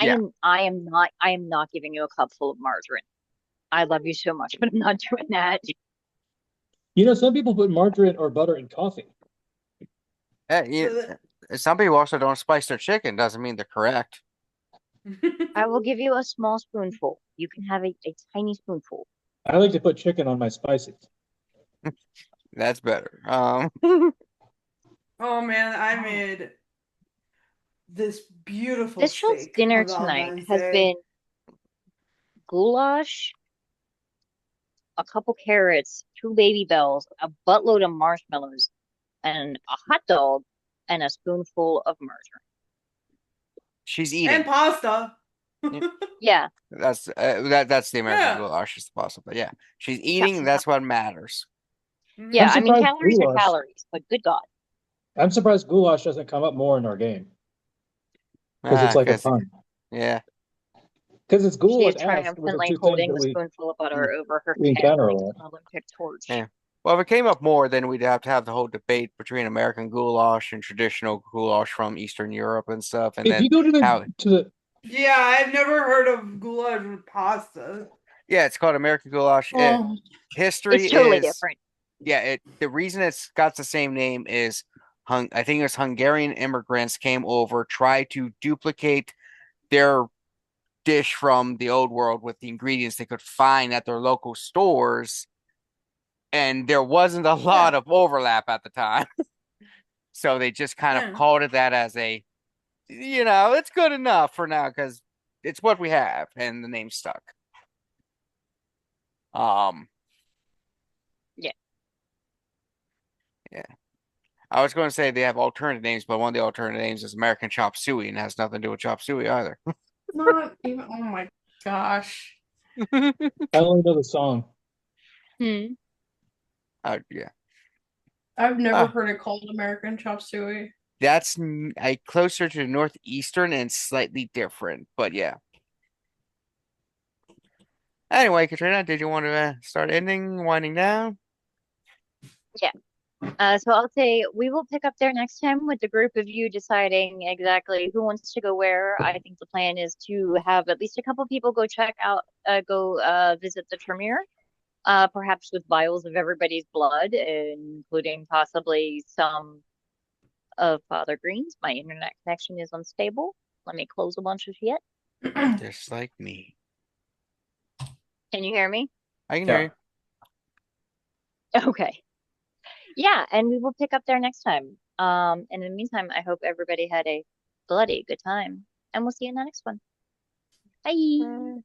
yeah, I am not giving you a cup full of margarine. I love you so much, but I'm not doing that. You know, some people put margarine or butter in coffee. you, So that... some people also don't spice their chicken. Doesn't mean they're correct. I will give you a small spoonful. You can have a tiny spoonful. I like to put chicken on my spices. That's better. Oh man, I made this beautiful This child's steak dinner on tonight Valentine's has Day. been goulash, a couple carrots, two baby bells, a buttload of marshmallows, and a hot dog, and a spoonful of margarine. She's And eating. pasta. Yeah, Yeah, that's the American Yeah. goulash is possible. But yeah, she's yeah, eating. That's what matters. yeah. I'm Mhm. I mean, surprised calories are goulash. calories, but good God. I'm surprised goulash doesn't come up more in our game because it's like a 'Cause pun. yeah, Because it's She ghoul is and ass, which are triumphantly two things holding that the spoonful of butter over her we head encounter a like lot. an Olympic torch. yeah. Well, if it came up more, then we'd have to have the whole debate between American goulash and traditional goulash from Eastern Europe and stuff, and If then you go to how. the Yeah, I've never heard of goulash with pasta. Yeah, it's called American goulash. oh, History It's totally is different. yeah. The reason it's got the same name is I think it was Hungarian immigrants came over, tried to duplicate their dish from the old world with the ingredients they could find at their local stores, and there wasn't a lot Yeah. of overlap at the time. So they just kind of Yeah. called it that as it's good enough for now because it's what we have, and the name stuck. Um, Yeah. yeah. I was going to say they have alternate names, but one of the alternate names is American Chop Suey and has nothing to do with Chop Suey either. not even. Oh my gosh. I only know the song. Hmm. Yeah. I've never Ah, heard it called American Chop Suey. that's closer to northeastern and slightly different, but yeah. Anyway, Katrina, did you want to start winding down? Yeah. So I'll say we will pick up there next time with the group of you deciding exactly who wants to go where. I think the plan is to have at least a couple people go check out, visit the Tremere, perhaps with vials of everybody's blood, including possibly some of Father Green's. My internet connection is unstable. Let me close a bunch of shit. Just like me. Can you hear me? I can hear Yeah. you. Okay. Yeah, and we will pick up there next time. In the meantime, I hope everybody had a bloody good time, and we'll see you in the next one. Bye.